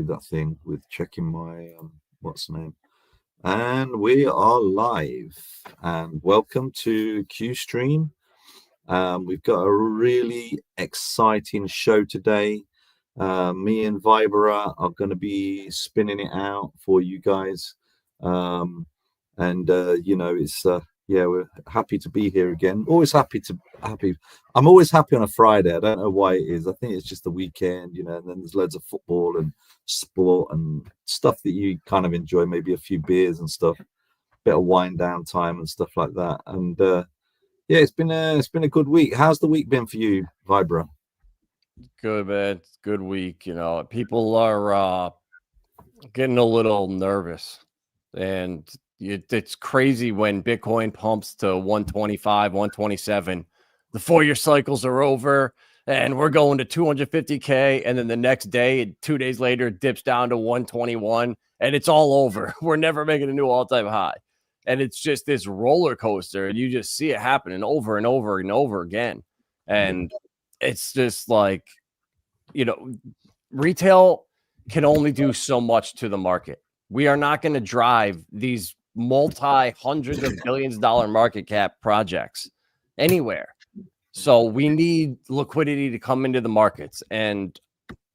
that thing with checking my what's the name. And we are live. And welcome to Qstream. We've got a really exciting show today. Me and Vibra are going to be spinning it out for you guys. It's we're happy to be here again. I'm always happy on a Friday. I don't know why it is. I think it's just the weekend, and then there's loads of football and sport and stuff that you kind of enjoy, maybe a few beers and stuff, bit of wind down time and stuff like that. And it's been a good week. How's the week been for you, Vibra? Good, man. Good week. People are getting a little nervous, and it's crazy when Bitcoin pumps to 125, 127. The 4-year cycles are over, and we're going to 250K, and then the next day, 2 days later, it dips down to 121, and it's all over. We're never making a new all-time high. And it's just this roller coaster, and you just see it happening over and over and over again. And it's just like, retail can only do so much to the market. We are not going to drive these multi-hundreds of billions of dollar market cap projects anywhere. So we need liquidity to come into the markets. And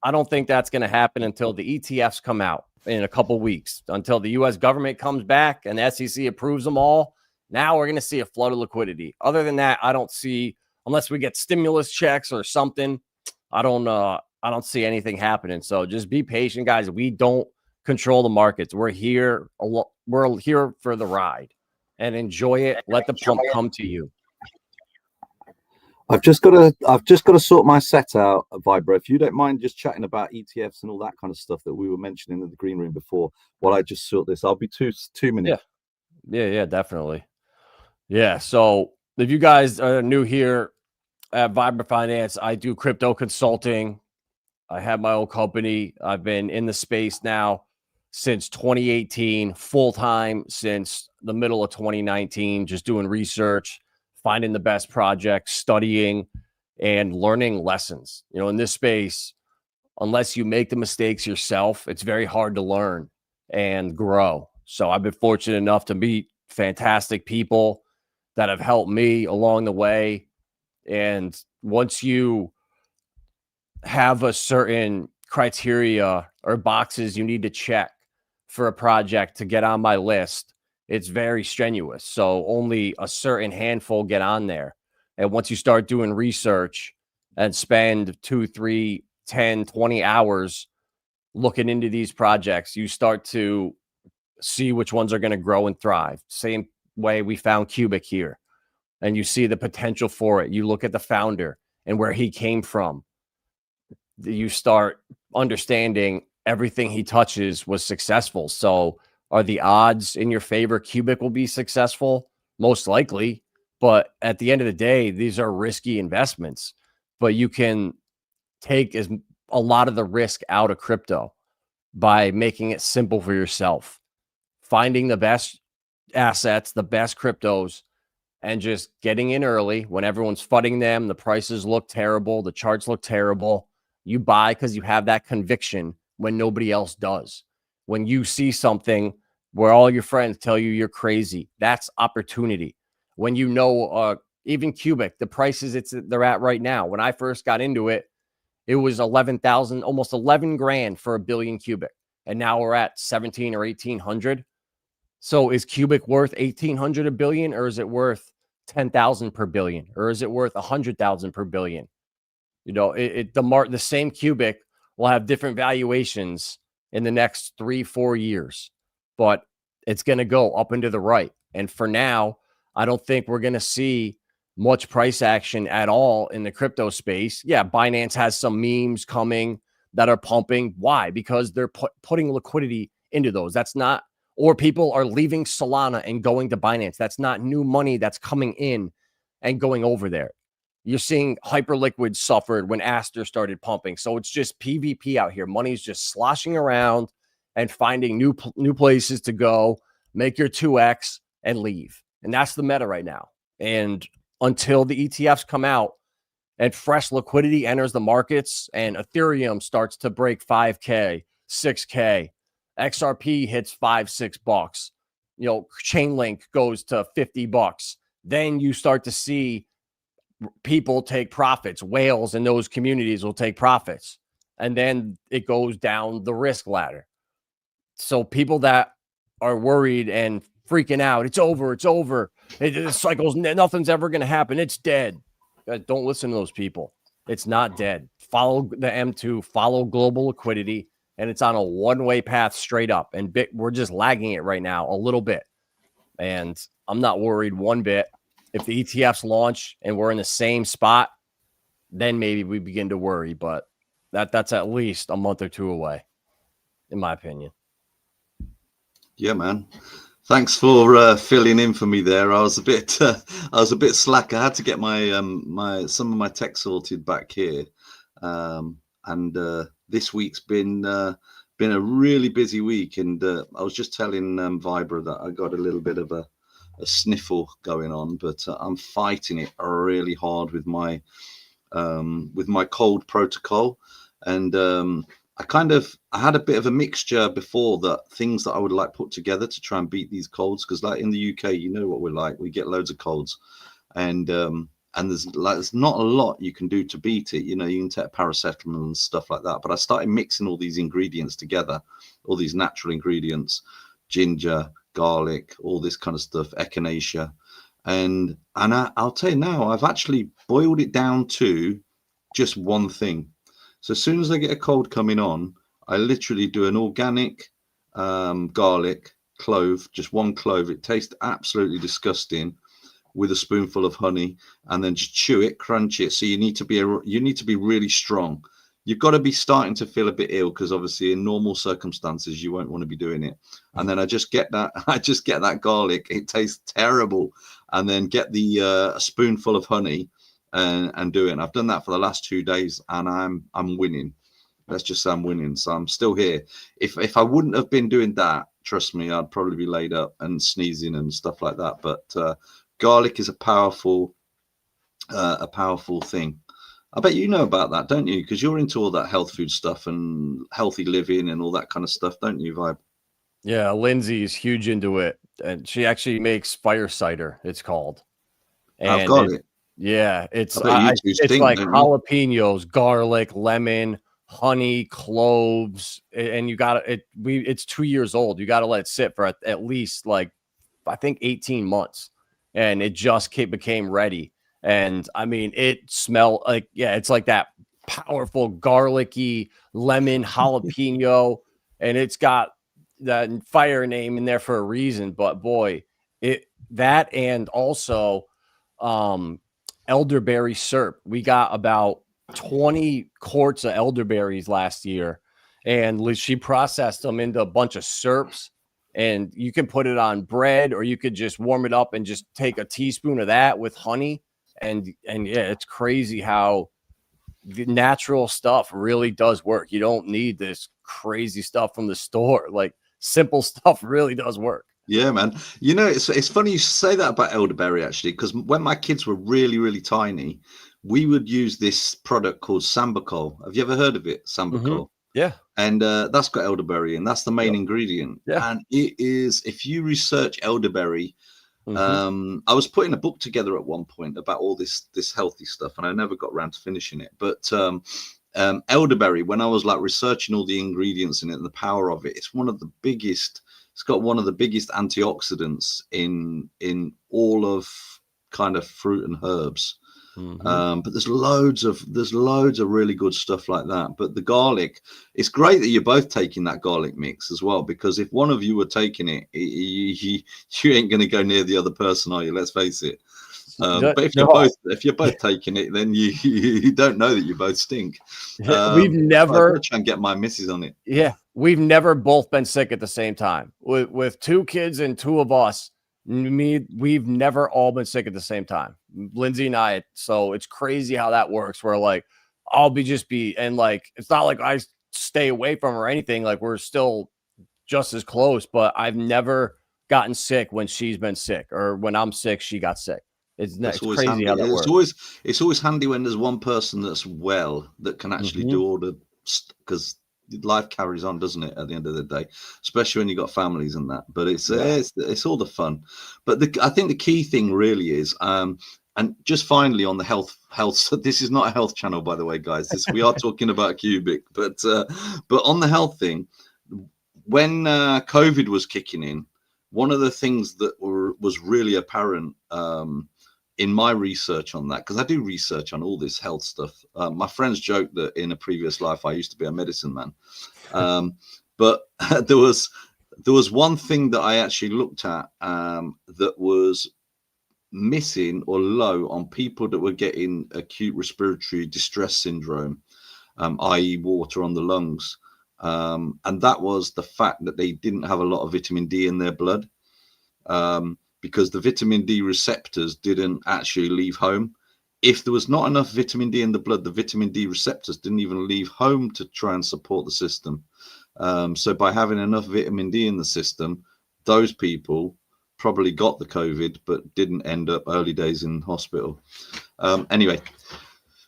I don't think that's going to happen until the ETFs come out in a couple weeks, until the U.S. government comes back and the SEC approves them all. Now we're going to see a flood of liquidity. Other than that, I don't see, unless we get stimulus checks or something, I don't see anything happening. So just be patient, guys. We don't control the markets. We're here for the ride, and enjoy it. Let the pump come to you. I've just got to sort my set out, Vibra. If you don't mind just chatting about ETFs and all that kind of stuff that we were mentioning in the green room before, while I just sort this. I'll be two minutes. Yeah, definitely. Yeah. So if you guys are new here at Vibra Finance, I do crypto consulting. I have my own company. I've been in the space now since 2018, full-time since the middle of 2019, just doing research, finding the best projects, studying, and learning lessons. In this space, unless you make the mistakes yourself, it's very hard to learn and grow. So I've been fortunate enough to meet fantastic people that have helped me along the way. And once you have a certain criteria or boxes you need to check for a project to get on my list, it's very strenuous. So only a certain handful get on there. And once you start doing research and spend 2, 3, 10, 20 hours looking into these projects, you start to see which ones are going to grow and thrive. Same way we found QUBIC here. And you see the potential for it. You look at the founder and where he came from. You start understanding everything he touches was successful. So are the odds in your favor QUBIC will be successful? Most likely. But at the end of the day, these are risky investments. But you can take a lot of the risk out of crypto by making it simple for yourself. Finding the best assets, the best cryptos, and just getting in early when everyone's fudding them. The prices look terrible. The charts look terrible. You buy because you have that conviction when nobody else does. When you see something where all your friends tell you you're crazy, that's opportunity. When even QUBIC, the prices they're at right now. When I first got into it, it was 11,000, almost 11 grand for a billion QUBIC. And now we're at 17 or 1,800. So is QUBIC worth 1,800 a billion, or is it worth 10,000 per billion, or is it worth 100,000 per billion? The same QUBIC will have different valuations in the next 3-4 years, but it's going to go up and to the right. And for now, I don't think we're going to see much price action at all in the crypto space. Yeah, Binance has some memes coming that are pumping. Why? Because they're putting liquidity into those. That's not, or people are leaving Solana and going to Binance. That's not new money that's coming in and going over there. You're seeing Hyperliquid suffered when Aster started pumping. So it's just PvP out here. Money's just sloshing around and finding new places to go, make your 2x and leave. And that's the meta right now. And until the ETFs come out and fresh liquidity enters the markets and Ethereum starts to break 5K 6K. XRP hits $5-6. You know, Chainlink goes to $50. Then you start to see people take profits. Whales in those communities will take profits. And then it goes down the risk ladder. So people that are worried and freaking out, it's over, the cycle's, nothing's ever going to happen, it's dead. Guys, don't listen to those people. It's not dead. Follow the M2, follow global liquidity, and it's on a one-way path straight up. And we're just lagging it right now a little bit. And I'm not worried one bit. If the ETFs launch and we're in the same spot, then maybe we begin to worry. But that's at least a month or two away, in my opinion. Yeah, man. Thanks for filling in for me there. I was a bit slack. I had to get my some of my tech sorted back here, and this week's been a really busy week. And I was just telling Vibra that I got a little bit of a sniffle going on, but I'm fighting it really hard with my cold protocol. And I had a bit of a mixture before, that things that I would like put together to try and beat these colds, because like in the UK, you know what we're like, we get loads of colds, and there's not a lot you can do to beat it. You know, you can take paracetamol and stuff like that, but I started mixing all these ingredients together, all these natural ingredients, ginger, garlic, all this kind of stuff, echinacea, and I'll tell you now, I've actually boiled it down to just one thing. So as soon as I get a cold coming on, I literally do an organic garlic clove, just one clove. It tastes absolutely disgusting, with a spoonful of honey, and then just chew it, crunch it. So you need to be really strong. You've got to be starting to feel a bit ill, because obviously in normal circumstances you won't want to be doing it. And then I just get that garlic. It tastes terrible, and then get the a spoonful of honey. And do it. And I've done that for the last 2 days, and I'm winning. Let's just say I'm winning. So I'm still here. If I wouldn't have been doing that, trust me, I'd probably be laid up and sneezing and stuff like that. But garlic is a powerful thing. I bet you know about that, don't you? Because you're into all that health food stuff and healthy living and all that kind of stuff, don't you, Vibe? Yeah, Lindsay's huge into it, and she actually makes fire cider, it's called. And I've got it. Yeah, it's like jalapenos, garlic, lemon, honey, cloves, and you got it's 2 years old. You got to let it sit for at least, like, I think 18 months, and it just became ready. And I mean, it smelled like, yeah, it's like that powerful garlicky lemon jalapeno, and it's got that fire name in there for a reason. But boy, that and also elderberry syrup. We got about 20 quarts of elderberries last year, and she processed them into a bunch of syrups, and you can put it on bread, or you could just warm it up and just take a teaspoon of that with honey. And yeah, it's crazy how the natural stuff really does work. You don't need this crazy stuff from the store. Like, simple stuff really does work. Yeah, man. You know, it's funny you say that about elderberry, actually, because when my kids were really, really tiny, we would use this product called Sambacol. Have you ever heard of it? Sambacol. Mm-hmm. Yeah. And that's got elderberry, and that's the main ingredient. Yeah. And it is, if you research elderberry, I was putting a book together at one point about all this healthy stuff, and I never got around to finishing it. But elderberry, when I was like researching all the ingredients in it and the power of it, it's one of the biggest. It's got one of the biggest antioxidants in all of kind of fruit and herbs. But there's loads of really good stuff like that. But the garlic, it's great that you're both taking that garlic mix as well, because if one of you were taking it, you ain't going to go near the other person, are you? Let's face it. But if you're both taking it, then you don't know that you both stink. We've never try and get my missus on it. Yeah, we've never both been sick at the same time. With 2 kids and 2 of us, we've never all been sick at the same time. Lindsay and I. So it's crazy how that works. Where like and like, it's not like I stay away from her or anything. Like, we're still just as close. But I've never gotten sick when she's been sick, or when I'm sick, she got sick. It's crazy handy. how that works. It's always handy when there's one person that's well that can actually do all the, because life carries on, doesn't it, at the end of the day, especially when you've got families and that. But it's all the fun. But I think the key thing really is, and just finally on the health. So this is not a health channel, by the way, guys. We are talking about QUBIC, but on the health thing, when COVID was kicking in, one of the things that was really apparent in my research on that, because I do research on all this health stuff. My friends joke that in a previous life I used to be a medicine man, but there was one thing that I actually looked at that was missing or low on people that were getting acute respiratory distress syndrome, i.e. water on the lungs, and that was the fact that they didn't have a lot of vitamin D in their blood. Because the vitamin D receptors didn't actually leave home. If there was not enough vitamin D in the blood, the vitamin D receptors didn't even leave home to try and support the system. So by having enough vitamin D in the system, those people probably got the COVID, but didn't end up early days in hospital. Anyway,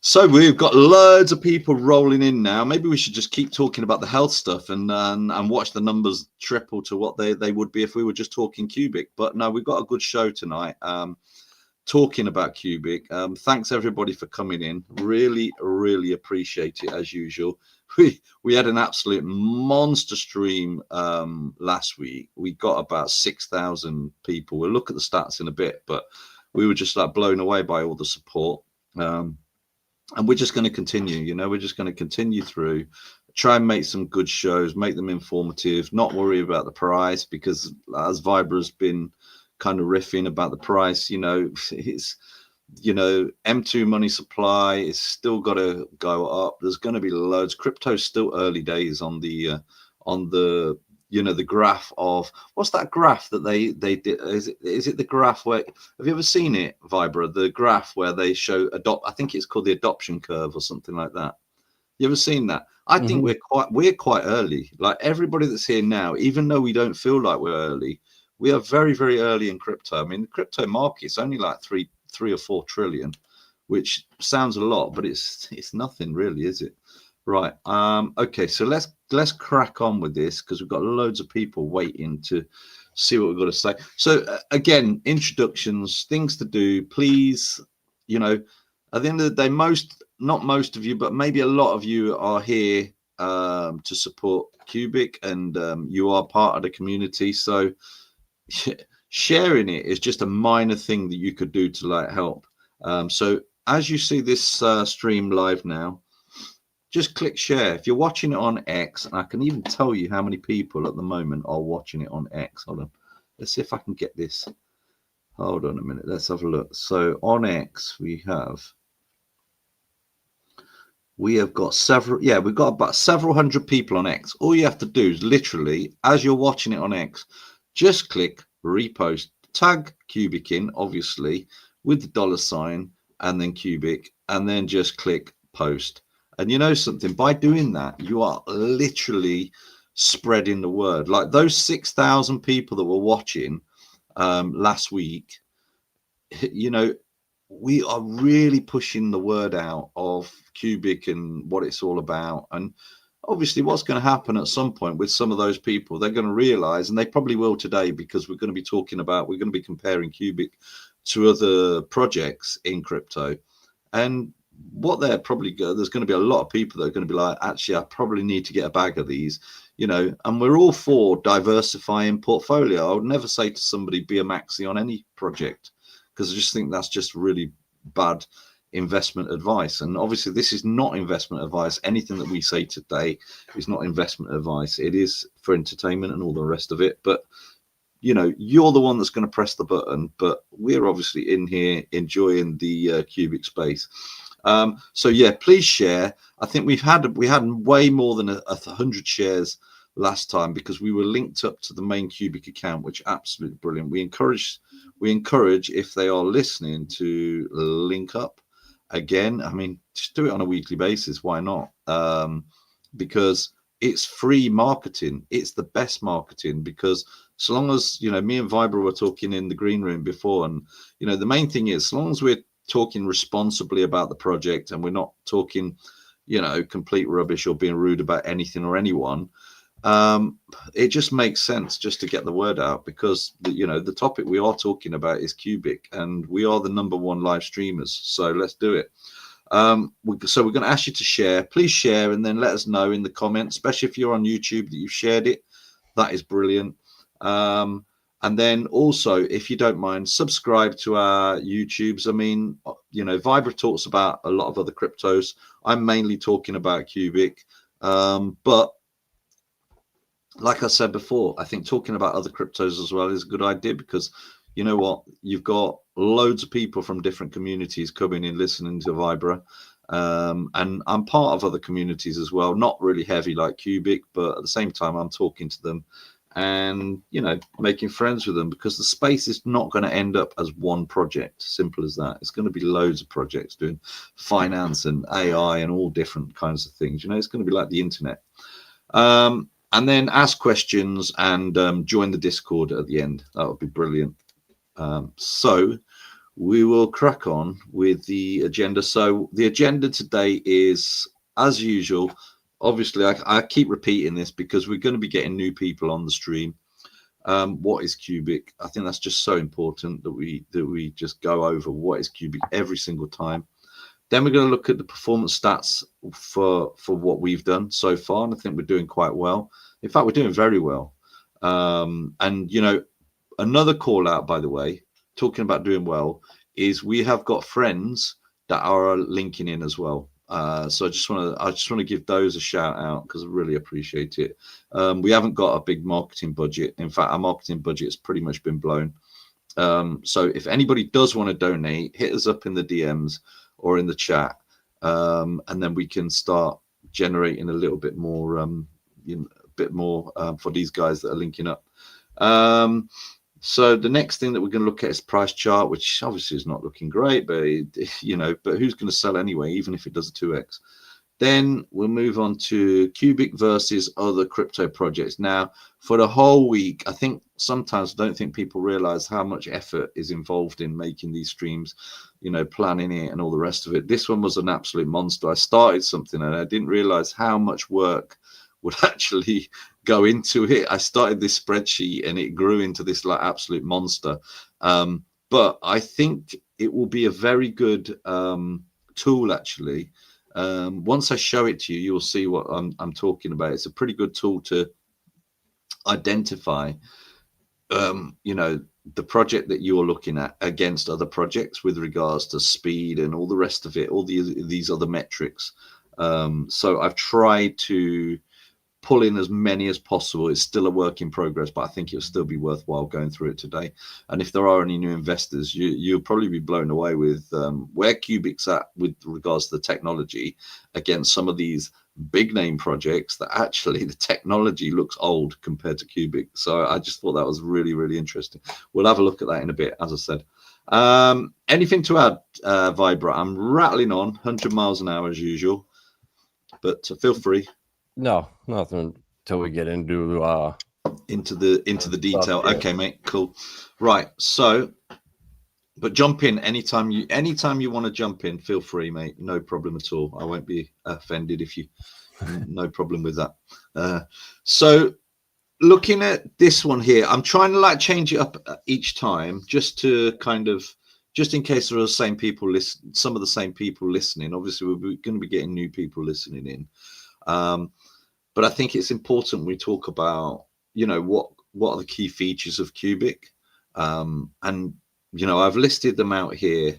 so we've got loads of people rolling in now. Maybe we should just keep talking about the health stuff and watch the numbers triple to what they would be if we were just talking QUBIC. But no, we've got a good show tonight talking about QUBIC. Thanks everybody for coming in. Really, really appreciate it as usual. We had an absolute monster stream last week. We got about 6,000 people. We'll look at the stats in a bit, but we were just like blown away by all the support. And we're just going to continue, you know, we're just going to continue through, try and make some good shows, make them informative, not worry about the price, because as Vibra's been kind of riffing about the price, you know, it's, you know, M2 money supply is still got to go up. There's going to be loads. Crypto's still early days on the you know, the graph of, what's that graph that they did? Is it the graph where, have you ever seen it, Vibra? The graph where they show I think it's called the adoption curve or something like that. You ever seen that? I think we're quite early. Like everybody that's here now, even though we don't feel like we're early, we are very, very early in crypto. I mean, the crypto market's only like 3 or 4 trillion, which sounds a lot, but it's nothing really, is it? Right. Okay, so let's crack on with this, because we've got loads of people waiting to see what we've got to say. So again, introductions, things to do, please. You know, at the end of the day, not most of you, but maybe a lot of you are here to support QUBIC, and you are part of the community. So sharing it is just a minor thing that you could do to like help. So as you see this stream live now, just click share. If you're watching it on X, and I can even tell you how many people at the moment are watching it on X. Hold on. Let's see if I can get this. Hold on a minute. Let's have a look. So on X, we have got several. Yeah, we've got about several hundred people on X. All you have to do is literally, as you're watching it on X, just click repost, tag QUBIC in, obviously, with the $, and then QUBIC, and then just click post. And you know something, by doing that, you are literally spreading the word. Like those 6,000 people that were watching last week, you know, we are really pushing the word out of QUBIC and what it's all about. And obviously what's going to happen at some point with some of those people, they're going to realize, and they probably will today, because we're going to be talking about, we're going to be comparing QUBIC to other projects in crypto. And what they're probably there's going to be a lot of people that are going to be like, actually, I probably need to get a bag of these, you know. And we're all for diversifying portfolio. I would never say to somebody be a maxi on any project, because I just think that's just really bad investment advice. And obviously this is not investment advice. Anything that we say today is not investment advice. It is for entertainment and all the rest of it. But you know, you're the one that's going to press the button, but we're obviously in here enjoying the QUBIC space. So yeah, please share. I think we had way more than 100 shares last time, because we were linked up to the main QUBIC account, which absolutely brilliant. We encourage if they are listening to link up again. I mean, just do it on a weekly basis. Why not? Because it's free marketing. It's the best marketing, because so long as, you know, me and Vibra were talking in the green room before, and you know, the main thing is, as long as we're talking responsibly about the project and we're not talking, you know, complete rubbish or being rude about anything or anyone. It just makes sense just to get the word out, because you know, the topic we are talking about is QUBIC, and we are the #1 live streamers, so let's do it. So we're going to ask you to share. Please share, and then let us know in the comments, especially if you're on YouTube, that you've shared it. That is brilliant. And then also, if you don't mind, subscribe to our YouTubes. I mean, you know, Vibra talks about a lot of other cryptos. I'm mainly talking about QUBIC, but like I said before, I think talking about other cryptos as well is a good idea, because you know what, you've got loads of people from different communities coming in listening to Vibra, and I'm part of other communities as well, not really heavy like QUBIC, but at the same time I'm talking to them and, you know, making friends with them, because the space is not going to end up as one project. Simple as that. It's going to be loads of projects doing finance and AI and all different kinds of things. You know, it's going to be like the internet. And then ask questions and join the Discord at the end. That would be brilliant. So we will crack on with the agenda. So the agenda today is, as usual, obviously I keep repeating this because we're going to be getting new people on the stream. What is QUBIC? I think that's just so important that we just go over what is QUBIC every single time. Then we're going to look at the performance stats for what we've done so far, and I think we're doing quite well. In fact, we're doing very well. And you know, another call out, by the way, talking about doing well, is we have got friends that are linking in as well. So I just want to give those a shout out, because I really appreciate it. We haven't got a big marketing budget. In fact, our marketing budget has pretty much been blown. So if anybody does want to donate, hit us up in the DMs or in the chat, and then we can start generating a little bit more, you know, a bit more for these guys that are linking up. So the next thing that we're going to look at is price chart, which obviously is not looking great, but you know, but who's going to sell anyway, even if it does a 2x? Then we'll move on to QUBIC versus other crypto projects. Now, for the whole week, I think sometimes I don't think people realize how much effort is involved in making these streams, you know, planning it and all the rest of it. This one was an absolute monster. I started something and I didn't realize how much work would actually go into it. I started this spreadsheet and it grew into this like absolute monster. But I think it will be a very good tool, actually. Once I show it to you, you'll see what I'm talking about. It's a pretty good tool to identify, you know, the project that you're looking at against other projects with regards to speed and all the rest of it, all these other metrics. So I've tried to pull in as many as possible. It's still a work in progress, but I think it'll still be worthwhile going through it today. And if there are any new investors, you'll probably be blown away with where QUBIC's at with regards to the technology against some of these big name projects that actually the technology looks old compared to QUBIC. So I just thought that was really, really interesting. We'll have a look at that in a bit, as I said. Anything to add, Vibra? I'm rattling on 100 miles an hour as usual, but feel free. No, nothing until we get into the detail. Okay, mate, cool. Right, so but jump in anytime you want to jump in, feel free, mate. No problem at all. I won't be offended if you no problem with that. So looking at this one here, I'm trying to like change it up each time just to kind of, just in case there are the same people some of the same people listening. Obviously we're going to be getting new people listening in. But I think it's important we talk about, you know, what are the key features of QUBIC. And, you know, I've listed them out here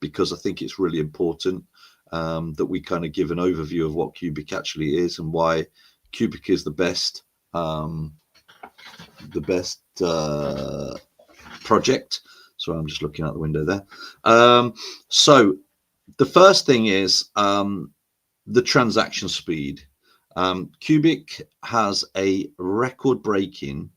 because I think it's really important that we kind of give an overview of what QUBIC actually is and why QUBIC is the best project. So I'm just looking out the window there. So the first thing is the transaction speed. QUBIC has a record-breaking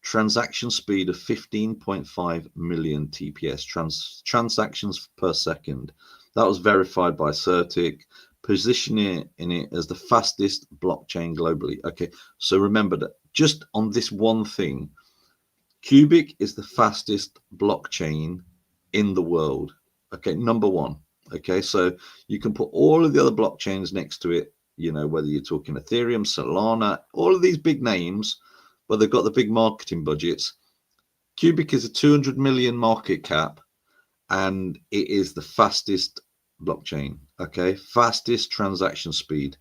transaction speed of 15.5 million TPS transactions per second. That was verified by Certic, positioning it as the fastest blockchain globally. Okay, so remember that just on this one thing, QUBIC is the fastest blockchain in the world. Okay, number one. Okay, so you can put all of the other blockchains next to it, you know, whether you're talking Ethereum, Solana, all of these big names, but they've got the big marketing budgets. QUBIC is a 200 million market cap, and it is the fastest blockchain. Okay, fastest transaction speed.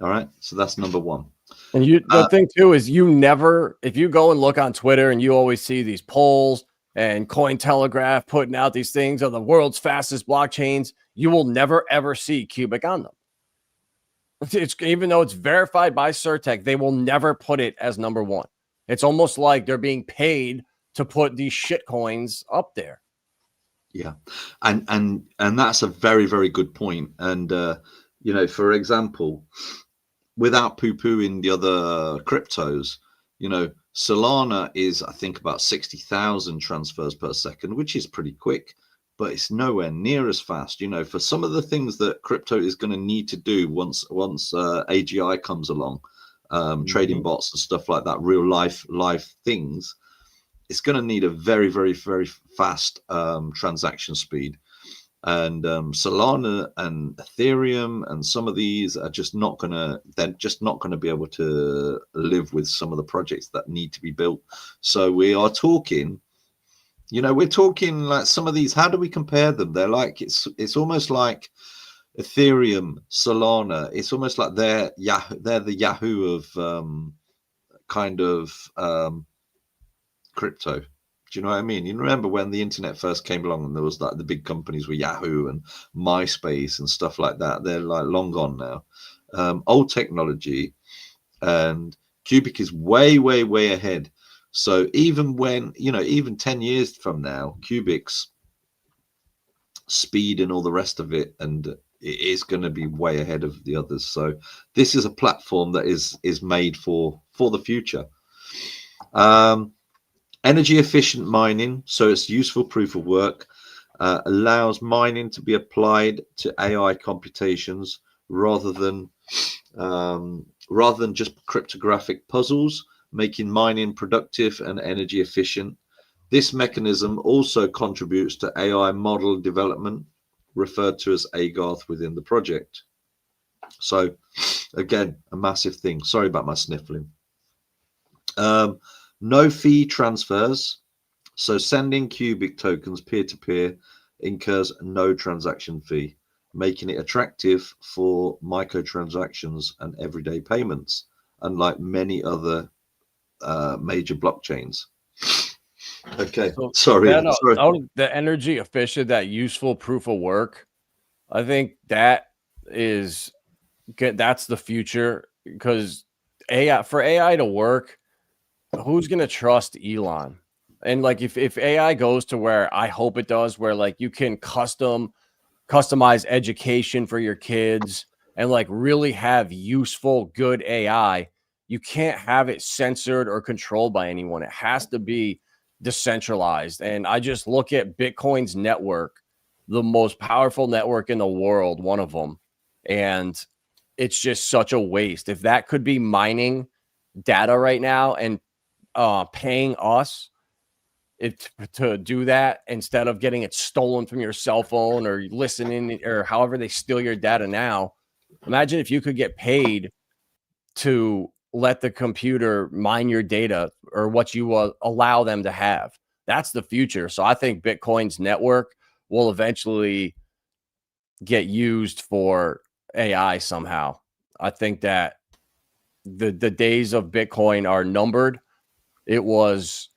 All right, so that's number one. And the thing too is, you never, if you go and look on Twitter and you always see these polls and Cointelegraph putting out these things of the world's fastest blockchains, you will never ever see QUBIC on them. It's even though it's verified by Certec, they will never put it as number one. It's almost like they're being paid to put these shit coins up there. Yeah, and that's a very, very good point. And you know, for example, without poo-pooing the other cryptos, you know, Solana is, I think, about 60,000 transfers per second, which is pretty quick, but it's nowhere near as fast. You know, for some of the things that crypto is going to need to do once AGI comes along, trading bots and stuff like that, real life things, it's going to need a very, very, very fast transaction speed. And Solana and Ethereum and some of these are just not gonna, they're just not going to be able to live with some of the projects that need to be built. So we are talking, you know, we're talking like some of these, how do we compare them? They're like, it's almost like Ethereum, Solana, it's almost like they're the Yahoo of kind of crypto. Do you know what I mean? You remember when the internet first came along and there was like the big companies were Yahoo and MySpace and stuff like that. They're like long gone now. Old technology, and QUBIC is way, way, way ahead. So even when, you know, even 10 years from now, QUBIC's speed and all the rest of it, and it is going to be way ahead of the others. So this is a platform that is made for the future. Energy efficient mining, so it's useful proof of work, allows mining to be applied to AI computations rather than just cryptographic puzzles, making mining productive and energy efficient. This mechanism also contributes to AI model development, referred to as AGARTH within the project. So again, a massive thing. Sorry about my sniffling. No fee transfers. So sending QUBIC tokens peer-to-peer incurs no transaction fee, making it attractive for microtransactions and everyday payments, unlike many other major blockchains. Okay, So sorry. The energy efficient, that useful proof of work, I think that's the future, because for AI to work, who's going to trust Elon? And like, if AI goes to where I hope it does, where like you can customize education for your kids and like really have useful, good AI, you can't have it censored or controlled by anyone. It has to be decentralized. And I just look at Bitcoin's network, the most powerful network in the world, one of them. And it's just such a waste. If that could be mining data right now and paying us to do that, instead of getting it stolen from your cell phone or listening or however they steal your data now, imagine if you could get paid to let the computer mine your data or what you allow them to have. That's the future. So I think Bitcoin's network will eventually get used for AI somehow. I think that the days of Bitcoin are numbered. It was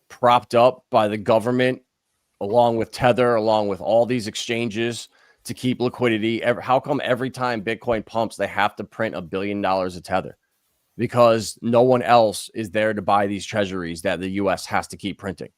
propped up by the government, along with Tether, along with all these exchanges to keep liquidity. How come every time Bitcoin pumps, they have to print $1 billion of Tether? Because no one else is there to buy these treasuries that the US has to keep printing.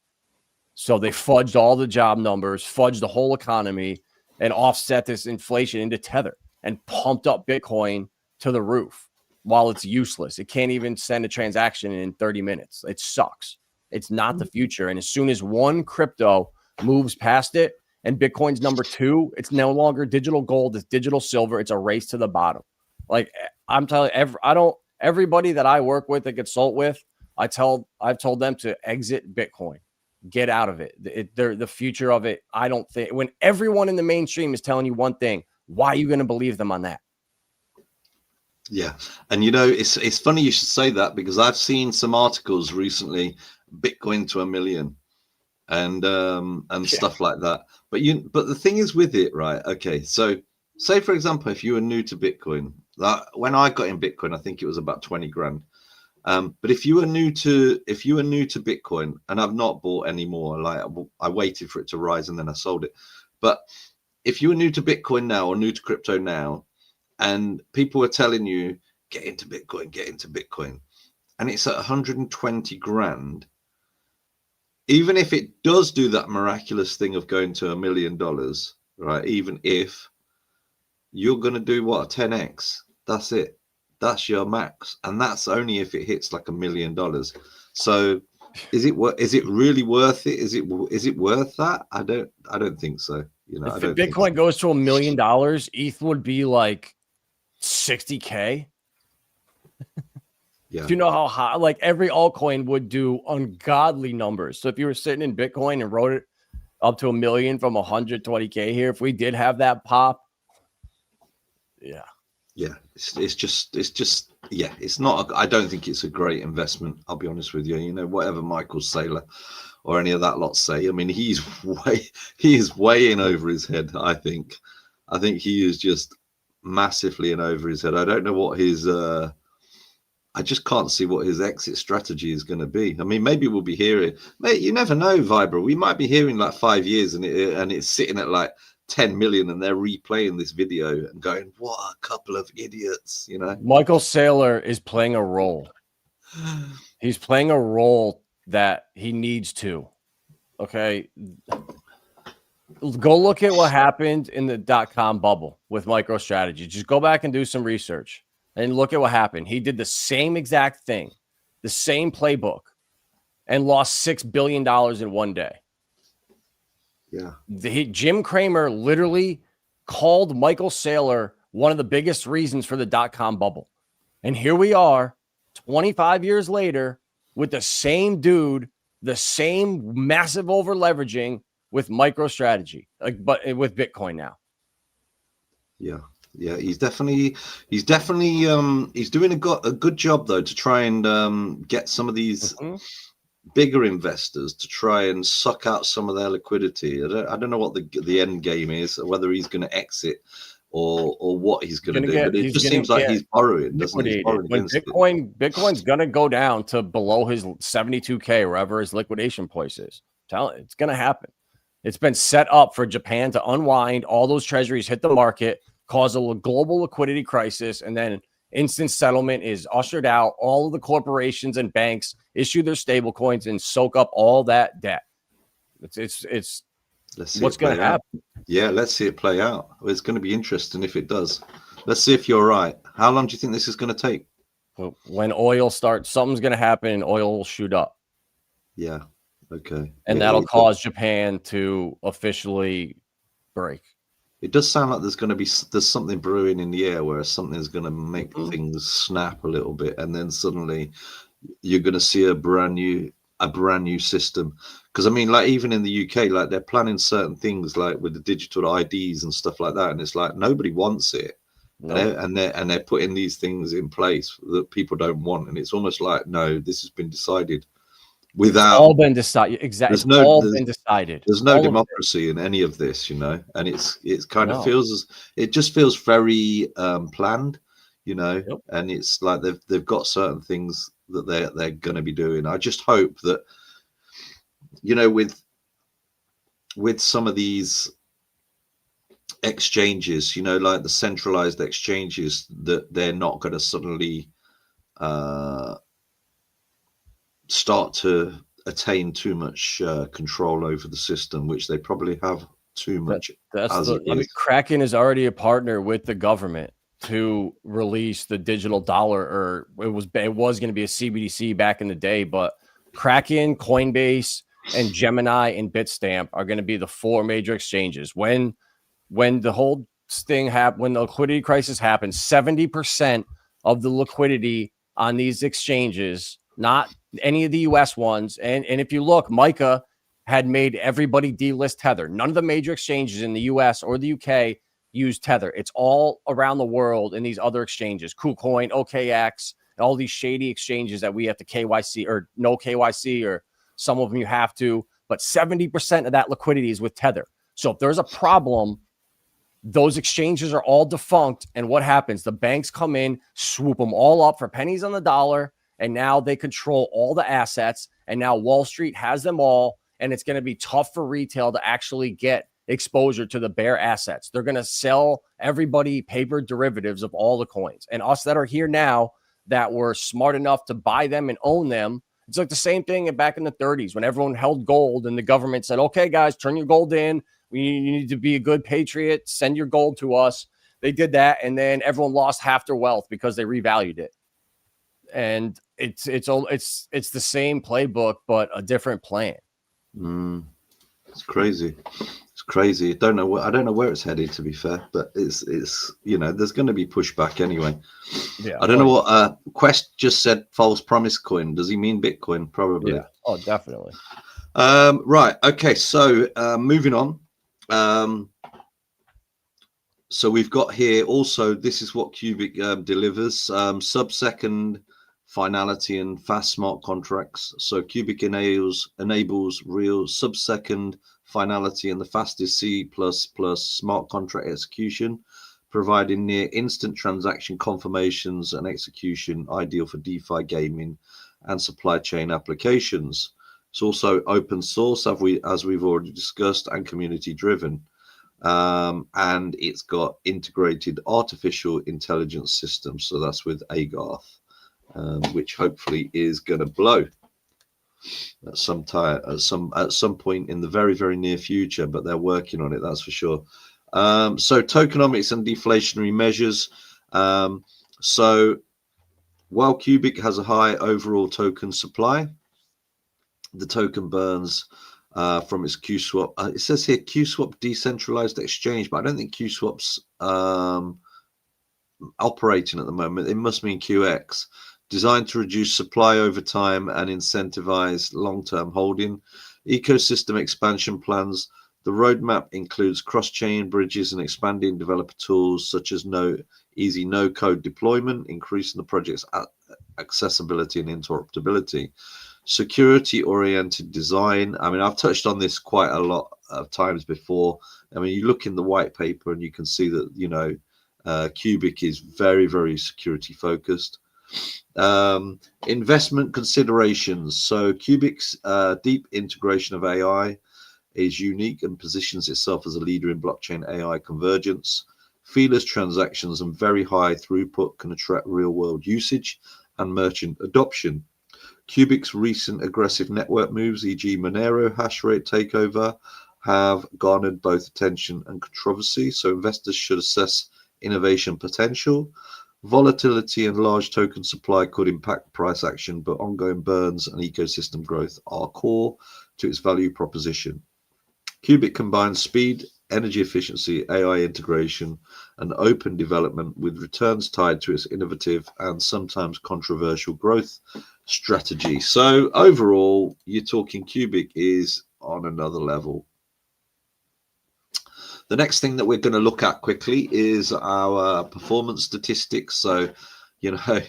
So they fudged all the job numbers, fudged the whole economy, and offset this inflation into Tether and pumped up Bitcoin to the roof while it's useless. It can't even send a transaction in 30 minutes. It sucks. It's not the future. And as soon as one crypto moves past it and Bitcoin's number 2, it's no longer digital gold, it's digital silver. It's a race to the bottom. Like, I'm telling everybody that I work with and consult with, I've told them to exit Bitcoin. get out of it. They're the future of it. I don't think, when everyone in the mainstream is telling you one thing, why are you going to believe them on that? Yeah. And you know, it's funny you should say that, because I've seen some articles recently, Bitcoin to 1 million and stuff like that. But the thing is with it, right? Okay, so say for example, if you were new to Bitcoin, when I got in Bitcoin, I think it was about 20 grand. But if you were new to Bitcoin, and I've not bought any more, like I waited for it to rise and then I sold it. But if you were new to Bitcoin now, or new to crypto now, and people were telling you, get into Bitcoin, and it's at 120 grand, even if it does do that miraculous thing of going to $1 million, right? Even if you're going to do what, 10x, that's it. That's your max, and that's only if it hits like $1 million. So, is it really worth it? Is it worth that? I don't think so. You know, if Bitcoin goes to $1 million, ETH would be like 60K. Yeah. Do you know how high? Like every altcoin would do ungodly numbers. So if you were sitting in Bitcoin and wrote it up to $1 million from 120K here, if we did have that pop, yeah. Yeah, it's just yeah, it's not. I don't think it's a great investment. I'll be honest with you. You know, whatever Michael Saylor or any of that lot say, I mean, he is way in over his head. I think he is just massively in over his head. I don't know what his. I just can't see what his exit strategy is going to be. I mean, maybe we'll be hearing. Mate, you never know, Vibra. We might be hearing like 5 years, and it's sitting at like 10 million, and they're replaying this video and going, what a couple of idiots, you know. Michael Saylor is playing a role. He's playing a role that he needs to. Okay. Go look at what happened in the .com bubble with MicroStrategy. Just go back and do some research and look at what happened. He did the same exact thing, the same playbook, and lost $6 billion in one day. Yeah. Jim Cramer literally called Michael Saylor one of the biggest reasons for the .com bubble. And here we are 25 years later with the same dude, the same massive over leveraging with MicroStrategy, but with Bitcoin now. Yeah. Yeah, he's definitely he's doing a good job though to try and get some of these bigger investors to try and suck out some of their liquidity. I don't know what the end game is, whether he's going to exit or what he's going to do. But it just seems like he's borrowing, doesn't he? When Bitcoin's going to go down to below his 72K, wherever his liquidation price is. It's going to happen. It's been set up for Japan to unwind all those treasuries, hit the market, cause a global liquidity crisis, and then instant settlement is ushered out. All of the corporations and banks issue their stable coins and soak up all that debt. It's what's going to happen. Yeah, let's see it play out. It's going to be interesting if it does. Let's see if you're right. How long do you think this is going to take? When oil starts, something's going to happen and oil will shoot up. Yeah. Okay. And that'll cause Japan to officially break. It does sound like there's something brewing in the air where something's going to make things snap a little bit, and then suddenly you're going to see a brand new system. Because I mean, like even in the UK, like they're planning certain things like with the digital IDs and stuff like that, and it's like nobody wants it, and they're putting these things in place that people don't want, and it's almost like no, this has been decided. Without it's all been decided. Exactly. Been decided. There's no democracy in any of this, you know, and it's kind of it just feels very planned, you know, and it's like they've got certain things that they're going to be doing. I just hope that, you know, with some of these exchanges, you know, like the centralized exchanges, that they're not going to suddenly start to attain too much control over the system, which they probably have too much. Kraken is already a partner with the government to release the digital dollar, or it was going to be a CBDC back in the day, but Kraken, Coinbase, and Gemini and Bitstamp are going to be the 4 major exchanges. When the whole thing happened, when the liquidity crisis happened, 70% of the liquidity on these exchanges, not any of the US ones. And if you look, Micah had made everybody delist Tether. None of the major exchanges in the US or the UK use Tether. It's all around the world in these other exchanges, KuCoin, OKX, and all these shady exchanges that we have to KYC or no KYC, or some of them you have to, but 70% of that liquidity is with Tether. So if there's a problem, those exchanges are all defunct. And what happens? The banks come in, swoop them all up for pennies on the dollar, and now they control all the assets. And now Wall Street has them all, and it's going to be tough for retail to actually get exposure to the bare assets. They're going to sell everybody paper derivatives of all the coins. And us that are here now that were smart enough to buy them and own them, it's like the same thing back in the 30s when everyone held gold and the government said, okay, guys, turn your gold in. You need to be a good patriot. Send your gold to us. They did that, and then everyone lost half their wealth because they revalued it. And it's the same playbook, but a different plan. It's crazy. It's crazy. I don't know where it's headed, to be fair, but it's there's going to be pushback anyway. Yeah. I don't know what Quest just said. False promise coin. Does he mean Bitcoin? Probably. Yeah. Oh, definitely. Right. Okay. So moving on. So we've got here also, this is what QUBIC delivers, sub-second finality and fast smart contracts. So QUBIC enables real sub-second finality and the fastest C++ smart contract execution, providing near instant transaction confirmations and execution, ideal for DeFi gaming and supply chain applications. It's also open source, as we've already discussed, and community driven. And it's got integrated artificial intelligence systems. So that's with Agarth, which hopefully is going to blow at some point in the very, very near future. But they're working on it, that's for sure. So tokenomics and deflationary measures. So while QUBIC has a high overall token supply, the token burns from its QSwap. It says here QSwap decentralized exchange, but I don't think QSwap's operating at the moment. It must mean QX, designed to reduce supply over time and incentivize long-term holding. Ecosystem expansion plans. The roadmap includes cross-chain bridges and expanding developer tools such as easy no-code deployment, increasing the project's accessibility and interoperability. Security-oriented design. I mean, I've touched on this quite a lot of times before. I mean, you look in the white paper and you can see that, QUBIC is very, very security-focused. Investment considerations. So QUBIC's deep integration of AI is unique and positions itself as a leader in blockchain AI convergence. Feelers transactions and very high throughput can attract real-world usage and merchant adoption. QUBIC's recent aggressive network moves, e.g. Monero hash rate takeover, have garnered both attention and controversy, so investors should assess innovation potential. Volatility and large token supply could impact price action, but ongoing burns and ecosystem growth are core to its value proposition. QUBIC combines speed, energy efficiency, AI integration, and open development with returns tied to its innovative and sometimes controversial growth strategy. So overall, you're talking QUBIC is on another level. The next thing that we're going to look at quickly is our performance statistics. So, I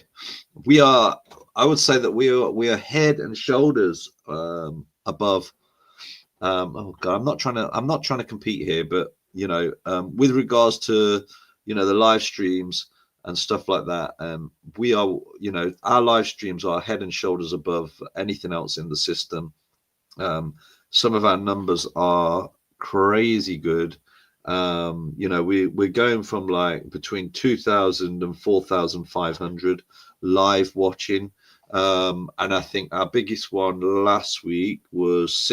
would say that we are head and shoulders above. Oh God, I'm not trying to compete here, but with regards to the live streams and stuff like that, we are our live streams are head and shoulders above anything else in the system. Some of our numbers are crazy good. We're going from like between 2,000 and 4,500 live watching. And I think our biggest one last week was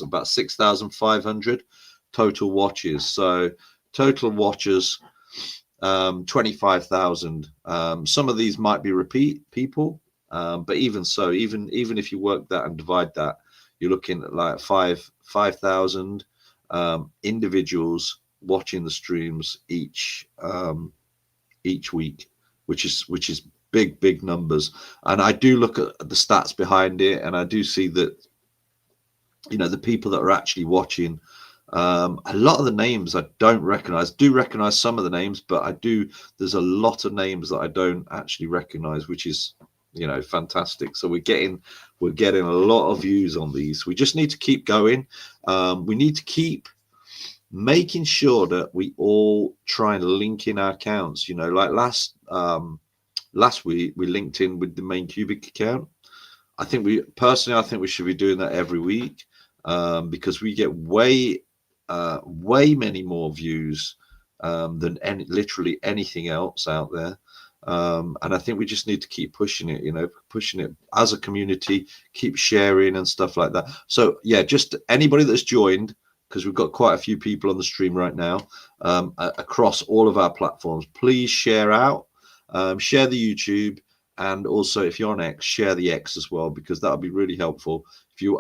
about 6,500 total watches. So total watchers, 25,000. Some of these might be repeat people, but even so, even if you work that and divide that, you're looking at like 5,000 individuals watching the streams each week, which is big numbers. And I do look at the stats behind it, and I do see that you know, the people that are actually watching. A lot of the names I don't recognize. Do recognize some of the names, but there's a lot of names that I don't actually recognize, which is, you know, fantastic. So we're getting a lot of views on these. We just need to keep going. We need to keep making sure that we all try and link in our accounts. You know, like last week we linked in with the main QUBIC account. I think we should be doing that every week, because we get way many more views than literally anything else out there. And I think we just need to keep pushing it, you know, pushing it as a community, keep sharing and stuff like that. So yeah, just anybody that's joined, because we've got quite a few people on the stream right now, across all of our platforms, please share out, share the YouTube, and also if you're on X, share the X as well, because that'll be really helpful.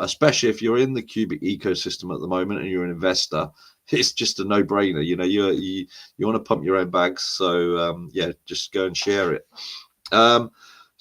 Especially if you're in the QUBIC ecosystem at the moment and you're an investor, it's just a no-brainer. You know, you want to pump your own bags, so yeah, just go and share it. So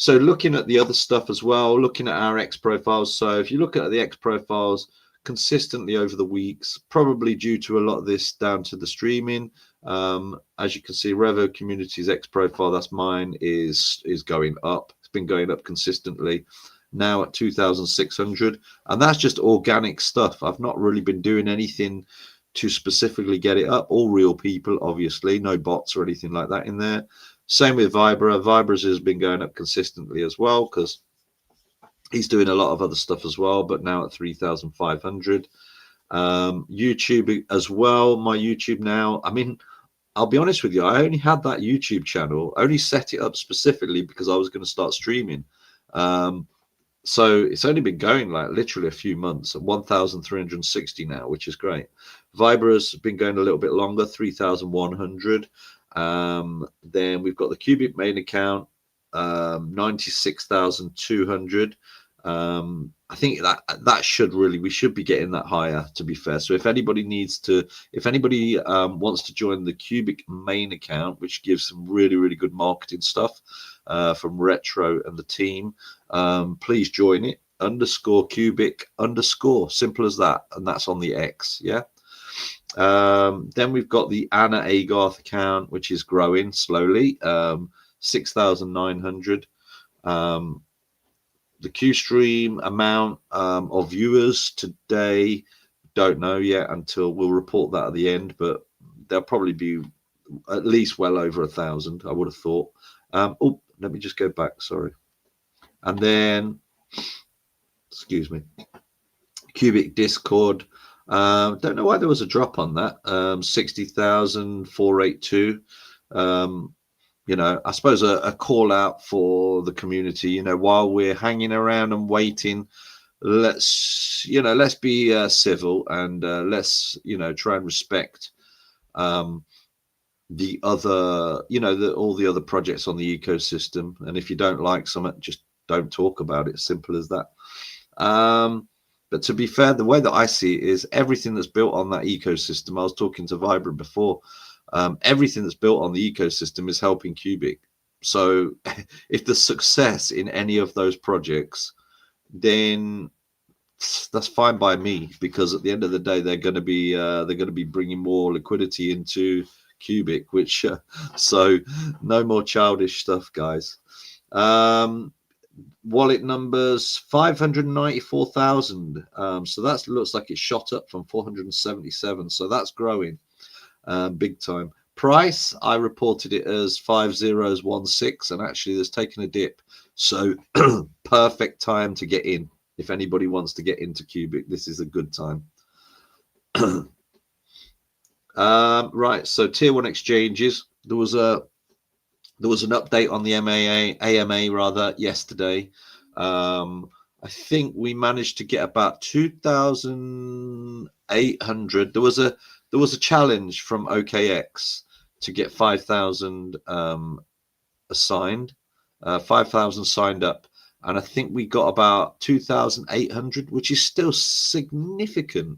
looking at the other stuff as well, looking at our X profiles. So if you look at the X profiles consistently over the weeks, probably due to a lot of this down to the streaming. As you can see, REVO Community's X profile, that's mine, is going up. It's been going up consistently, now at 2,600, and that's just organic stuff. I've not really been doing anything to specifically get it up. All real people, obviously, no bots or anything like that in there. Same with Vibra. Vibra's has been going up consistently as well, because he's doing a lot of other stuff as well, but now at 3,500. YouTube as well. My YouTube now, I mean, I'll be honest with you, I only had that YouTube channel, I only set it up specifically because I was going to start streaming. So it's only been going like literally a few months, at 1,360 now, which is great. Vibra's been going a little bit longer, 3,100. Then we've got the QUBIC main account, 96,200. I think that we should be getting that higher, to be fair. So if anybody wants to join the QUBIC main account, which gives some really, really good marketing stuff from Retro and the team, please join it. _QUBIC_, simple as that, and that's on the X. Yeah. Then we've got the Anna Agarth account, which is growing slowly, 6,900. The Qstream amount of viewers today, don't know yet, until we'll report that at the end, but there'll probably be at least well over 1,000, I would have thought. Oh, let me just go back, sorry. And then, excuse me, QUBIC Discord. Don't know why there was a drop on that. 60,482. You know, I suppose a call out for the community, you know, while we're hanging around and waiting, let's be civil, and let's, you know, try and respect the other, you know, all the other projects on the ecosystem. And if you don't like something, just don't talk about it. Simple as that. But to be fair, the way that I see it is everything that's built on that ecosystem. I was talking to Vibra before. Everything that's built on the ecosystem is helping QUBIC. So if there's success in any of those projects, then that's fine by me, because at the end of the day, they're going to be bringing more liquidity into QUBIC, which so no more childish stuff, guys. Wallet numbers 594,000. So that looks like it shot up from 477. So that's growing big time. Price, I reported it as 5016, and actually there's taken a dip. So perfect time to get in. If anybody wants to get into QUBIC, this is a good time. Right, so tier 1 exchanges. There was an update on the AMA rather yesterday. I think we managed to get about 2,800. There was a challenge from OKX to get 5,000 assigned, 5,000 signed up, and I think we got about 2,800, which is still significant.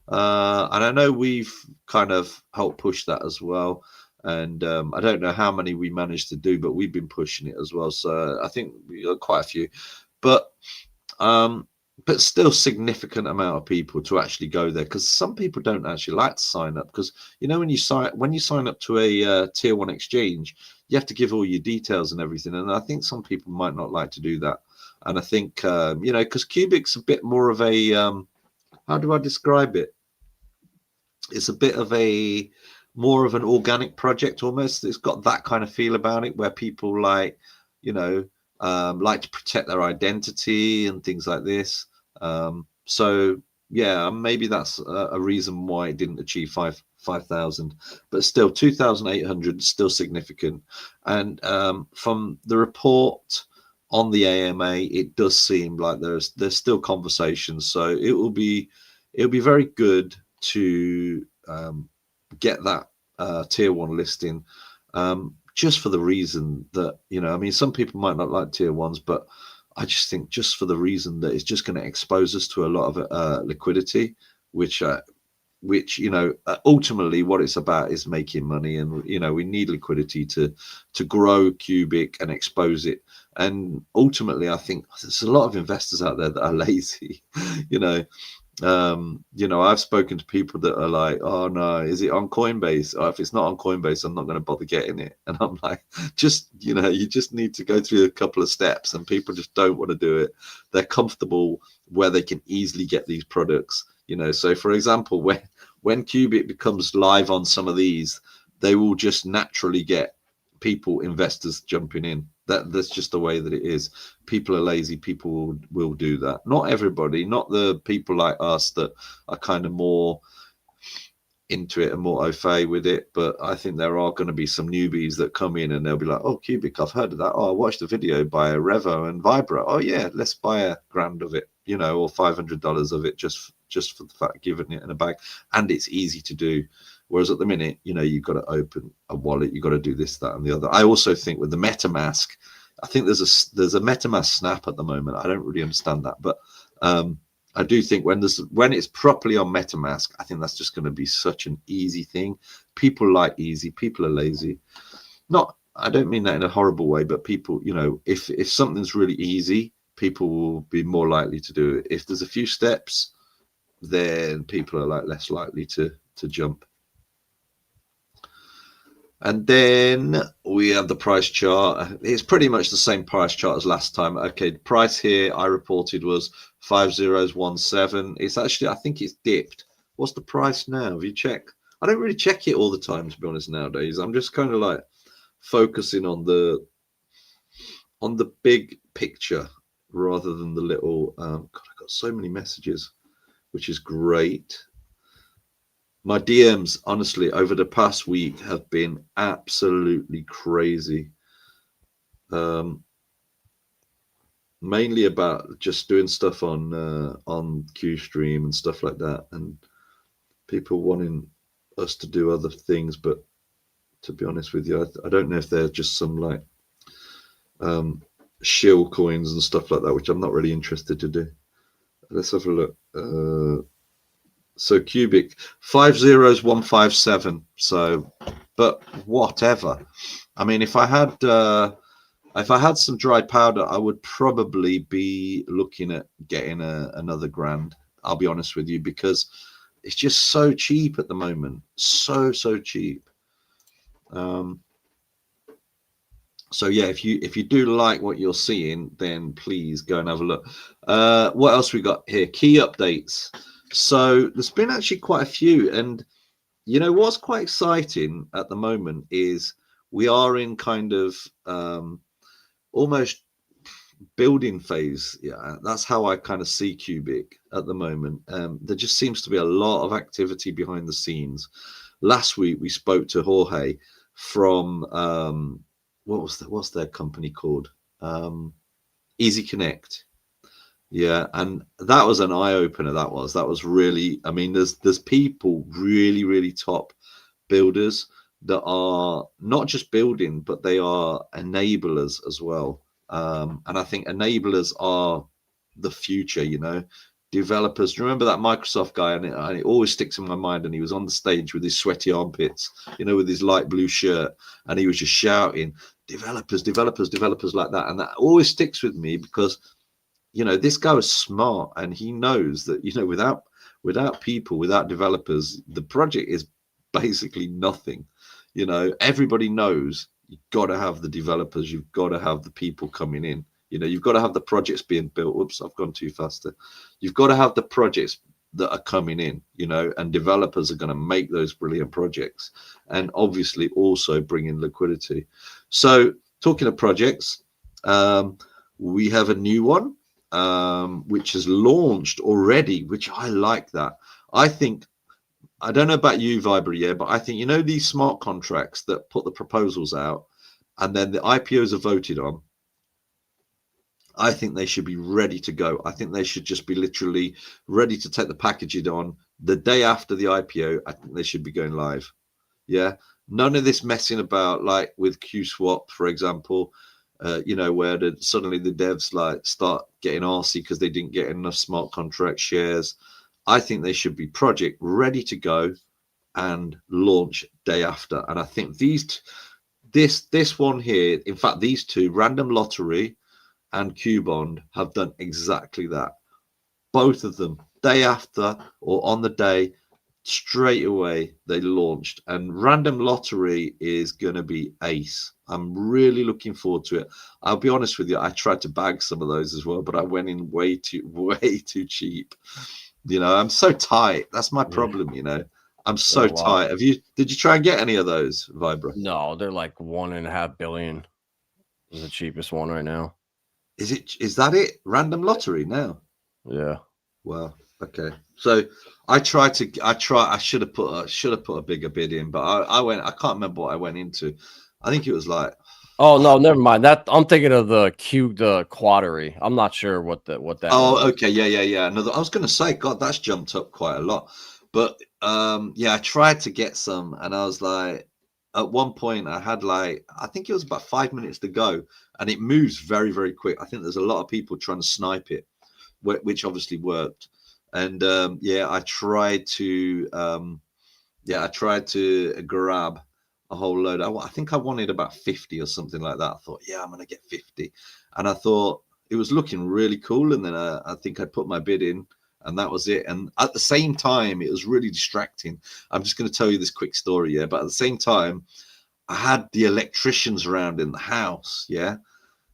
And I know we've kind of helped push that as well. And I don't know how many we managed to do, but we've been pushing it as well. So I think we got quite a few. But but still significant amount of people to actually go there, because some people don't actually like to sign up, because you know when you sign up to a tier 1 exchange, you have to give all your details and everything, and I think some people might not like to do that. And I think you know, because QUBIC's a bit more of a how do I describe it? It's a bit of a more of an organic project almost. It's got that kind of feel about it, where people like, you know, like to protect their identity and things like this. So yeah, maybe that's a reason why it didn't achieve 5,000, but still 2,800 still significant. And from the report on the AMA, it does seem like there's still conversations. So it'll be very good to get that tier 1 listing, just for the reason that, you know, I mean, some people might not like tier 1s, but I just think just for the reason that it's just going to expose us to a lot of liquidity, which you know, ultimately what it's about is making money, and you know, we need liquidity to grow QUBIC and expose it. And ultimately, I think there's a lot of investors out there that are lazy. You know, I've spoken to people that are like, oh no, is it on Coinbase? Or if it's not on Coinbase, I'm not going to bother getting it. And I'm like, just, you know, you just need to go through a couple of steps, and people just don't want to do it. They're comfortable where they can easily get these products, you know. So for example, when QUBIC becomes live on some of these, they will just naturally get investors jumping in. That's just the way that it is. People are lazy. People will do that. Not everybody, not the people like us that are kind of more into it and more au fait with it, but I think there are going to be some newbies that come in and they'll be like, oh, QUBIC, I've heard of that. Oh, I watched a video by REVO and Vibra. Oh yeah, let's buy $1,000 of it, you know, or $500 of it, just for the fact of giving it in a bag. And it's easy to do. Whereas at the minute, you know, you've got to open a wallet, you've got to do this, that, and the other. I also think with the MetaMask, I think there's a MetaMask snap at the moment. I don't really understand that, but I do think when it's properly on MetaMask, I think that's just going to be such an easy thing. People like easy. People are lazy. I don't mean that in a horrible way, but people, you know, if something's really easy, people will be more likely to do it. If there's a few steps, then people are like less likely to jump. And then we have the price chart. It's pretty much the same price chart as last time. Okay, the price here I reported was 5017. It's actually, I think it's dipped. What's the price now? Have you checked? I don't really check it all the time, to be honest, nowadays. I'm just kind of like focusing on the big picture rather than the little God, I got so many messages, which is great. My DMs, honestly, over the past week have been absolutely crazy. Mainly about just doing stuff on Qstream and stuff like that, and people wanting us to do other things. But to be honest with you, I don't know if they're just some like shill coins and stuff like that, which I'm not really interested to do. Let's have a look. So QUBIC 50157. So, but whatever. I mean, if I had some dry powder, I would probably be looking at getting another $1,000. I'll be honest with you, because it's just so cheap at the moment, so cheap. So yeah, if you do like what you're seeing, then please go and have a look. What else we got here? Key updates. So there's been actually quite a few, and you know what's quite exciting at the moment is we are in kind of almost building phase. Yeah, that's how I kind of see QUBIC at the moment. There just seems to be a lot of activity behind the scenes. Last week we spoke to Jorge from what's their company called? Easy Connect. Yeah, and that was an eye-opener. That was really, I mean, there's people really top builders that are not just building, but they are enablers as well. And I think enablers are the future, you know. Developers, remember that Microsoft guy, and it always sticks in my mind, and he was on the stage with his sweaty armpits, you know, with his light blue shirt, and he was just shouting developers like that, and that always sticks with me because you know, this guy was smart, and he knows that, you know, without people, without developers, the project is basically nothing. You know, everybody knows you've got to have the developers, you've got to have the people coming in. You know, you've got to have the projects being built. Oops, I've gone too fast there. You've got to have the projects that are coming in, you know, and developers are going to make those brilliant projects, and obviously also bring in liquidity. So talking of projects, we have a new one, which has launched already, which I like that. I think, I don't know about you, Vibra, yeah, but I think, you know, these smart contracts that put the proposals out and then the IPOs are voted on, I think they should be ready to go. I think they should just be literally ready to take the packaging on the day after the IPO. I think they should be going live. Yeah. None of this messing about, like with QSwap, for example, you know, where suddenly the devs like start getting arsey because they didn't get enough smart contract shares. I think they should be project ready to go and launch day after. And I think this one here, in fact, these two, Random Lottery and QBond, have done exactly that. Both of them, day after or on the day, straight away they launched. And Random Lottery is going to be ace. I'm really looking forward to it. I'll be honest with you, I tried to bag some of those as well, but I went in way too cheap. You know, I'm so tight. That's my problem, you know. I'm so tight. Did you try and get any of those, Vibra? No, they're like 1.5 billion is the cheapest one right now. Is that it? Random Lottery now? Yeah. Well, okay. So I should have put a bigger bid in, but I can't remember what I went into. I think it was like, oh no, never mind. That I'm thinking of the Quadri. I'm not sure what that oh, okay, yeah. Another, I was gonna say, God, that's jumped up quite a lot. But yeah, I tried to get some, and I was like, at one point I had like, I think it was about 5 minutes to go, and it moves very, very quick. I think there's a lot of people trying to snipe it, which obviously worked. And yeah, I tried to grab a whole load. I think I wanted about 50 or something like that. I thought, yeah, I'm gonna get 50, and I thought it was looking really cool. And then I think I put my bid in, and that was it. And at the same time, it was really distracting. I'm just going to tell you this quick story, yeah. But at the same time, I had the electricians around in the house, yeah.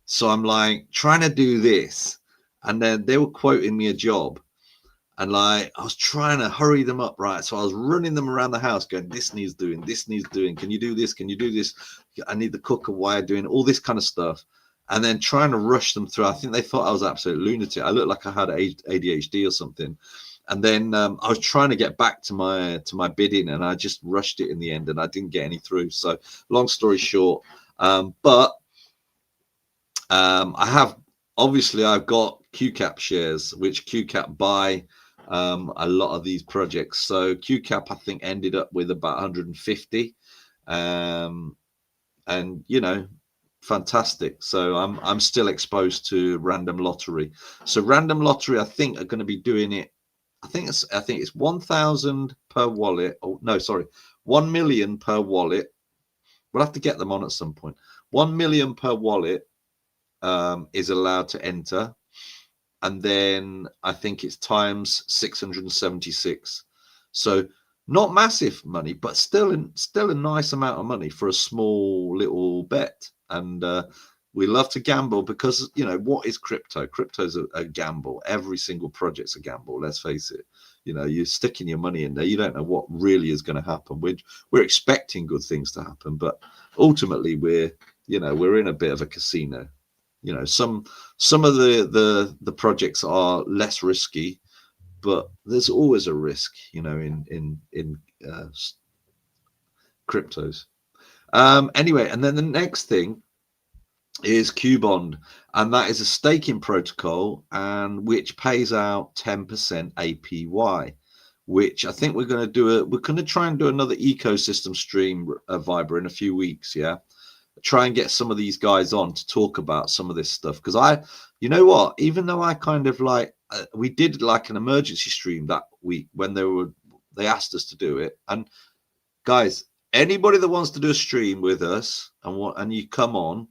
So I'm like trying to do this, and then they were quoting me a job, and like I was trying to hurry them up, right? So I was running them around the house, going, "This needs doing. This needs doing. Can you do this? Can you do this? I need the cooker wire doing all this kind of stuff." And then trying to rush them through. I think they thought I was absolute lunatic. I looked like I had ADHD or something. And then I was trying to get back to my bidding, and I just rushed it in the end, and I didn't get any through. So long story short, but I have, obviously I've got QCAP shares, which QCAP buy a lot of these projects. So QCAP I think ended up with about 150, and you know, fantastic. So I'm still exposed to Random Lottery. So Random Lottery I think are going to be doing it. I think it's 1,000 per wallet. Oh no, sorry, 1 million per wallet. We'll have to get them on at some point. 1 million per wallet is allowed to enter, and then I think it's times 676. So not massive money, but still a nice amount of money for a small little bet. And we love to gamble because, you know, what is crypto? Crypto's a gamble. Every single project's a gamble. Let's face it. You know, you're sticking your money in there. You don't know what really is going to happen. We're expecting good things to happen, but ultimately we're in a bit of a casino. You know, some of the projects are less risky, but there's always a risk, you know, in cryptos. Anyway, and then the next thing is QBond, and that is a staking protocol, and which pays out 10% APY, which I think we're going to try and do another ecosystem stream, Vibra, in a few weeks. Yeah, try and get some of these guys on to talk about some of this stuff, because you know what, even though I kind of like we did like an emergency stream that week when they asked us to do it. And guys, anybody that wants to do a stream with us and you come on,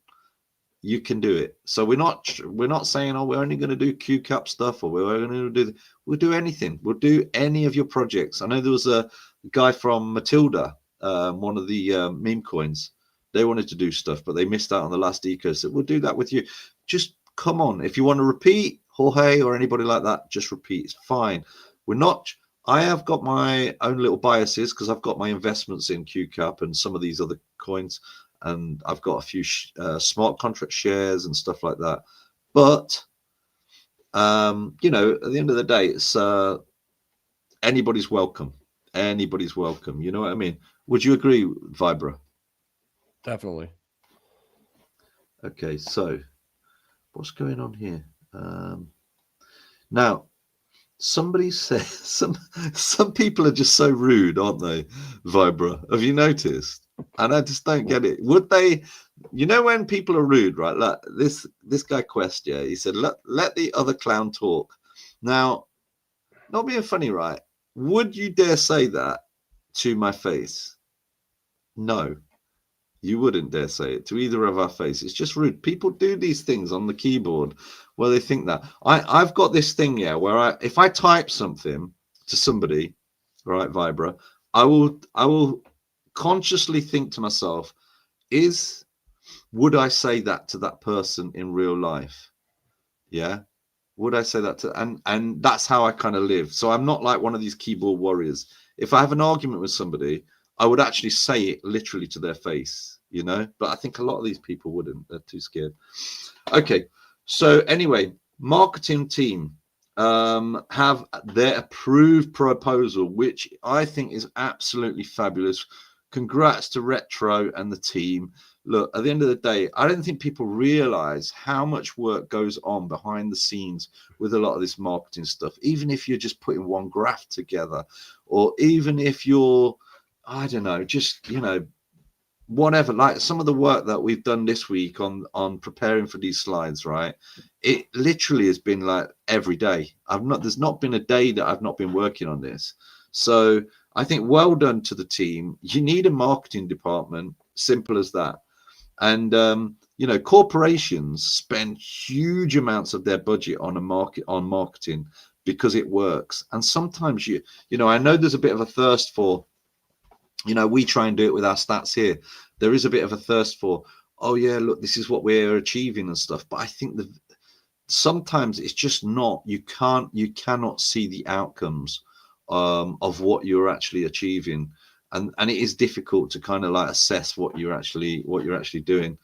you can do it. So we're not saying, oh, we're only going to do QCAP stuff, or we're going to do, we'll do anything. We'll do any of your projects. I know there was a guy from Matilda, one of the meme coins. They wanted to do stuff, but they missed out on the last eco. So we'll do that with you. Just come on. If you want to repeat, Jorge or anybody like that, just repeat. It's fine. We're not. I have got my own little biases because I've got my investments in QCAP and some of these other coins, and I've got a few smart contract shares and stuff like that. But you know, at the end of the day, it's anybody's welcome. Anybody's welcome. You know what I mean? Would you agree, Vibra? Definitely. Okay, so what's going on here? Now, somebody said some people are just so rude, aren't they, Vibra? Have you noticed? And I just don't get it. Would they? You know, when people are rude, right? Like this guy Quest, yeah, he said, let the other clown talk. Now, not being funny, right? Would you dare say that to my face? No. You wouldn't dare say it to either of our faces. It's just rude. People do these things on the keyboard where they think that. I've got this thing, yeah, where if I type something to somebody, right, Vibra, I will consciously think to myself, would I say that to that person in real life? Yeah. Would I say that to, and that's how I kind of live. So I'm not like one of these keyboard warriors. If I have an argument with somebody, I would actually say it literally to their face, you know, but I think a lot of these people wouldn't. They're too scared. Okay. So anyway, marketing team have their approved proposal, which I think is absolutely fabulous. Congrats to Retro and the team. Look, at the end of the day, I don't think people realize how much work goes on behind the scenes with a lot of this marketing stuff. Even if you're just putting one graph together, or even if you're, I don't know, just, you know, whatever, like some of the work that we've done this week on preparing for these slides, right? It literally has been like every day. There's not been a day that I've not been working on this. So I think well done to the team. You need a marketing department, simple as that. And you know, corporations spend huge amounts of their budget on marketing because it works. And sometimes you know, I know there's a bit of a thirst for, you know, we try and do it with our stats here. There is a bit of a thirst for, oh yeah, look, this is what we're achieving and stuff. But I think that sometimes it's just not. You cannot see the outcomes of what you're actually achieving, and it is difficult to kind of like assess what you're actually doing,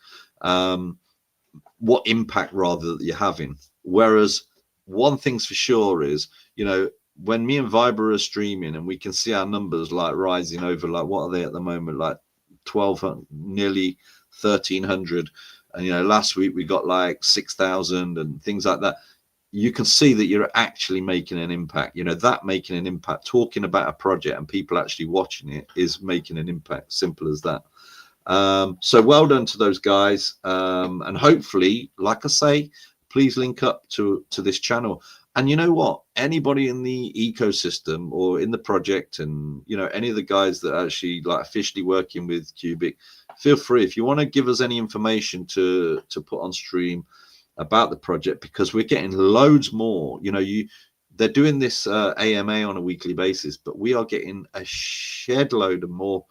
what impact rather that you're having. Whereas one thing's for sure is, you know, when me and Vibra are streaming and we can see our numbers like rising over, like what are they at the moment, like 1,200, nearly 1,300, and you know, last week we got like 6,000 and things like that. You can see that you're actually making an impact. You know, that making an impact, talking about a project and people actually watching it is making an impact. Simple as that. So well done to those guys, and hopefully, like I say, please link up to this channel. And you know what, anybody in the ecosystem or in the project, and you know, any of the guys that are actually like officially working with QUBIC, feel free if you want to give us any information to put on stream about the project, because we're getting loads more. You know, they're doing this AMA on a weekly basis, but we are getting a shed load of more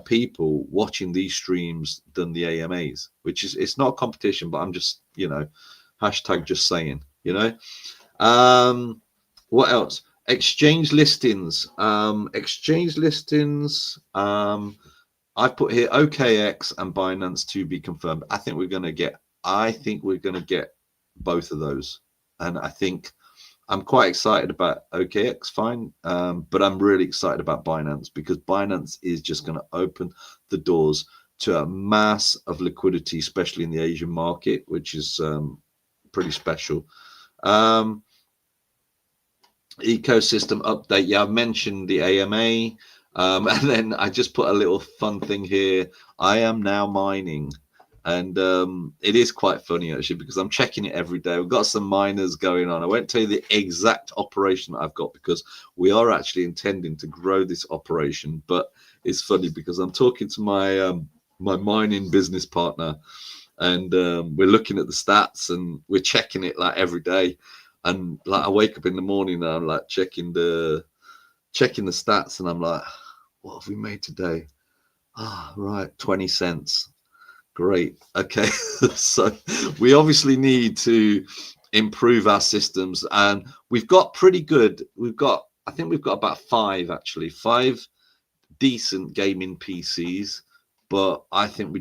people watching these streams than the AMAs, which is, it's not a competition, but I'm just, you know, hashtag just saying, you know. What else? Exchange listings. I've put here OKX and Binance to be confirmed. I think we're going to get both of those, and I think I'm quite excited about OKX, fine, but I'm really excited about Binance, because Binance is just going to open the doors to a mass of liquidity, especially in the Asian market, which is pretty special. Ecosystem update. Yeah, I've mentioned the AMA, and then I just put a little fun thing here. I am now mining. And it is quite funny actually, because I'm checking it every day. We've got some miners going on. I won't tell you the exact operation that I've got, because we are actually intending to grow this operation. But it's funny because I'm talking to my my mining business partner, and we're looking at the stats and we're checking it like every day. And like I wake up in the morning and I'm like checking the stats, and I'm like, what have we made today? Ah, right, 20 cents. Great. Okay. So we obviously need to improve our systems, and we've got pretty good. I think we've got about five decent gaming PCs, but I think we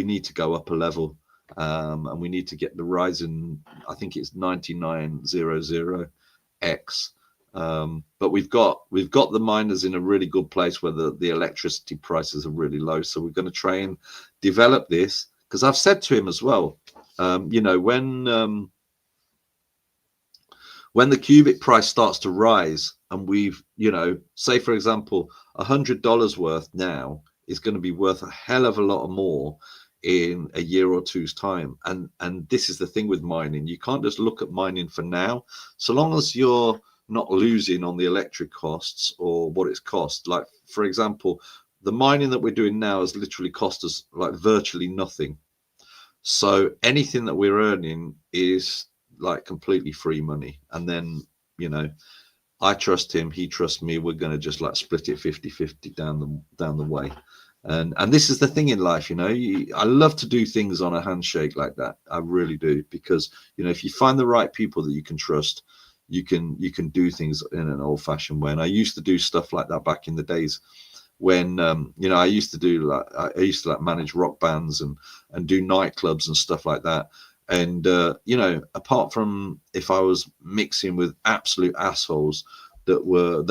need to go up a level, and we need to get the Ryzen. I think it's 9900X. But we've got the miners in a really good place where the electricity prices are really low. So we're going to try and develop this, because I've said to him as well, you know, when the QUBIC price starts to rise, and we've, you know, say for example, $100 worth now is going to be worth a hell of a lot more in a year or two's time. And this is the thing with mining. You can't just look at mining for now. So long as you're not losing on the electric costs or what it's cost. Like, for example, the mining that we're doing now has literally cost us like virtually nothing. So anything that we're earning is like completely free money. And then, you know, I trust him, he trusts me. We're going to just like split it 50-50 down the way. And this is the thing in life, you know, I love to do things on a handshake like that. I really do, because, you know, if you find the right people that you can trust, you can do things in an old-fashioned way. And I used to do stuff like that back in the days when you know, I used to manage rock bands and do nightclubs and stuff like that. And you know, apart from if I was mixing with absolute assholes that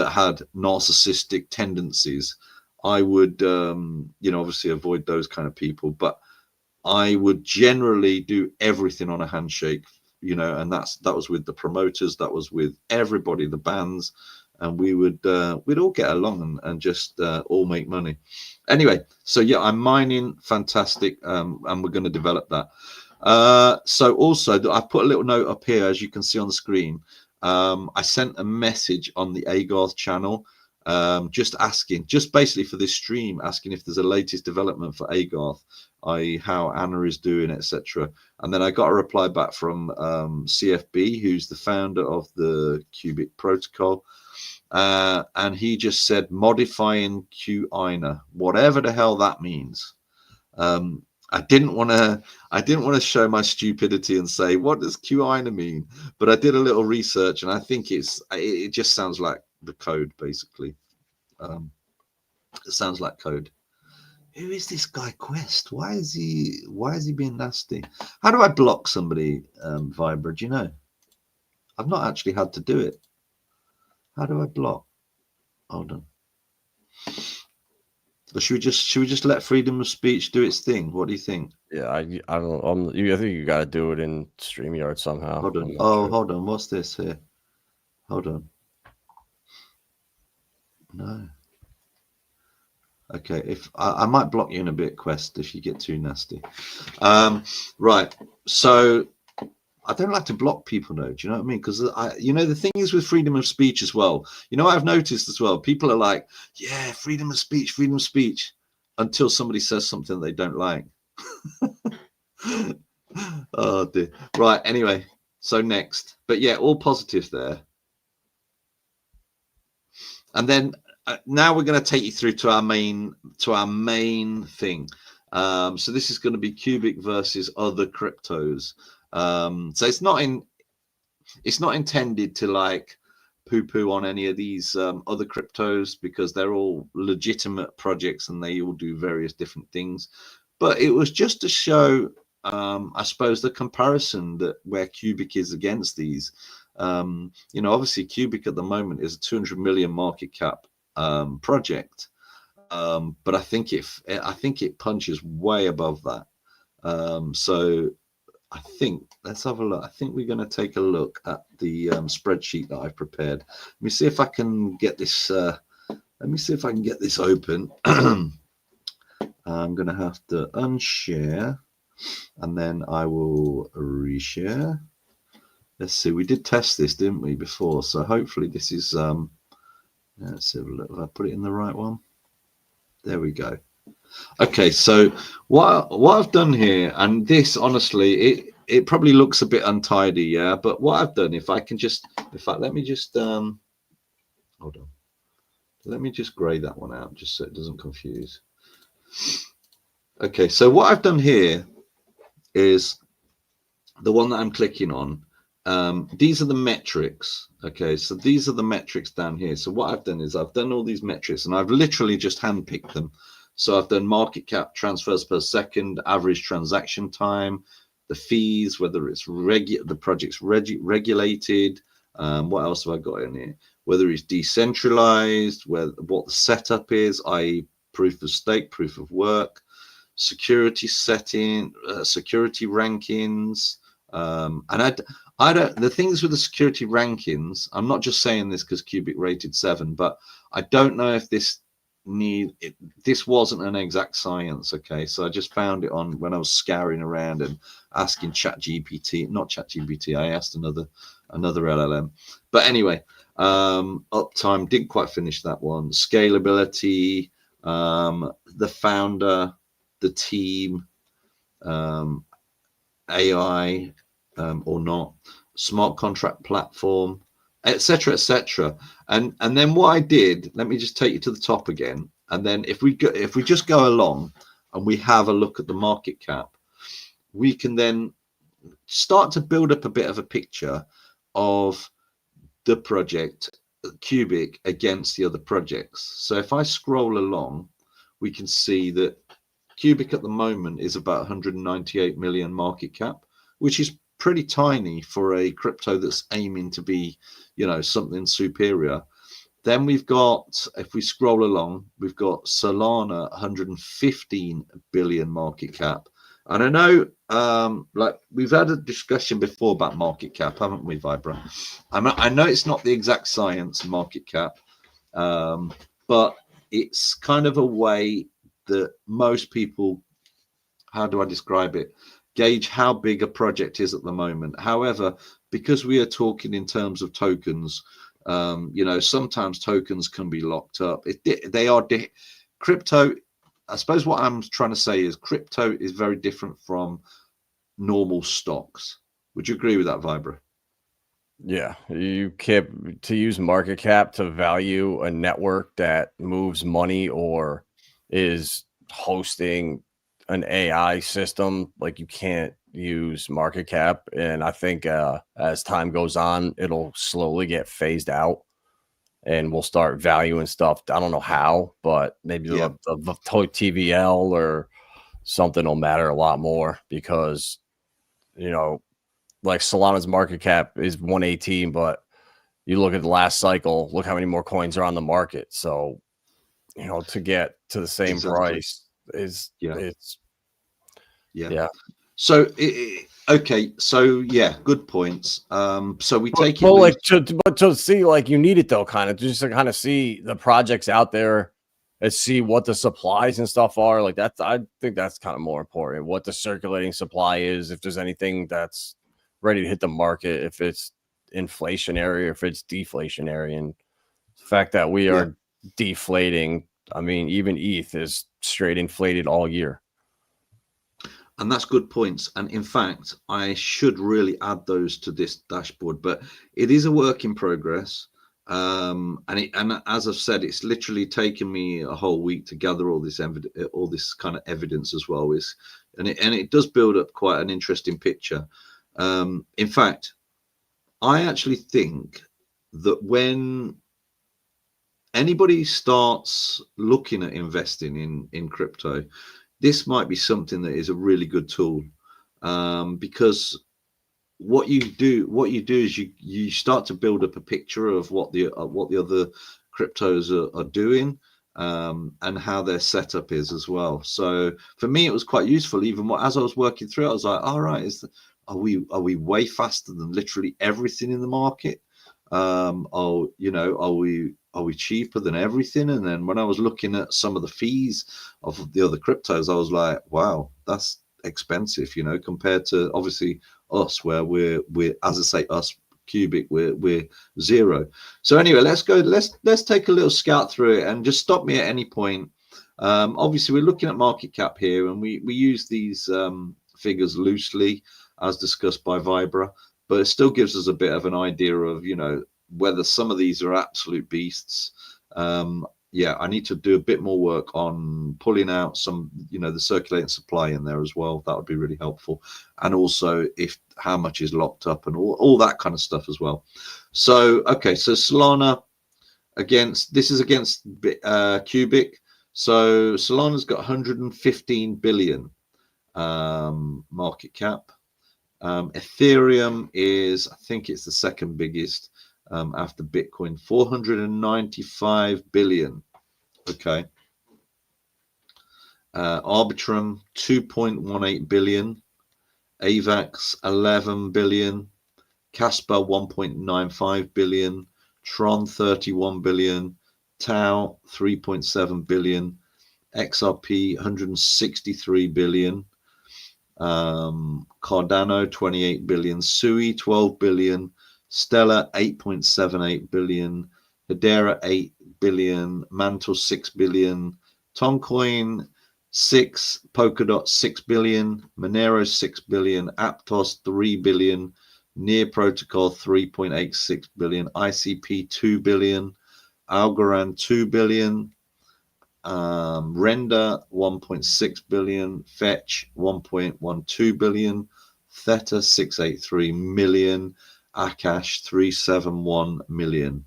had narcissistic tendencies, I would you know, obviously avoid those kind of people. But I would generally do everything on a handshake, you know, and that was with the promoters, that was with everybody, the bands, and we'd all get along and just all make money. Anyway, so yeah, I'm mining, fantastic, and we're going to develop that. So also, I put a little note up here, as you can see on the screen. I sent a message on the Agarth channel, just basically for this stream, asking if there's a latest development for Agarth, i.e. how Anna is doing, etc. And then I got a reply back from CFB, who's the founder of the QUBIC protocol, and he just said modifying QINA, whatever the hell that means. I didn't want to show my stupidity and say, what does QINA mean? But I did a little research, and I think it just sounds like the code, basically. It sounds like code. Who is this guy Quest? Why is he being nasty? How do I block somebody, Vibra? Do you know? I've not actually had to do it. How do I block? Hold on. Or should we just let freedom of speech do its thing? What do you think? Yeah, I don't. I think you got to do it in StreamYard somehow. Hold on. Oh, hold on. What's this here? Hold on. No. Okay. If I might block you in a bit, Quest, if you get too nasty. Right. So I don't like to block people, though. Do you know what I mean? Because you know, the thing is with freedom of speech as well. You know, I've noticed as well. People are like, yeah, freedom of speech, until somebody says something they don't like. Oh dear. Right. Anyway, so next, but yeah, all positive there. And then now we're going to take you through to our main thing. So this is going to be QUBIC versus other cryptos. So it's not intended to like poo-poo on any of these other cryptos, because they're all legitimate projects and they all do various different things. But it was just to show, I suppose, the comparison that where QUBIC is against these. You know, obviously QUBIC at the moment is a 200 million market cap project, but I think it punches way above that. So I think, let's have a look. I think we're going to take a look at the spreadsheet that I've prepared. Let me see if I can get this. Let me see if I can get this open. I'm going to have to unshare, and then I will reshare. Let's see. We did test this, didn't we, before? So hopefully this is. Let's have a look. Have I put it in the right one? There we go. Okay, so what I've done here, and this honestly, it probably looks a bit untidy, yeah. But what I've done, if I can just, in fact, let me just hold on, let me just grey that one out, just so it doesn't confuse. Okay, so what I've done here is the one that I'm clicking on. These are the metrics. Okay, so these are the metrics down here. So what I've done is I've done all these metrics, and I've literally just handpicked them. So I've done market cap, transfers per second, average transaction time, the fees, whether it's the project's regulated. What else have I got in here? Whether it's decentralized, what the setup is, i.e. proof of stake, proof of work, security setting, security rankings. And I don't, the things with the security rankings, I'm not just saying this because QUBIC rated 7, but I don't know if this wasn't an exact science. Okay, so I just found it on when I was scouring around and asking not ChatGPT, I asked another LLM. But anyway, uptime, didn't quite finish that one. Scalability, the founder, the team, AI or not, smart contract platform, etc., etc. And then what I did, let me just take you to the top again, and then if we just go along and we have a look at the market cap, we can then start to build up a bit of a picture of the project QUBIC against the other projects. So if I scroll along, we can see that QUBIC at the moment is about 198 million market cap, which is pretty tiny for a crypto that's aiming to be, you know, something superior. Then we've got, if we scroll along, we've got Solana, 115 billion market cap. And I know, like we've had a discussion before about market cap, haven't we, Vibra? I know it's not the exact science market cap, but it's kind of a way that most people, how do I describe it, gauge how big a project is at the moment. However, because we are talking in terms of tokens, you know, sometimes tokens can be locked up. Crypto, I suppose what I'm trying to say is crypto is very different from normal stocks. Would you agree with that, Vibra? Yeah, you can't to use market cap to value a network that moves money or is hosting an AI system. Like you can't use market cap, and I think as time goes on, it'll slowly get phased out, and we'll start valuing stuff. I don't know how, but maybe the TVL or something will matter a lot more because, you know, like Solana's market cap is 118, but you look at the last cycle, look how many more coins are on the market. So, you know, to get to the same price is it's So okay, so yeah, good points. So we take it like to see, like, you need it though, kind of just to kind of see the projects out there and see what the supplies and stuff are. Like that's, I think that's kind of more important, what the circulating supply is, if there's anything that's ready to hit the market, if it's inflationary or if it's deflationary. And the fact that we are deflating, I mean, even ETH is straight inflated all year. And that's good points. And in fact, I should really add those to this dashboard, but it is a work in progress. And as I've said, it's literally taken me a whole week to gather all this kind of evidence as well. And it does build up quite an interesting picture. In fact, I actually think that when anybody starts looking at investing in crypto, this might be something that is a really good tool, because what you do is you start to build up a picture of what the other cryptos are doing, and how their setup is as well. So for me, it was quite useful. Even as I was working through it, I was like, all right, are we way faster than literally everything in the market? Are we cheaper than everything? And then when I was looking at some of the fees of the other cryptos, I was like, wow, that's expensive, you know, compared to obviously us, where we're as I say, us QUBIC, we're zero. So anyway, let's take a little scout through it, and just stop me at any point. Obviously, we're looking at market cap here, and we use these figures loosely, as discussed by Vibra, but it still gives us a bit of an idea of, you know, whether some of these are absolute beasts. Yeah, I need to do a bit more work on pulling out some, you know, the circulating supply in there as well. That would be really helpful. And also if how much is locked up and all that kind of stuff as well. So, okay, so Solana this is against QUBIC. So Solana's got 115 billion market cap. Ethereum is, I think it's the second biggest after Bitcoin, 495 billion. Okay. Arbitrum 2.18 billion. AVAX 11 billion. Casper 1.95 billion. Tron 31 billion. Tau 3.7 billion. XRP 163 billion. Cardano 28 billion. Sui 12 billion. Stellar 8.78 billion. Hedera 8 billion. Mantle 6 billion. Toncoin 6. Polkadot 6 billion. Monero 6 billion. Aptos 3 billion. Near Protocol 3.86 billion. ICP 2 billion. Algorand 2 billion. Render 1.6 billion. Fetch 1.12 billion. Theta 683 million. Akash 371 million.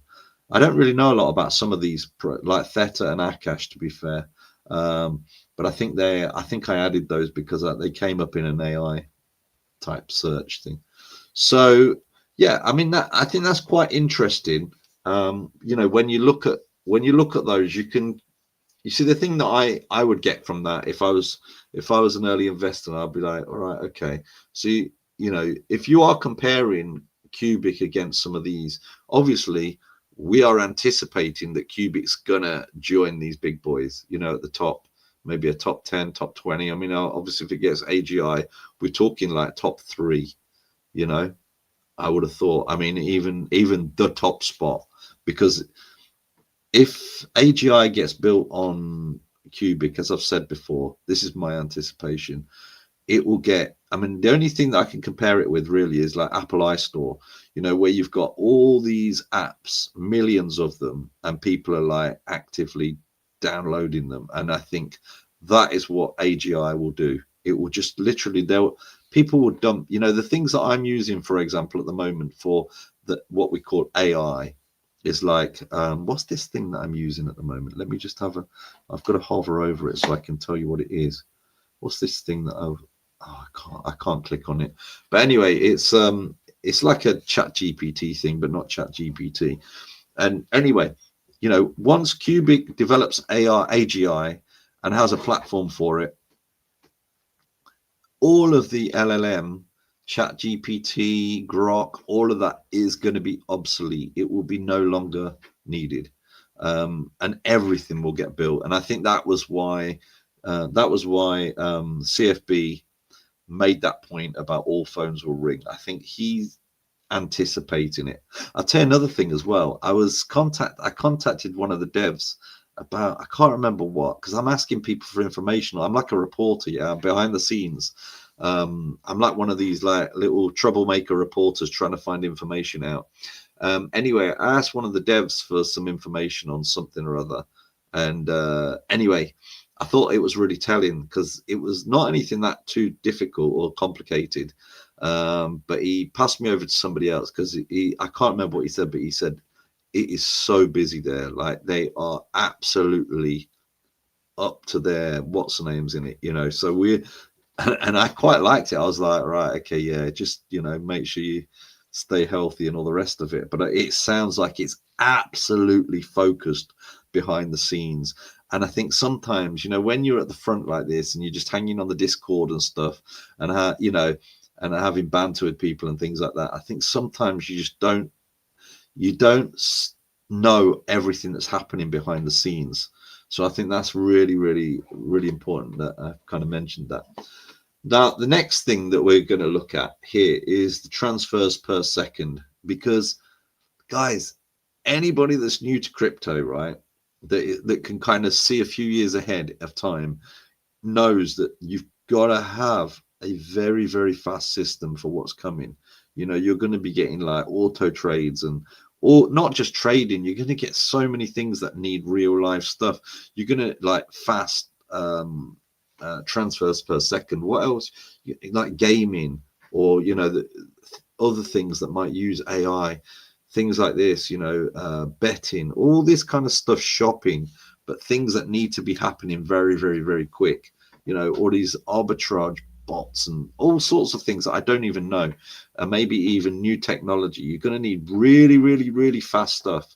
I don't really know a lot about some of these, like Theta and Akash, to be fair, but I think I added those because they came up in an AI type search thing. So yeah, I mean, I think that's quite interesting. You know, when you look at those, you see the thing that I would get from that if I was an early investor, I'd be like, all right, okay, so you know, if you are comparing QUBIC against some of these, obviously we are anticipating that QUBIC's gonna join these big boys, you know, at the top, maybe a top 10, top 20. I mean, obviously if it gets AGI, we're talking like top 3, you know, I would have thought. I mean, even the top spot, because if AGI gets built on QUBIC, as I've said before, this is my anticipation, it will get, I mean, the only thing that I can compare it with really is like Apple iStore, you know, where you've got all these apps, millions of them, and people are like actively downloading them. And I think that is what AGI will do. It will just literally, people will dump, you know, the things that I'm using, for example, at the moment for what we call AI is like, what's this thing that I'm using at the moment? Let me just I've got to hover over it so I can tell you what it is. What's this thing that I can't click on it. But anyway, it's like a chat GPT thing, but not chat GPT. And anyway, you know, once QUBIC develops AGI and has a platform for it, all of the LLM, chat GPT, Grok, all of that is going to be obsolete. It will be no longer needed, and everything will get built. And I think that was why CFB made that point about all phones will ring. I think he's anticipating it. I'll tell you another thing as well. I contacted one of the devs about, I can't remember what, because I'm asking people for information. I'm like a reporter, yeah, behind the scenes. I'm like one of these like little troublemaker reporters trying to find information out. Anyway, I asked one of the devs for some information on something or other, and anyway, I thought it was really telling because it was not anything that too difficult or complicated. But he passed me over to somebody else because I can't remember what he said, but he said it is so busy there. Like they are absolutely up to their what's the names in it, you know. So and I quite liked it. I was like, right, okay, yeah, just, you know, make sure you stay healthy and all the rest of it. But it sounds like it's absolutely focused behind the scenes. And I think sometimes, you know, when you're at the front like this and you're just hanging on the Discord and stuff and, you know, and having banter with people and things like that, I think sometimes you just don't know everything that's happening behind the scenes. So I think that's really, really, really important that I kind of mentioned that. Now, the next thing that we're going to look at here is the transfers per second, because guys, anybody that's new to crypto, right, that can kind of see a few years ahead of time knows that you've got to have a very, very fast system for what's coming. You know, you're going to be getting like auto trades and, or not just trading, you're going to get so many things that need real life stuff. You're going to like fast transfers per second. What else? Like gaming, or, you know, the other things that might use AI, things like this, you know, betting, all this kind of stuff, shopping, but things that need to be happening very, very, very quick. You know, all these arbitrage bots and all sorts of things that I don't even know, and maybe even new technology. You're going to need really, really, really fast stuff.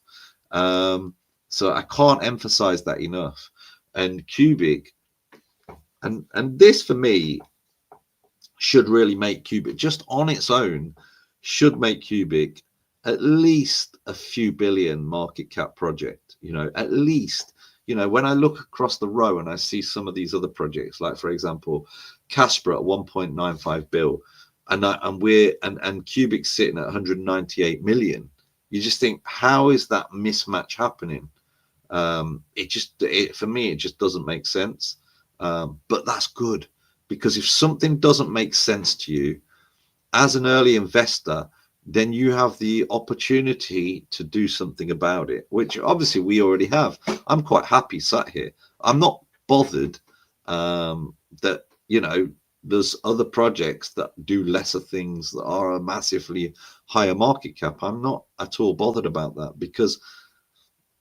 So I can't emphasize that enough. And QUBIC, and this for me should really make QUBIC, just on its own, should make QUBIC at least a few billion market cap project. You know, at least. You know, when I look across the row and I see some of these other projects, like for example, Casper at 1.95 bill, and QUBIC sitting at 198 million, you just think, how is that mismatch happening? For me, it just doesn't make sense. But that's good, because if something doesn't make sense to you as an early investor, then you have the opportunity to do something about it, which obviously we already have. I'm quite happy sat here. I'm not bothered that, you know, there's other projects that do lesser things that are a massively higher market cap. I'm not at all bothered about that, because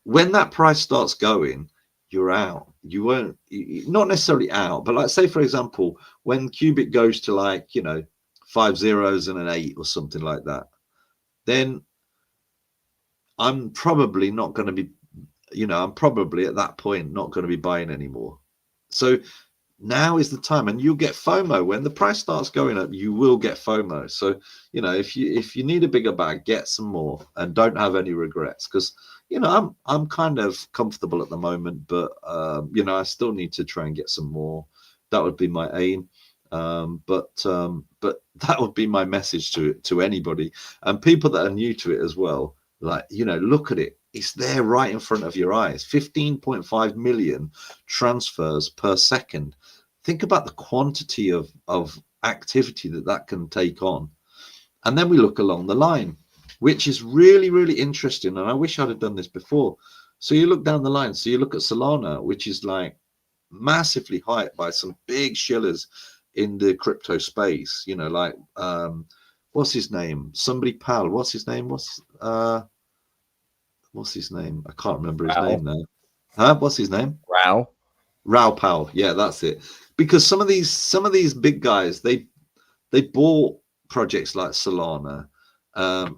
when that price starts going, you're out. You won't, not necessarily out, but like, say for example, when QUBIC goes to like, you know, 5 zeros and an 8 or something like that, then I'm probably not going to be, you know, I'm probably at that point not going to be buying anymore. So now is the time, and you'll get FOMO when the price starts going up. You will get FOMO. So, you know, if you need a bigger bag, get some more and don't have any regrets, because, you know, I'm kind of comfortable at the moment, but you know, I still need to try and get some more. That would be my aim. But that would be my message to anybody and people that are new to it as well. Like, you know, look at it. It's there right in front of your eyes. 15.5 million transfers per second. Think about the quantity of activity that can take on. And then we look along the line, which is really, really interesting. And I wish I'd have done this before. So you look down the line. So you look at Solana, which is like massively hyped by some big shillers in the crypto space, you know, like what's his name? Somebody Pal. What's his name? What's his name? I can't remember his name now. Huh? What's his name? Rao Pal. Yeah, that's it. Because some of these big guys, they bought projects like Solana,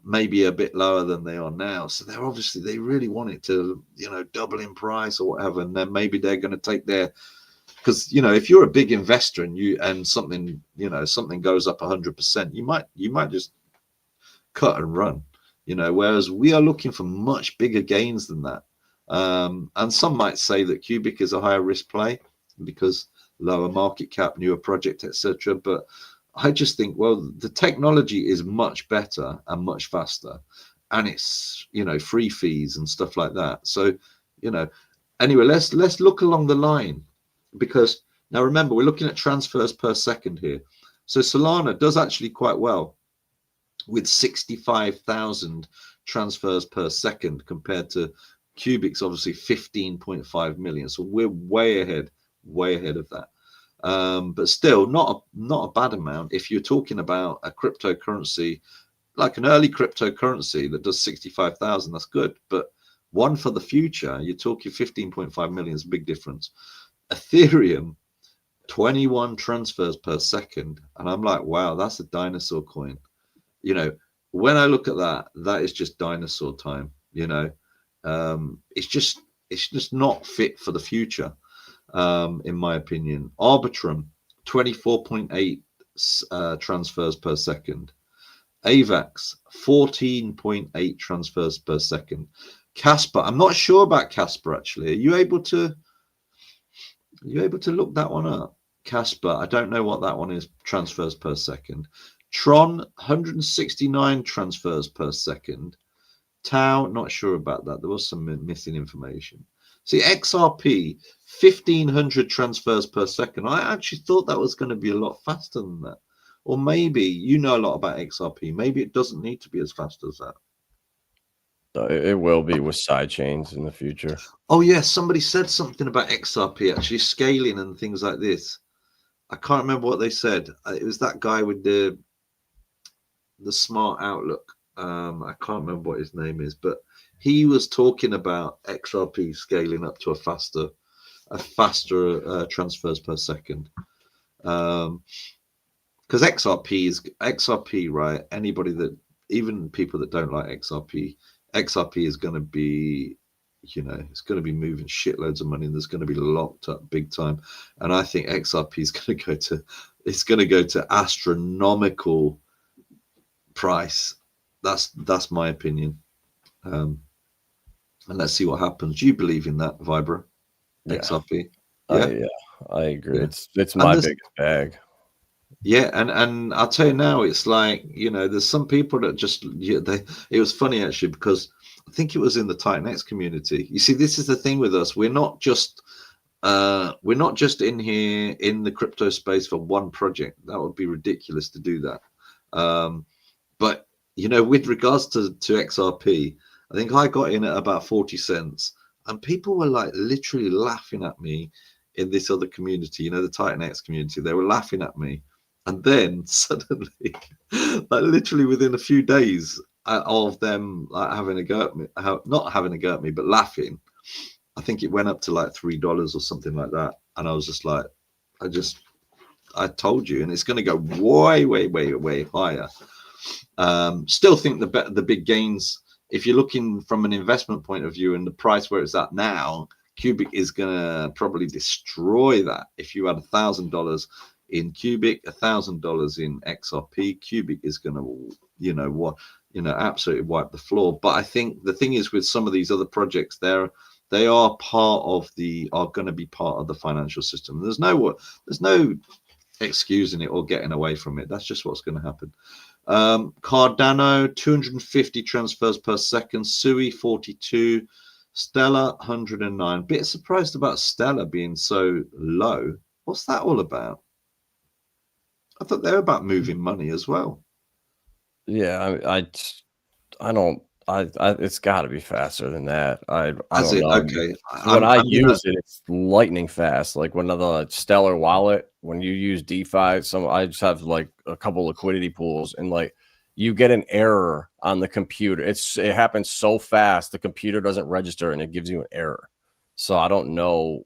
maybe a bit lower than they are now. So they're obviously, they really want it to, you know, double in price or whatever, and then maybe they're going to take their, because, you know, if you're a big investor and something, you know, something goes up 100%, you might just cut and run, you know, whereas we are looking for much bigger gains than that. And some might say that QUBIC is a higher risk play because lower market cap, newer project, etc. But I just think, well, the technology is much better and much faster, and it's, you know, free fees and stuff like that. So, you know, anyway, let's look along the line, because now remember, we're looking at transfers per second here. So Solana does actually quite well with 65,000 transfers per second compared to QUBIC's obviously 15.5 million. So we're way ahead of that. But still not a bad amount if you're talking about a cryptocurrency, like an early cryptocurrency that does 65,000. That's good, but one for the future, you're talking 15.5 million is a big difference. Ethereum, 21 transfers per second, and I'm like, wow, that's a dinosaur coin. You know, when I look at that, that is just dinosaur time. You know, it's just not fit for the future. In my opinion. Arbitrum, 24.8 transfers per second. AVAX, 14.8 transfers per second. Casper, I'm not sure about Casper actually. Are you able to look that one up? Casper, I don't know what that one is, transfers per second. Tron, 169 transfers per second. Tau, not sure about that. There was some missing information. See, XRP, 1,500 transfers per second. I actually thought that was going to be a lot faster than that. Or maybe you know a lot about XRP. Maybe it doesn't need to be as fast as that. It will be with side chains in the future. Oh yeah, somebody said something about XRP actually scaling and things like this. I can't remember what they said. It was that guy with the smart outlook. I can't remember what his name is, but he was talking about XRP scaling up to a faster transfers per second. Because XRP, right? Anybody that, even people that don't like XRP is going to be, it's going to be moving shitloads of money, and there's going to be locked up big time. And I think XRP is going to go to astronomical price. That's my opinion. And let's see what happens. Do you believe in that, Vibra? Yeah. XRP? Yeah, I agree. Yeah. It's my biggest bag. Yeah, and I'll tell you now, it's like, there's some people that just, it was funny actually, because I think it was in the Titan X community. You see, this is the thing with us. We're not just in here in the crypto space for one project. That would be ridiculous to do that. But, with regards to XRP, I think I got in at about 40 cents, and people were like literally laughing at me in this other community, the Titan X community. They were laughing at me. And then suddenly, like literally within a few days of them like having a go at me, not having a go at me, but laughing, I think it went up to like $3 or something like that. And I was just like, I told you, and it's going to go way, way, way, way higher. Still think the big gains, if you're looking from an investment point of view and the price where it's at now, QUBIC is going to probably destroy that. If you had $1,000 in QUBIC, $1,000 in XRP, QUBIC is going to, absolutely wipe the floor. But I think the thing is, with some of these other projects, they are going to be part of the financial system. There's no excusing it or getting away from it. That's just what's going to happen. Cardano, 250 transfers per second. Sui, 42. Stellar, 109. Bit surprised about Stellar being so low. What's that all about? I thought they were about moving money as well. Yeah, I don't. It's got to be faster than that. I don't know. Okay. When I use it, it's lightning fast. Like when the Stellar wallet, when you use DeFi, I just have like a couple liquidity pools, and like you get an error on the computer. It happens so fast, the computer doesn't register, and it gives you an error. So I don't know.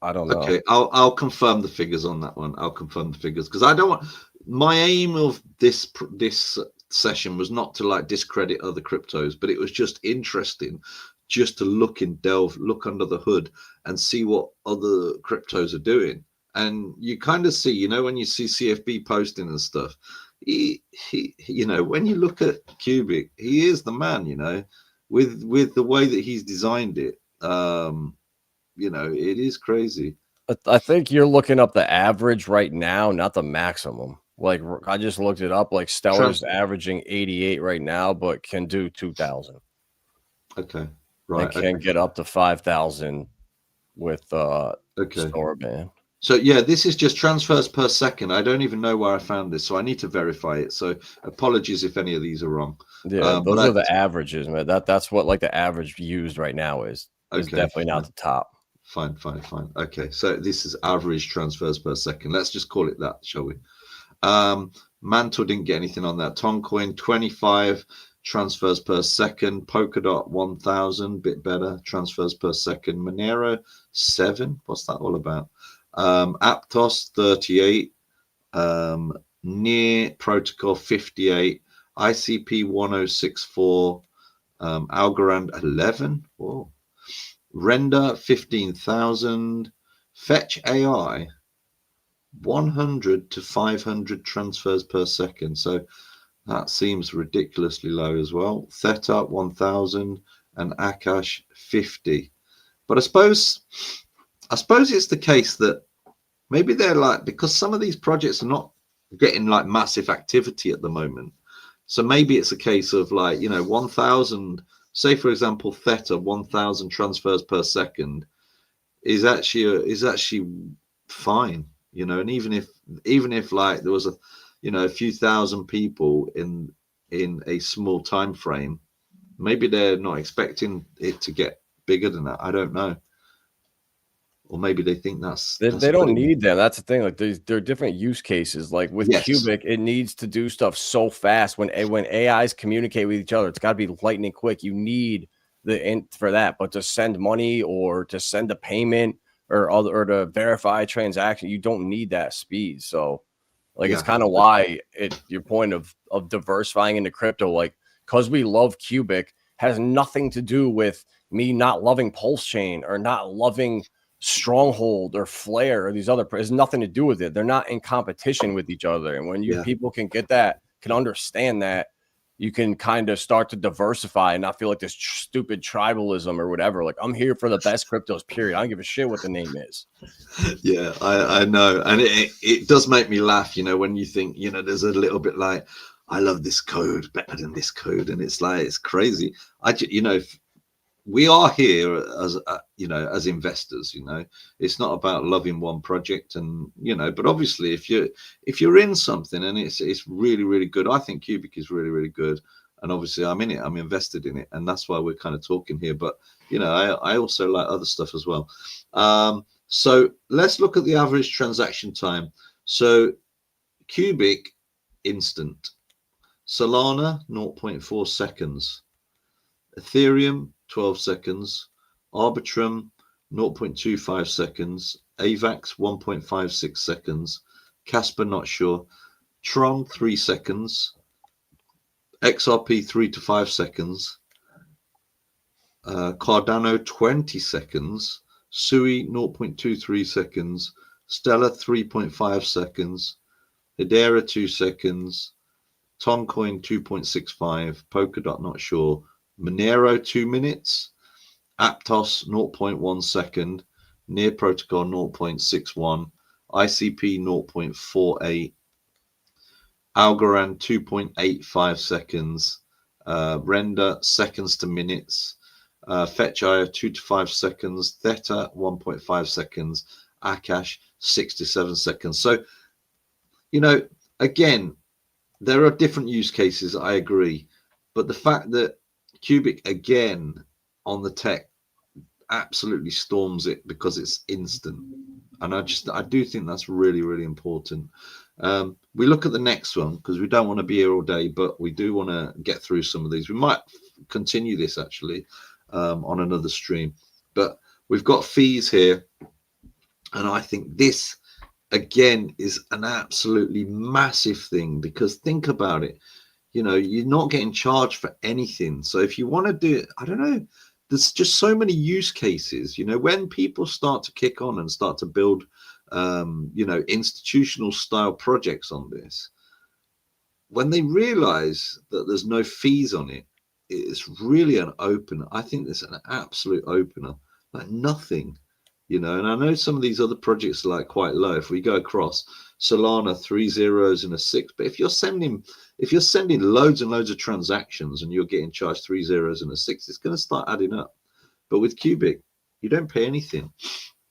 I don't know. Okay, I'll confirm the figures on that one. I'll confirm the figures, because I don't want. My aim of this session was not to like discredit other cryptos, but it was just interesting just to look under the hood and see what other cryptos are doing. And you kind of see, when you see CFB posting and stuff, he when you look at QUBIC, he is the man, with the way that he's designed it. It is crazy. I think you're looking up the average right now, not the maximum. Like I just looked it up. Like Stellar's averaging 88 right now, but can do 2,000. Okay, right. And can get up to 5,000 with Storaband. So yeah, this is just transfers per second. I don't even know where I found this, so I need to verify it. So apologies if any of these are wrong. Yeah, those are the averages, man. That's what like the average used right now is. It's definitely not the top. Fine. Okay, so this is average transfers per second. Let's just call it that, shall we? Mantle didn't get anything on that. Toncoin, 25 transfers per second. Polkadot, 1,000, bit better transfers per second. Monero, 7. What's that all about? Aptos, 38. Near Protocol, 58. ICP, 1064. Algorand, 11. Whoa. Render, 15,000. Fetch AI, 100 to 500 transfers per second. So that seems ridiculously low as well. Theta, 1,000, and Akash, 50. But I suppose it's the case that maybe they're like, because some of these projects are not getting like massive activity at the moment. So maybe it's a case of like, 1,000 say for example, Theta 1,000 transfers per second is actually fine, you know. And even if like there was a few thousand people in a small time frame, maybe they're not expecting it to get bigger than that. I don't know. Or maybe they think they don't need them. That's the thing. Like there are different use cases. Like with Yes. QUBIC, it needs to do stuff so fast. When AIs communicate with each other, it's got to be lightning quick. You need the int for that. But to send money or to send a payment or to verify a transaction, you don't need that speed. So like it's kind of why your point of diversifying into crypto, like because we love QUBIC, has nothing to do with me not loving Pulse Chain or not loving Stronghold or Flare or these other. It has nothing to do with it. They're not in competition with each other. And when people can get that, can understand that, you can kind of start to diversify and not feel like this stupid tribalism or whatever. Like, I'm here for the best cryptos, period. I don't give a shit what the name is. Yeah, I know. And it does make me laugh, you know, when you think, you know, there's a little bit like, I love this code better than this code. And it's like, it's crazy. You know, we are here as you know, as investors. You know, it's not about loving one project, and you know, but obviously if you're in something and it's really, really good, I think QUBIC is really, really good, and obviously I'm in it, I'm invested in it, and that's why we're kind of talking here. But you know, I also like other stuff as well. So let's look at the average transaction time. So QUBIC instant, Solana 0.4 seconds, Ethereum 12 seconds, Arbitrum 0.25 seconds, AVAX 1.56 seconds, Casper not sure, Tron 3 seconds, XRP 3 to 5 seconds, Cardano 20 seconds, Sui 0.23 seconds, Stellar 3.5 seconds, Hedera 2 seconds, Toncoin 2.65, Polkadot not sure, Monero 2 minutes, Aptos 0.1 second, Near Protocol 0.61, ICP 0.48, Algorand 2.85 seconds, Render seconds to minutes, Fetch.io 2 to 5 seconds, Theta 1.5 seconds, Akash 67 seconds. So, you know, again, there are different use cases, I agree, but the fact that QUBIC again on the tech absolutely storms it because it's instant, and I do think that's really, really important. We look at the next one because we don't want to be here all day, but we do want to get through some of these. We might continue this actually on another stream, but we've got fees here, and I think this again is an absolutely massive thing, because think about it, you know, you're not getting charged for anything. So if you want to do it, I don't know, there's just so many use cases, you know, when people start to kick on and start to build you know, institutional style projects on this, when they realize that there's no fees on it, it's really an opener. I think it's an absolute opener, like nothing. You know, and I know some of these other projects are like quite low. If we go across Solana, 3 zeros and a 6, but if you're sending loads and loads of transactions and you're getting charged 3 zeros and a 6, it's going to start adding up. But with QUBIC, you don't pay anything.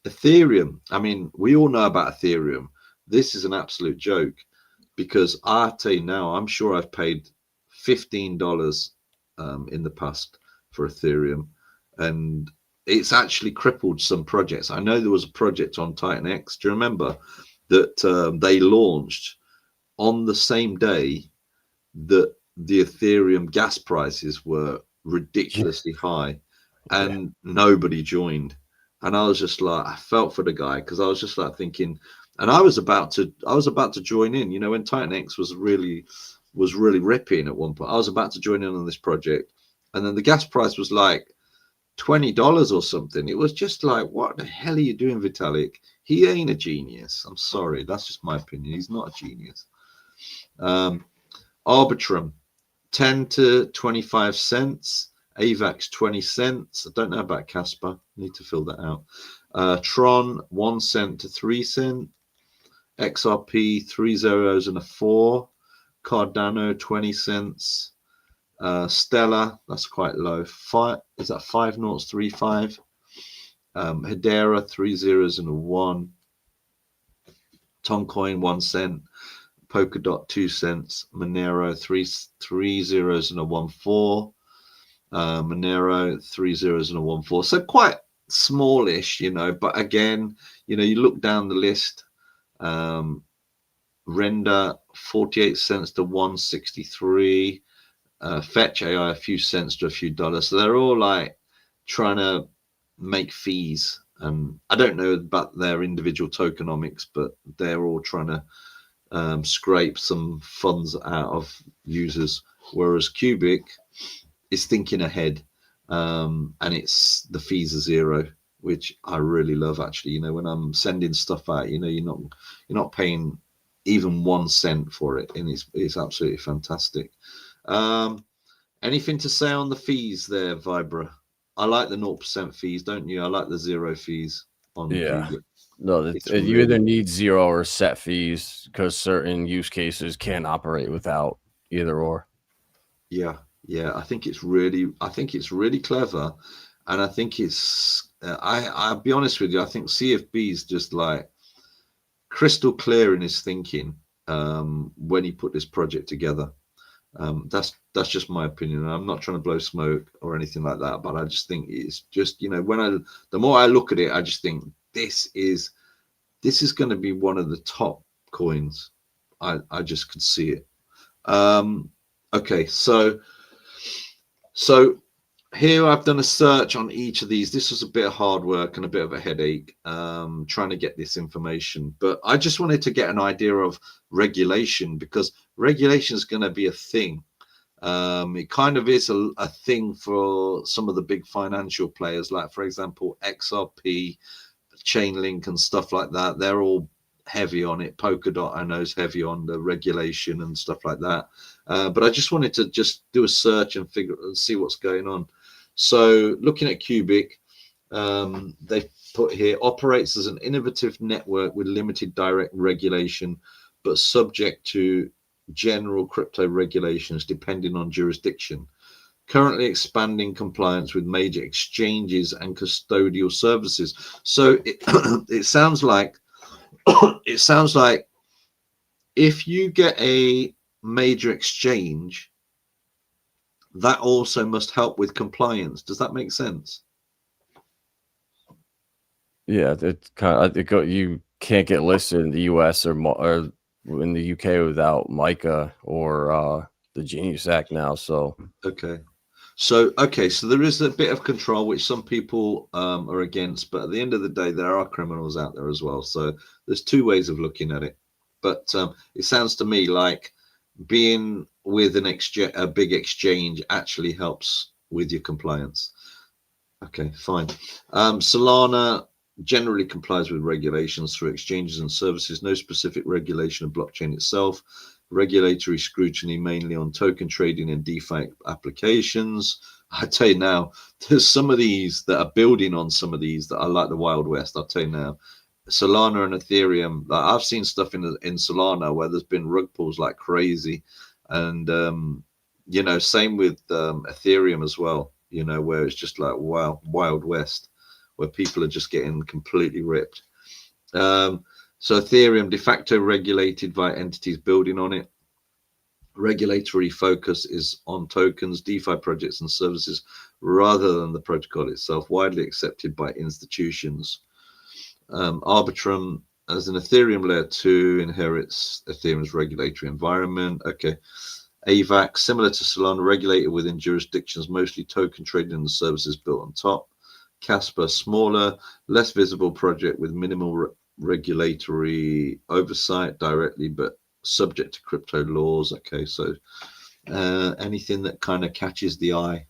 Ethereum, I mean, we all know about Ethereum. This is an absolute joke, because I tell you now, I'm sure I've paid $15 in the past for Ethereum, and it's actually crippled some projects. I know there was a project on Titan X. Do you remember that they launched on the same day that the Ethereum gas prices were ridiculously high, and nobody joined? And I was just like, I felt for the guy, because I was just like thinking, and I was about to join in. You know, when Titan X was really ripping at one point, I was about to join in on this project, and then the gas price was like $20 or something. It was just like, what the hell are you doing, Vitalik? He ain't a genius. I'm sorry, that's just my opinion. He's not a genius. Arbitrum 10 to 25 cents, AVAX 20 cents. I don't know about Casper, need to fill that out. Tron 1 cent to 3 cents, XRP 3 zeros and a 4, Cardano 20 cents, Stella, that's quite low. Is that 5 knots 3.5? Hedera, 3 zeros and a 1. Toncoin, 1 cent. Polkadot, 2 cents. Monero, three zeros and a 1.4. Monero, 3 zeros and a 1.4. So quite smallish, you know, but again, you know, you look down the list. Render, 48 cents to 163. Fetch AI, a few cents to a few dollars. So they're all like trying to make fees. I don't know about their individual tokenomics, but they're all trying to scrape some funds out of users. Whereas QUBIC is thinking ahead, and it's the fees are 0, which I really love. Actually, you know, when I'm sending stuff out, you know, you're not paying even 1 cent for it, and it's absolutely fantastic. Anything to say on the fees there, Vibra? I like the 0% fees, don't you? I like the 0 fees on QUBIC. No, you either need 0 or set fees because certain use cases can't operate without either or. Yeah, I think it's really clever, and I think it's I'll be honest with you, I think CFB is just like crystal clear in his thinking when he put this project together. That's just my opinion. I'm not trying to blow smoke or anything like that, but I just think it's just, you know, the more I look at it, I just think this is going to be one of the top coins. I just could see it. Okay, so here I've done a search on each of these. This was a bit of hard work and a bit of a headache trying to get this information, but I just wanted to get an idea of regulation, because regulation is going to be a thing. It kind of is a thing for some of the big financial players, like, for example, XRP, Chainlink and stuff like that. They're all heavy on it. Polkadot, I know, is heavy on the regulation and stuff like that. But I just wanted to just do a search and see what's going on. So looking at QUBIC, they put here, operates as an innovative network with limited direct regulation, but subject to general crypto regulations depending on jurisdiction. Currently expanding compliance with major exchanges and custodial services. So it sounds like if you get a major exchange, that also must help with compliance. Does that make sense? Yeah, you can't get listed in the US or in the UK without MiCA or the Genius Act now. So okay, so there is a bit of control which some people are against, but at the end of the day, there are criminals out there as well. So there's 2 ways of looking at it. But it sounds to me like being with a big exchange actually helps with your compliance. Okay, fine. Solana generally complies with regulations through exchanges and services. No specific regulation of blockchain itself. Regulatory scrutiny mainly on token trading and DeFi applications. I tell you now, there's some of these that are building on some of these that are like the Wild West. I'll tell you now, Solana and Ethereum, like I've seen stuff in Solana where there's been rug pulls like crazy, and you know, same with Ethereum as well, you know, where it's just like, wow, Wild West, where people are just getting completely ripped. So Ethereum de facto regulated by entities building on it. Regulatory focus is on tokens, DeFi projects and services rather than the protocol itself, widely accepted by institutions. Arbitrum as an Ethereum layer 2 inherits Ethereum's regulatory environment. Okay. AVAX, similar to Solana, regulated within jurisdictions, mostly token trading and services built on top. Casper, smaller, less visible project with minimal regulatory oversight directly, but subject to crypto laws. Okay, so anything that kind of catches the eye.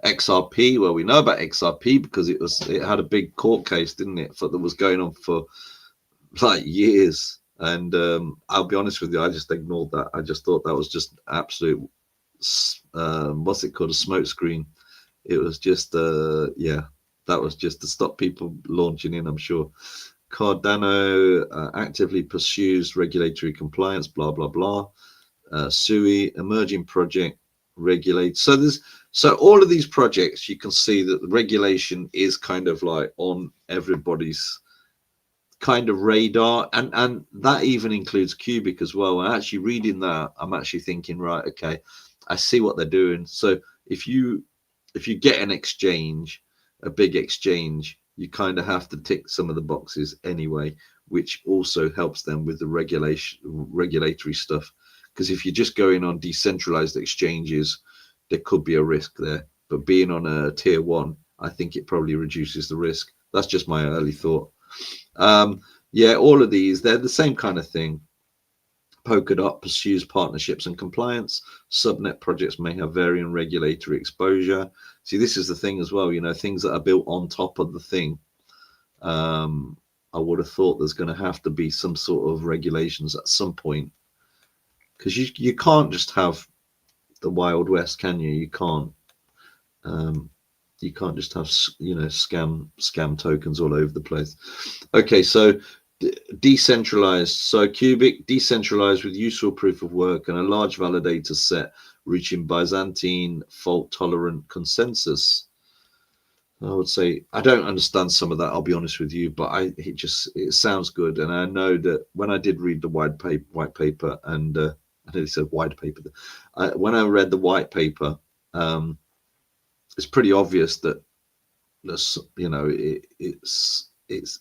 XRP, well, we know about XRP because it had a big court case, didn't it, that was going on for like years. And I'll be honest with you, I just ignored that. I just thought that was just absolute what's it called, a smoke screen. It was just yeah, that was just to stop people launching in, I'm sure. Cardano actively pursues regulatory compliance, blah blah blah. Sui, emerging project, regulate. So all of these projects, you can see that the regulation is kind of like on everybody's kind of radar, and that even includes QUBIC as well. And actually reading that, I'm actually thinking, right, okay, I see what they're doing. So if you get an exchange, a big exchange, you kind of have to tick some of the boxes anyway, which also helps them with the regulatory stuff. Because if you're just going on decentralized exchanges, there could be a risk there. But being on a tier one, I think it probably reduces the risk. That's just my early thought. Yeah, all of these, they're the same kind of thing. Polkadot pursues partnerships and compliance. Subnet projects may have varying regulatory exposure. See, this is the thing as well, you know, things that are built on top of the thing. I would have thought there's going to have to be some sort of regulations at some point, because you can't just have the Wild West, can you? You can't. You can't just have, you know, scam tokens all over the place. Okay, so decentralized. So QUBIC decentralized with useful proof of work and a large validator set reaching Byzantine fault tolerant consensus. I would say I don't understand some of that, I'll be honest with you, but it sounds good. And I know that when I did read the white paper, and I know they said white paper, when I read the white paper, it's pretty obvious that this, you know, it's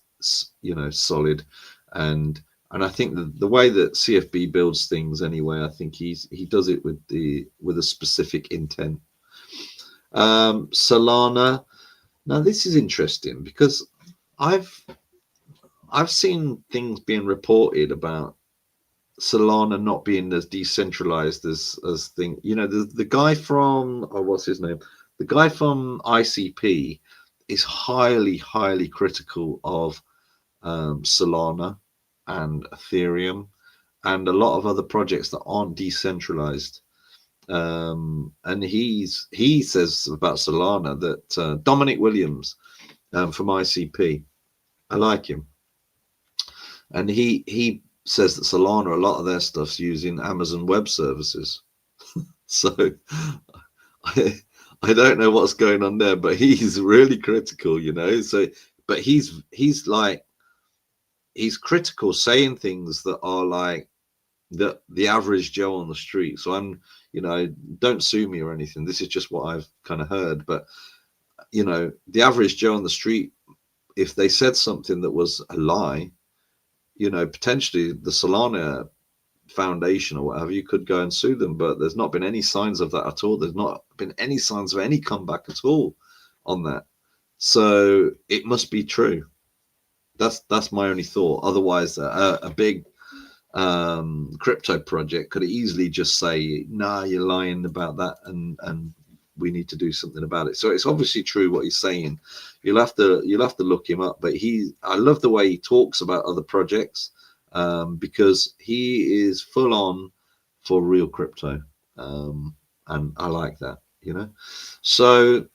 you know, solid, and I think the way that CFB builds things anyway, I think he does it with a specific intent. Solana. Now this is interesting because I've seen things being reported about Solana not being as decentralized as thing. You know, the guy from, oh, what's his name? The guy from ICP is highly critical of Solana and Ethereum and a lot of other projects that aren't decentralized. And he says about Solana that Dominic Williams from ICP, I like him, and he says that Solana, a lot of their stuff's using Amazon Web Services. So I don't know what's going on there, but he's really critical, you know. So, but he's critical, saying things that are like the average Joe on the street. So I'm, you know, don't sue me or anything. This is just what I've kind of heard. But, you know, the average Joe on the street, if they said something that was a lie, you know, potentially the Solana Foundation or whatever, you could go and sue them. But there's not been any signs of that at all. There's not been any signs of any comeback at all on that. So it must be true. That's my only thought. Otherwise, a big crypto project could easily just say, nah, you're lying about that, and we need to do something about it. So it's obviously true what he's saying. You'll have to look him up. But I love the way he talks about other projects, because he is full on for real crypto, and I like that, you know. So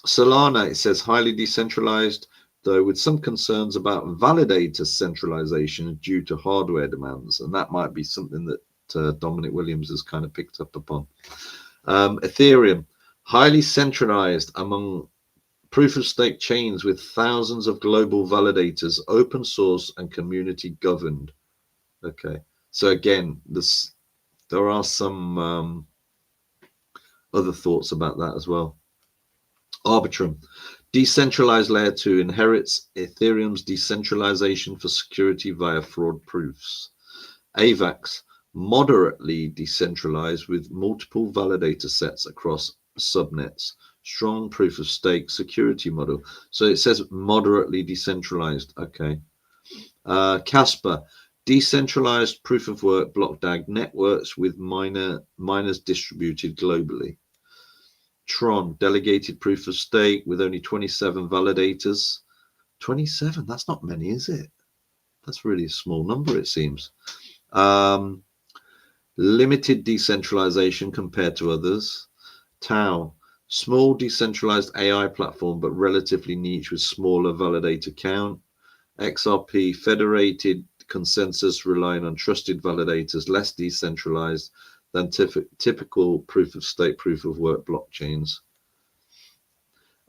Solana, it says highly decentralized, though with some concerns about validator centralization due to hardware demands, and that might be something that Dominic Williams has kind of picked up upon. Ethereum, highly centralized among proof-of-stake chains with thousands of global validators, open source and community governed. Okay, so again, there are some other thoughts about that as well. Arbitrum, decentralized layer 2 inherits Ethereum's decentralization for security via fraud proofs. AVAX, moderately decentralized with multiple validator sets across subnets. Strong proof of stake security model. So it says moderately decentralized. Okay. Casper, decentralized proof of work block DAG networks with miners distributed globally. Tron, delegated proof of stake with only 27 validators. 27, that's not many, is it? That's really a small number, it seems. Limited decentralization compared to others. Tau, small decentralized AI platform, but relatively niche with smaller validator count. XRP, federated consensus relying on trusted validators, less decentralized. than typical proof of stake, proof of work blockchains.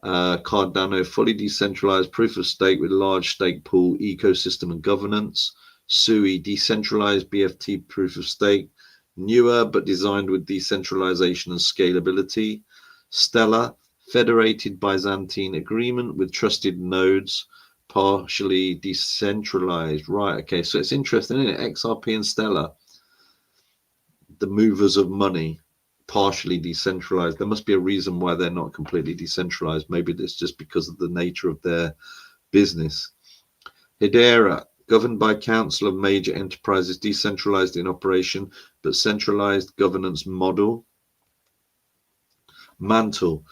Cardano, fully decentralized proof of stake with large stake pool, ecosystem and governance. Sui, decentralized BFT proof of stake, newer but designed with decentralization and scalability. Stellar, federated Byzantine agreement with trusted nodes, partially decentralized. Right, okay, so it's interesting, isn't it? XRP and Stellar, the movers of money, partially decentralized. There must be a reason why they're not completely decentralized. Maybe it's just because of the nature of their business. Hedera, governed by council of major enterprises, decentralized in operation, but centralized governance model. Mantle,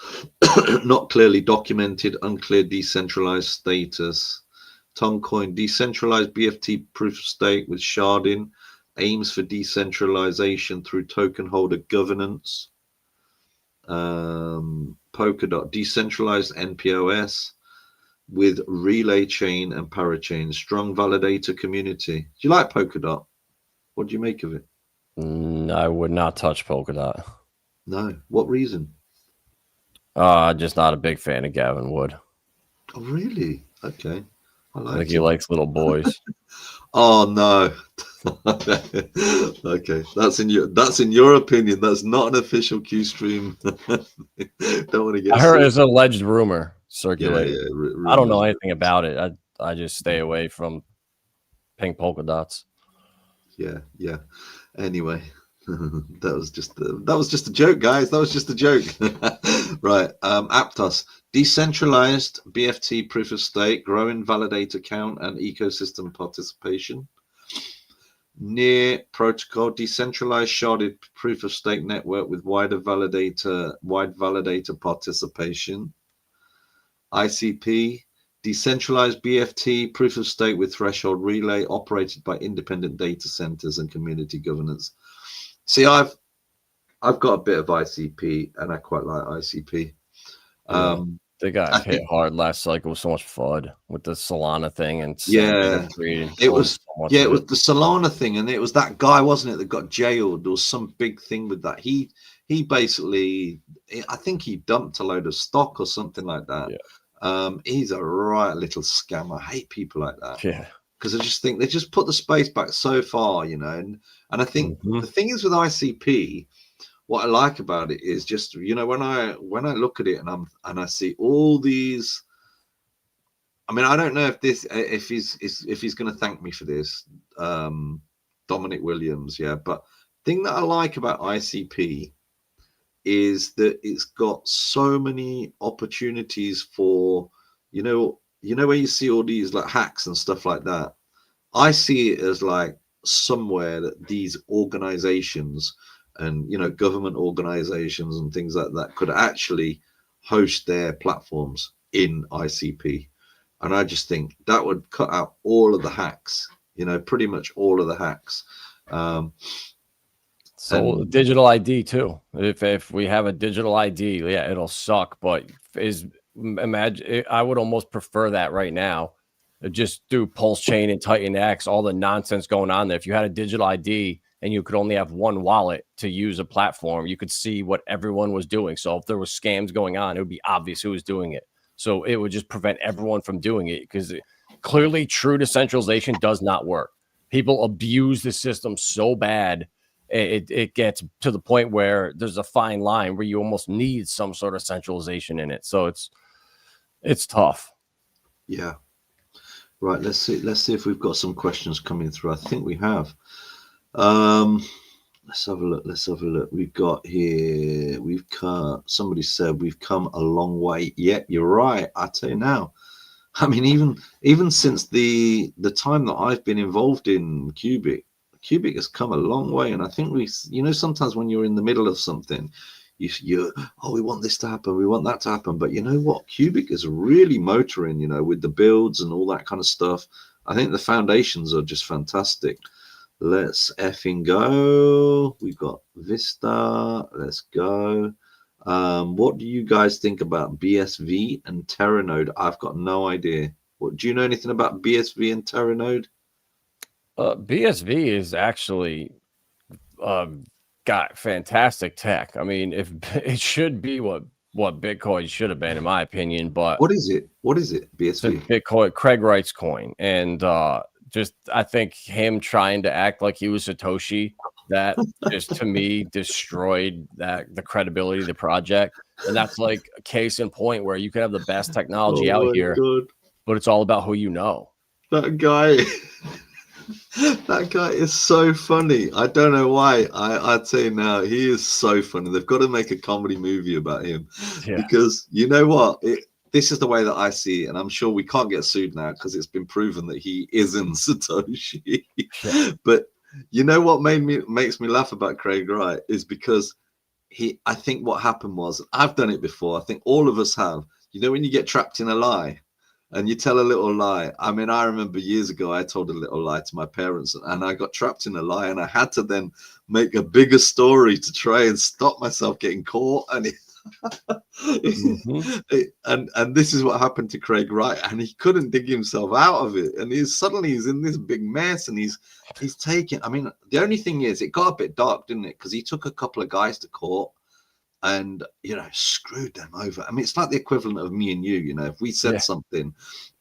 not clearly documented, unclear decentralized status. Toncoin, decentralized BFT proof of stake with sharding, aims for decentralization through token holder governance. Polkadot, decentralized NPOS with relay chain and parachain, strong validator community. Do you like Polkadot? What do you make of it? I would not touch Polkadot. No. What reason? Just not a big fan of Gavin Wood. Oh, really? Okay. I think he likes little boys. Oh no. Okay, that's in your opinion. That's not an official Qstream. Don't want to get. I heard it's an alleged rumor circulating. Yeah, I don't know anything about it. I just stay away from pink polka dots. Yeah. Anyway, that was just a joke, guys. That was just a joke. Right. Aptos, decentralized BFT proof of stake, growing validator count and ecosystem participation. Near protocol, decentralized sharded proof of stake network with wide validator participation. ICP, decentralized BFT proof of stake with threshold relay operated by independent data centers and community governance. See, I've got a bit of ICP and I quite like ICP. They got hit hard last cycle with so much FUD with the Solana thing, and it was the Solana thing, and it was that guy, wasn't it, that got jailed? There was some big thing with that. He basically, I think he dumped a load of stock or something like that. He's a right little scammer. I hate people like that. Because I just think they just put the space back so far, and I think the thing is with ICP, what I like about it is just, when I look at it and I see all these, I mean, I don't know if he's going to thank me for this, Dominic Williams, but thing that I like about ICP is that it's got so many opportunities for, where you see all these like hacks and stuff like that. I see it as like somewhere that these organizations and government organizations and things like that could actually host their platforms in ICP, and I just think that would cut out all of the hacks, pretty much all of the hacks. So digital ID too. If we have a digital ID, it'll suck, but imagine, I would almost prefer that right now. Just do Pulse Chain and Titan X, all the nonsense going on there. If you had a digital ID and you could only have one wallet to use a platform, you could see what everyone was doing. So if there was scams going on, it would be obvious who was doing it. So it would just prevent everyone from doing it, because clearly true decentralization does not work. People abuse the system so bad, it gets to the point where there's a fine line where you almost need some sort of centralization in it. So it's tough. Yeah. Right, let's see if we've got some questions coming through. I think we have. Let's have a look. We've got here, somebody said we've come a long way. Yeah, you're right. I tell you now. I mean, even since the time that I've been involved in QUBIC has come a long way. And I think sometimes when you're in the middle of something, we want this to happen, we want that to happen, but you know what, QUBIC is really motoring, with the builds and all that kind of stuff. I think the foundations are just fantastic. Let's effing go. We've got Vista. Let's go. What do you guys think about BSV and Terranode? I've got no idea. Do you know anything about BSV and Terranode? BSV is actually got fantastic tech. I mean, if it should be what Bitcoin should have been, in my opinion. But what is it? What is it? BSV? Bitcoin, Craig Wright's coin, and just I think him trying to act like he was Satoshi, that just to me destroyed the credibility of the project. And that's like a case in point where you can have the best technology out here, but it's all about who you know. That guy. That guy is so funny. I don't know why. I'd say now he is so funny. They've got to make a comedy movie about him, because you know what? This is the way that I see it, and I'm sure we can't get sued now because it's been proven that he isn't Satoshi. But you know what makes me laugh about Craig Wright is because I think what happened was, I've done it before. I think all of us have. You know, when you get trapped in a lie. And you tell a little lie. I mean, I remember years ago, I told a little lie to my parents, and I got trapped in a lie, and I had to then make a bigger story to try and stop myself getting caught. And and this is what happened to Craig Wright, and he couldn't dig himself out of it. And he's in this big mess, and he's taking. I mean, the only thing is, it got a bit dark, didn't it? Because he took a couple of guys to court. And, you know, screwed them over. I mean, it's like the equivalent of me and you, you know, if we said something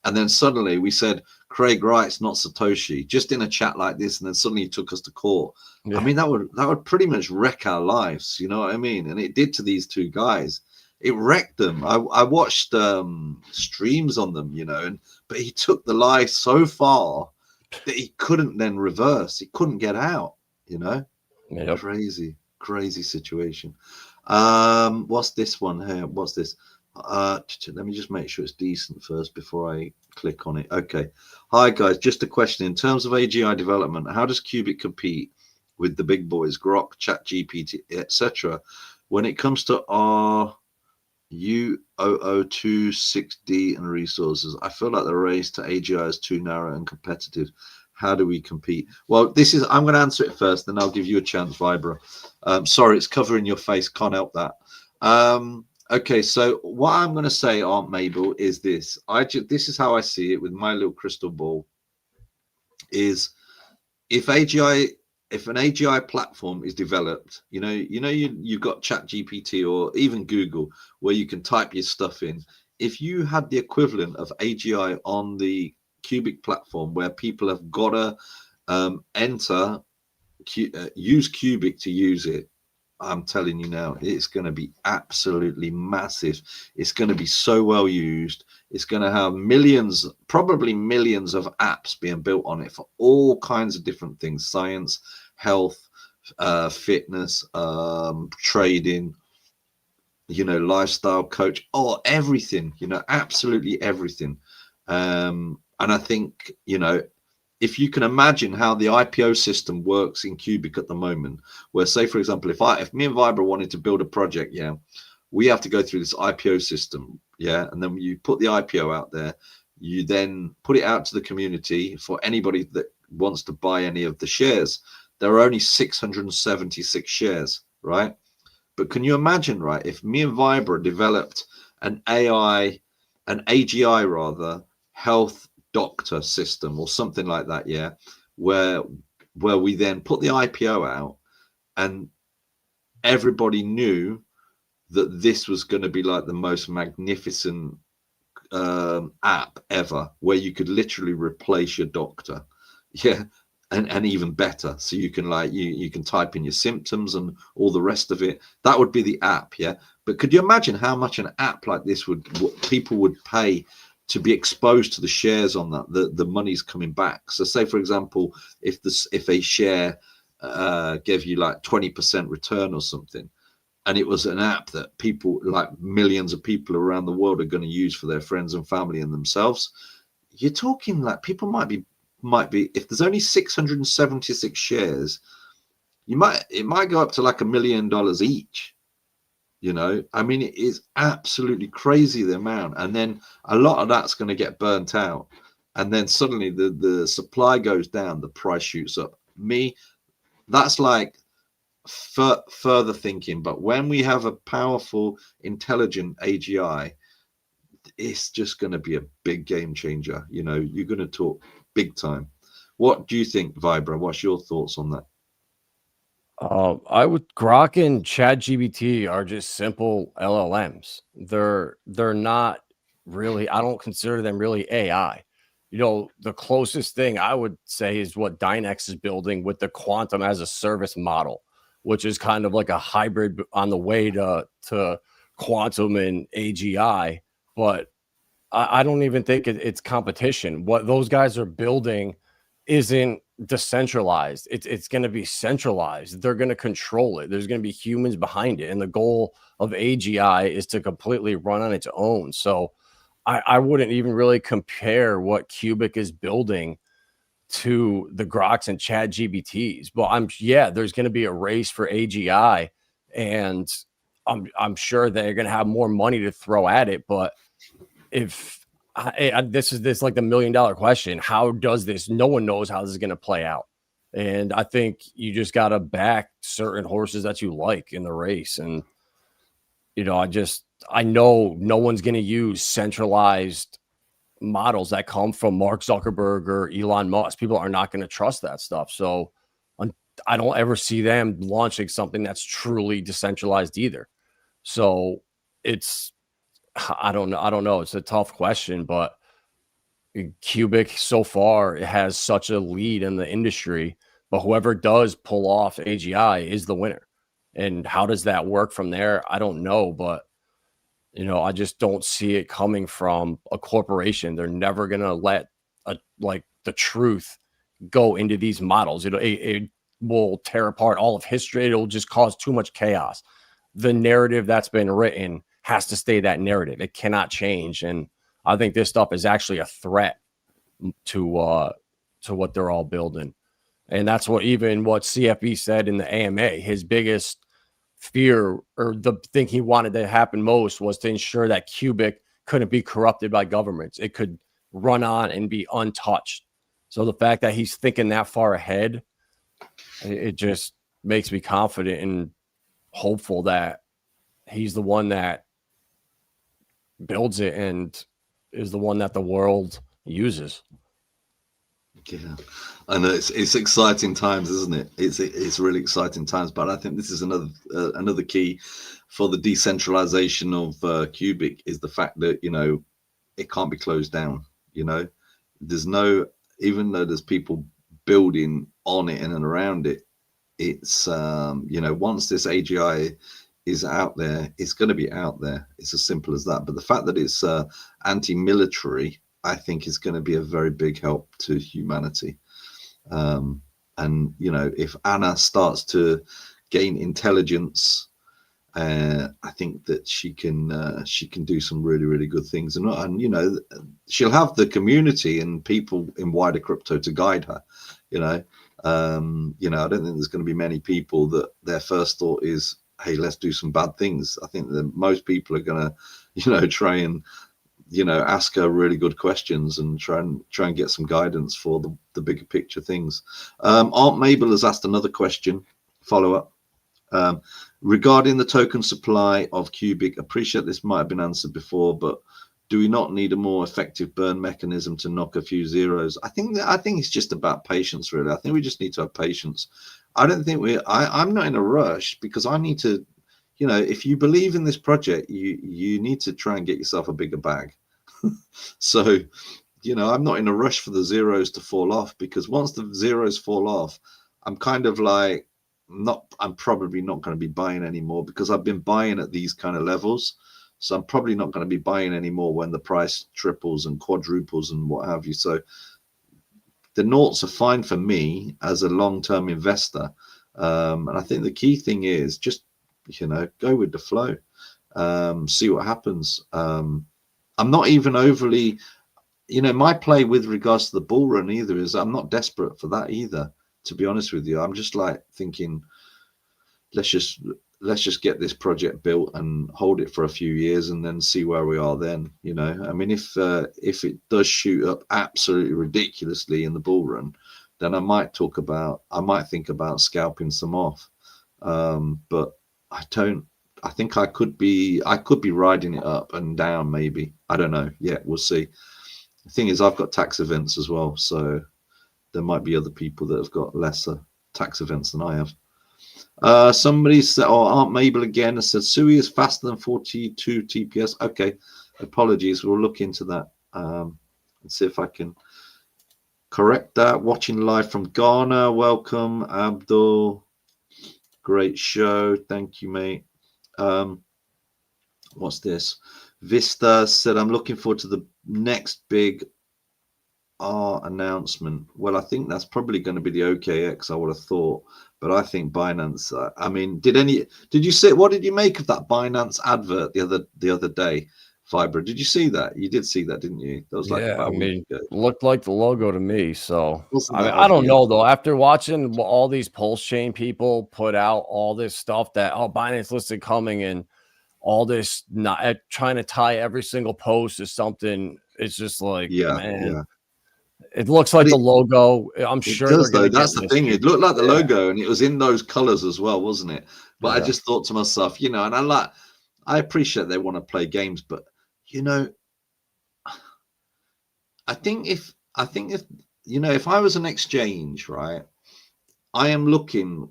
and then suddenly we said, Craig Wright's not Satoshi, just in a chat like this, and then suddenly he took us to court. I mean, that would pretty much wreck our lives. You know what I mean? And it did to these two guys. It wrecked them. I watched streams on them, you know, but he took the lie so far that he couldn't then reverse. He couldn't get out, you know. Crazy situation. What's this one here? What's this? Let me just make sure it's decent first before I click on it. Okay. Hi guys, just a question. In terms of AGI development, how does QUBIC compete with the big boys, Grok, ChatGPT, etc., when it comes to our U0026D and resources? I feel like the race to AGI is too narrow and competitive. How do we compete? Well, I'm going to answer it first, then I'll give you a chance, Vibra. Sorry, it's covering your face. Can't help that. Okay, so what I'm going to say, Aunt Mabel, is this. This is how I see it with my little crystal ball. Is if an AGI platform is developed, you've got ChatGPT or even Google, where you can type your stuff in. If you had the equivalent of AGI on the QUBIC platform, where people have got to use QUBIC to use it, I'm telling you now, it's going to be absolutely massive. It's going to be so well used. It's going to have probably millions of apps being built on it for all kinds of different things: science, health, fitness, trading, lifestyle coach, everything, absolutely everything. And I think, if you can imagine how the IPO system works in QUBIC at the moment, where, say, for example, if me and Vibra wanted to build a project, we have to go through this IPO system, and then you put the IPO out there, you then put it out to the community for anybody that wants to buy any of the shares. There are only 676 shares, right? But can you imagine, right, if me and Vibra developed an AGI health doctor system or something like that, where we then put the IPO out and everybody knew that this was going to be like the most magnificent app ever, where you could literally replace your doctor, and even better, so you can you can type in your symptoms and all the rest of it. That would be the app. But could you imagine how much an app like this what people would pay to be exposed to the shares on that? The money's coming back. So say, for example, if a share gave you like 20% return or something, and it was an app that people, like millions of people around the world, are going to use for their friends and family and themselves, you're talking like people might be, if there's only 676 shares, it might go up to like $1 million each. I mean, it is absolutely crazy, the amount. And then a lot of that's going to get burnt out, and then suddenly the supply goes down, the price shoots up. That's like further thinking. But when we have a powerful, intelligent AGI, it's just going to be a big game changer. You're going to talk big time. What do you think, Vibra? What's your thoughts on that? I would Grok and ChatGPT are just simple LLMs. They're not really. I don't consider them really AI. You know, the closest thing I would say is what Dynex is building with the quantum as a service model, which is kind of like a hybrid on the way to quantum and AGI. But I don't even think it's competition. What those guys are building isn't decentralized. It's going to be centralized. They're going to control it. There's going to be humans behind it, and the goal of AGI is to completely run on its own. So I wouldn't even really compare what QUBIC is building to the Groks and Chat GBTs. But there's going to be a race for AGI, and I'm sure they're going to have more money to throw at it. But if this is like the $1 million question, how does this? No one knows how this is going to play out, and I think you just got to back certain horses that you like in the race. And I know no one's going to use centralized models that come from Mark Zuckerberg or Elon Musk. People are not going to trust that stuff. So I don't ever see them launching something that's truly decentralized either. So I don't know. It's a tough question, but QUBIC so far has such a lead in the industry, but whoever does pull off AGI is the winner. And how does that work from there? I don't know, but I just don't see it coming from a corporation. They're never going to let the truth go into these models. It will tear apart all of history. It'll just cause too much chaos. The narrative that's been written has to stay that narrative. It cannot change. And I think this stuff is actually a threat to what they're all building. And that's what CFB said in the AMA. His biggest fear, or the thing he wanted to happen most, was to ensure that QUBIC couldn't be corrupted by governments. It could run on and be untouched. So the fact that he's thinking that far ahead, it just makes me confident and hopeful that he's the one that builds it and is the one that the world uses. Yeah, I know it's exciting times, isn't it? It's really exciting times. But I think this is another key for the decentralization of QUBIC is the fact that it can't be closed down. There's no, even though there's people building on it and around it, it's once this AGI is out there, it's going to be out there. It's as simple as that. But the fact that it's anti-military, I think, is going to be a very big help to humanity. And if Anna starts to gain intelligence, I think that she can do some really, really good things. And she'll have the community and people in wider crypto to guide her. I don't think there's going to be many people that their first thought is, hey, let's do some bad things. I think that most people are going to, try and, ask her really good questions and try and get some guidance for the bigger picture things. Aunt Mabel has asked another question, follow up, regarding the token supply of QUBIC. Appreciate this might have been answered before, but do we not need a more effective burn mechanism to knock a few zeros? I think it's just about patience, really. I think we just need to have patience. I don't think I'm not in a rush, because I need to, if you believe in this project, you need to try and get yourself a bigger bag. So, I'm not in a rush for the zeros to fall off, because once the zeros fall off, I'm kind of like, I'm probably not going to be buying anymore, because I've been buying at these kind of levels. So I'm probably not going to be buying anymore when the price triples and quadruples and what have you. So the noughts are fine for me as a long-term investor. And I think the key thing is just, go with the flow, see what happens. I'm not even overly, my play with regards to the bull run either is I'm not desperate for that either, to be honest with you. I'm just like thinking, let's just get this project built and hold it for a few years and then see where we are then. I mean, if it does shoot up absolutely ridiculously in the bull run, then I might think about scalping some off. But I think I could be riding it up and down, maybe. I don't know. Yeah, we'll see. The thing is, I've got tax events as well, so there might be other people that have got lesser tax events than I have. Somebody said, oh, Aunt Mabel again has said Sui is faster than 42 TPS. Okay, apologies. We'll look into that and see if I can correct that. Watching live from Ghana. Welcome, Abdul. Great show. Thank you, mate. What's this? Vista said, I'm looking forward to the next big announcement. Well, I think that's probably going to be the OKX, I would have thought. But I think Binance, I mean, did you see, what did you make of that Binance advert the other day, Vibra? Did you see that? You did see that, didn't you? That was like about a week ago. Looked like the logo to me. So Wasn't I that mean, I don't obvious? know though. After watching all these pulse chain people put out all this stuff that Binance listed coming and all this not trying to tie every single post to something, it's just like, man. It looks like the logo. I'm sure it does, they're going though. That's the thing. It looked like the logo, and it was in those colors as well, wasn't it? But I just thought to myself, you know, and I appreciate they want to play games, but you know, I think if you know, if I was an exchange, right, I'm looking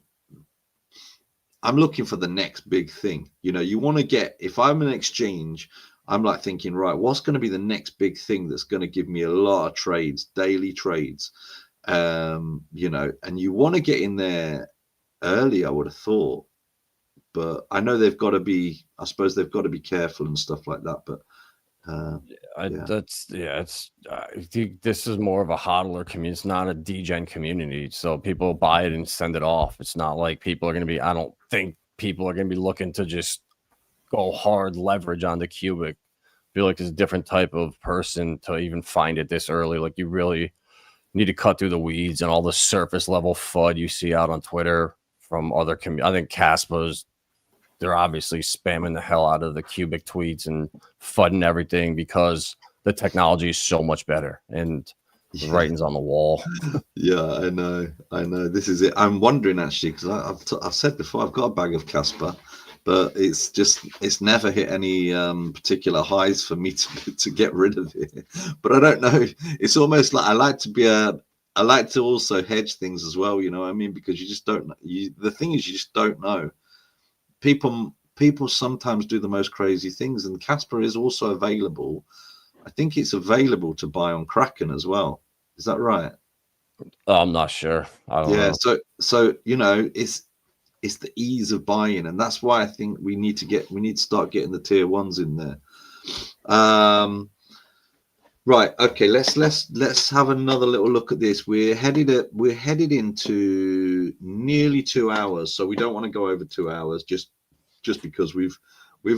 for the next big thing. You know, you want to get, if I'm an exchange, I'm like thinking, right, what's going to be the next big thing that's going to give me a lot of trades, daily trades, you know, and you want to get in there early, I would have thought. But I know they've got to be, I suppose they've got to be careful and stuff like that. But I think this is more of a hodler community. It's not a degen community. So people buy it and send it off. It's not like people are going to be, I don't think people are going to be looking to just go hard leverage on the QUBIC. I feel like it's a different type of person to even find it this early. Like you really need to cut through the weeds and all the surface level FUD you see out on Twitter from other communities. I think Caspa's, they're obviously spamming the hell out of the QUBIC tweets and fudding everything because the technology is so much better and the writing's on the wall. Yeah, I know. This is it. I'm wondering actually, because I've said before, I've got a bag of Casper, but it's never hit any particular highs for me to get rid of it. But I don't know. It's almost like I like to also hedge things as well. You know what I mean? Because you just don't know. The thing is, you just don't know. People sometimes do the most crazy things, and Casper is also available. I think it's available to buy on Kraken as well. Is that right? I'm not sure. I don't know. So you know, it's the ease of buying, and that's why I think we need to start getting the tier ones in there. Right. Okay. Let's have another little look at this. We're headed into nearly 2 hours, so we don't want to go over 2 hours just because we've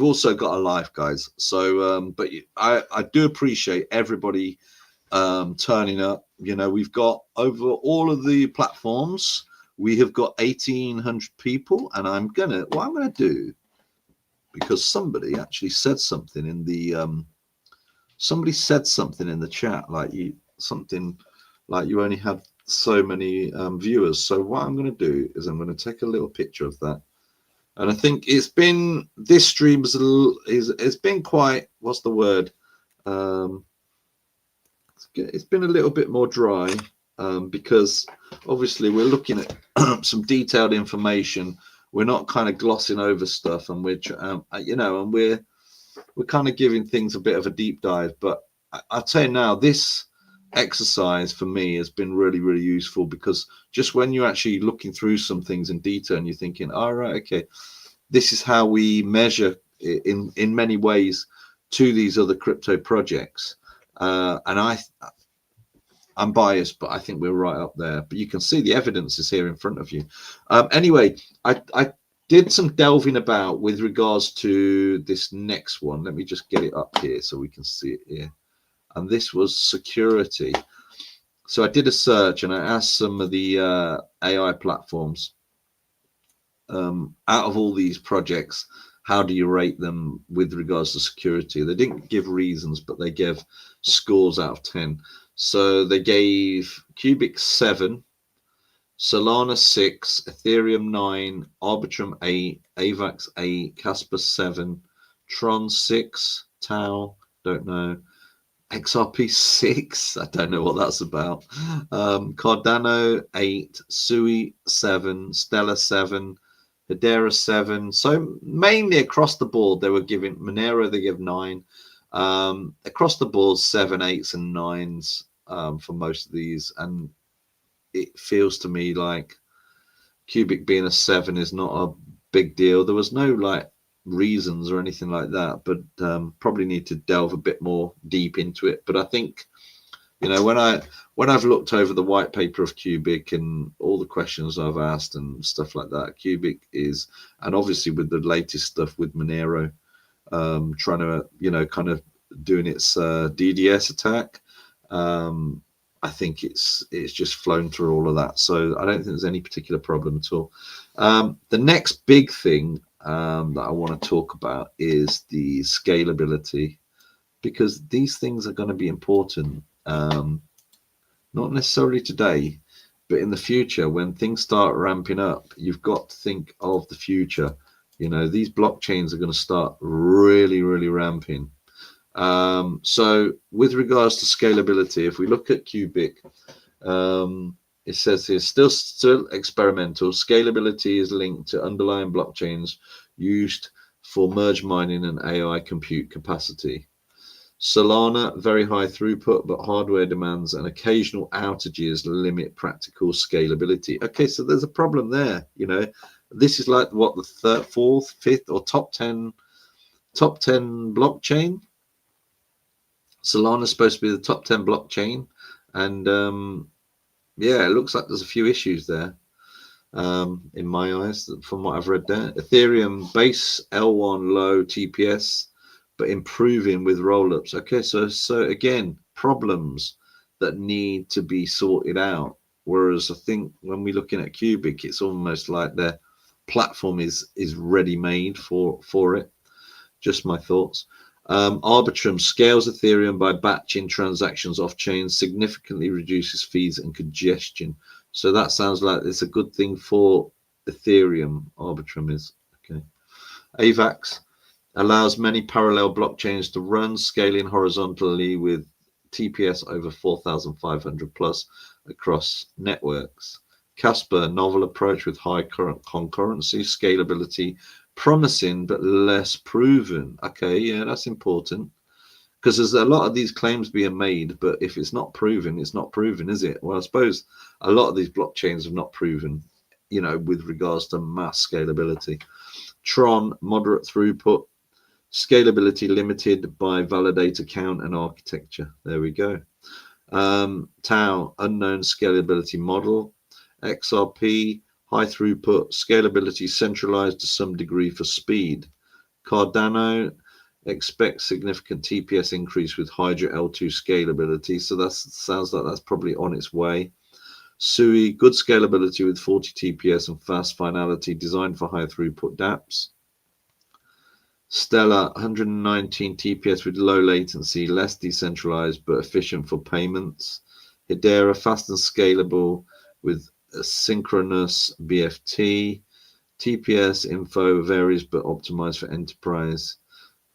also got a life, guys. So, but I do appreciate everybody turning up. You know, we've got over all of the platforms. We have got 1,800 people, and what I'm gonna do, because somebody actually said something in the chat, like you only had so many viewers. So what I'm going to do is I'm going to take a little picture of that, and I think this stream it's been quite, what's the word, it's been a little bit more dry, because obviously we're looking at some detailed information. We're not kind of glossing over stuff, and we're you know, and we're kind of giving things a bit of a deep dive. But I'll tell you now, this exercise for me has been really, really useful, because just when you're actually looking through some things in detail and you're thinking, all right, okay, this is how we measure in many ways to these other crypto projects. And I'm biased, but I think we're right up there. But you can see the evidence is here in front of you. Anyway, I did some delving about with regards to this next one. Let me just get it up here so we can see it here. And this was security. So I did a search and I asked some of the AI platforms, out of all these projects, how do you rate them with regards to security? They didn't give reasons, but they gave scores out of 10. So they gave QUBIC 7, Solana 6, Ethereum 9, Arbitrum 8, AVAX 8, Casper 7, Tron 6, Tau, don't know, XRP 6, I don't know what that's about, Cardano 8, Sui 7, Stellar 7, Hedera 7. So mainly across the board, they were giving Monero, they give 9. Across the board, 7, 8s, and 9s for most of these. And it feels to me like QUBIC being a 7 is not a big deal. There was no like reasons or anything like that, but probably need to delve a bit more deep into it. But I think, you know, when I've looked over the white paper of QUBIC and all the questions I've asked and stuff like that, QUBIC is, and obviously with the latest stuff with Monero, trying to, you know, kind of doing its DDS attack, I think it's just flown through all of that. So I don't think there's any particular problem at all. The next big thing that I want to talk about is the scalability, because these things are going to be important. Not necessarily today, but in the future, when things start ramping up, you've got to think of the future. You know, these blockchains are going to start really, really ramping. So with regards to scalability, if we look at QUBIC, it says here, still experimental. Scalability is linked to underlying blockchains used for merge mining and AI compute capacity. Solana, very high throughput, but hardware demands and occasional outages limit practical scalability. Okay, so there's a problem there. You know, this is like what, the third, fourth, fifth, or top 10 blockchain. Solana is supposed to be the top 10 blockchain, and yeah, it looks like there's a few issues there in my eyes from what I've read there. Ethereum base L1 low TPS, but improving with rollups. Okay, so again, problems that need to be sorted out. Whereas I think when we're looking at QUBIC, it's almost like their platform is ready made for it. Just my thoughts. Arbitrum scales Ethereum by batching transactions off chain, significantly reduces fees and congestion. So that sounds like it's a good thing for Ethereum. Arbitrum is okay. AVAX allows many parallel blockchains to run, scaling horizontally with TPS over 4,500 plus across networks. Casper, novel approach with high current concurrency, scalability, promising but less proven. Okay, yeah, that's important, because there's a lot of these claims being made, but if it's not proven, it's not proven, is it? Well, I suppose a lot of these blockchains have not proven, you know, with regards to mass scalability. Tron, moderate throughput, scalability limited by validator count and architecture. There we go. Tau, unknown scalability model. XRP, high throughput, scalability centralized to some degree for speed. Cardano, expect significant TPS increase with Hydra L2 scalability. So that sounds like that's probably on its way. Sui, good scalability with 40 TPS and fast finality, designed for high throughput dApps. Stellar, 119 TPS with low latency, less decentralized but efficient for payments. Hedera, fast and scalable with a synchronous BFT. TPS info varies but optimized for enterprise.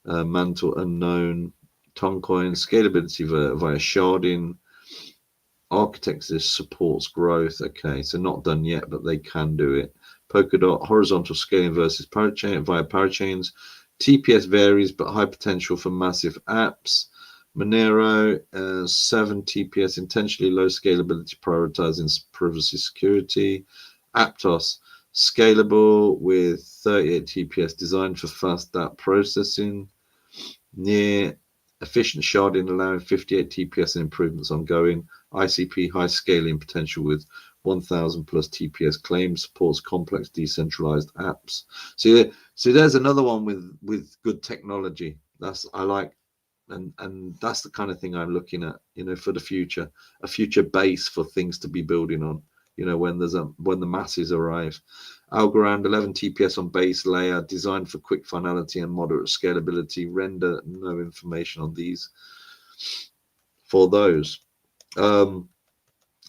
Mantle unknown. Toncoin, scalability via sharding. Architecture supports growth. Okay, so not done yet, but they can do it. Polkadot, horizontal scaling versus parachain via parachains. TPS varies, but high potential for massive apps. Monero, 7 TPS, intentionally low scalability, prioritizing privacy security. Aptos, scalable with 38 TPS, designed for fast app processing. Near, efficient sharding, allowing 58 TPS and improvements ongoing. ICP, high scaling potential with 1,000 plus TPS claims, supports complex decentralized apps. So there's another one with good technology. That's I like, and that's the kind of thing I'm looking at, you know, for the future, a future base for things to be building on, you know, when the masses arrive. Algorand, 11 TPS on base layer, designed for quick finality and moderate scalability. Render, no information on these for those.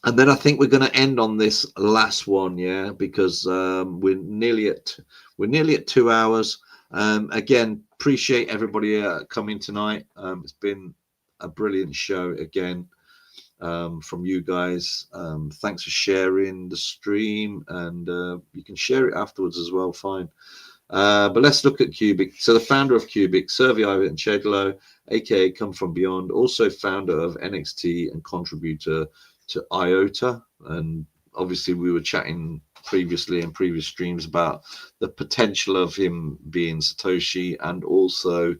And then I think we're going to end on this last one, yeah, because we're nearly at 2 hours. Again, appreciate everybody coming tonight. It's been a brilliant show again. from you guys. Thanks for sharing the stream, and you can share it afterwards as well, fine. But let's look at QUBIC. So the founder of QUBIC, Sergey and Chedlo, aka Come From Beyond, also founder of NXT and contributor to IOTA. And obviously we were chatting previously in previous streams about the potential of him being Satoshi, and also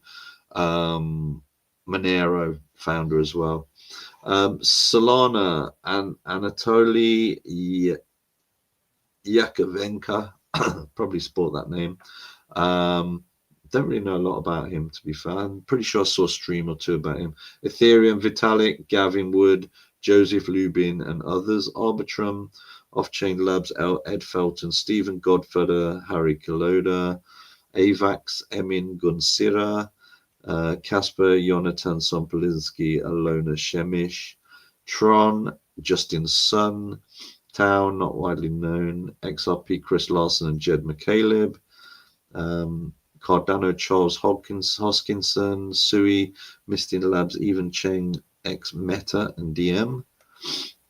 Monero founder as well. Solana and Anatoly Yakovenko, probably sport that name. Don't really know a lot about him, to be fair. I'm pretty sure I saw a stream or two about him. Ethereum, Vitalik, Gavin Wood, Joseph Lubin, and others. Arbitrum, Off-Chain Labs, Ed Felton, Stephen Godfather, Harry Kaloda, Avax, Emin Gunsira, Casper, Jonathan Sompolinsky, Alona Shemish, Tron, Justin Sun, Tau, not widely known, XRP, Chris Larson and Jed McCaleb, Cardano, Charles Hoskinson, Sui, Mistin Labs, Even Cheng, X Meta and DM,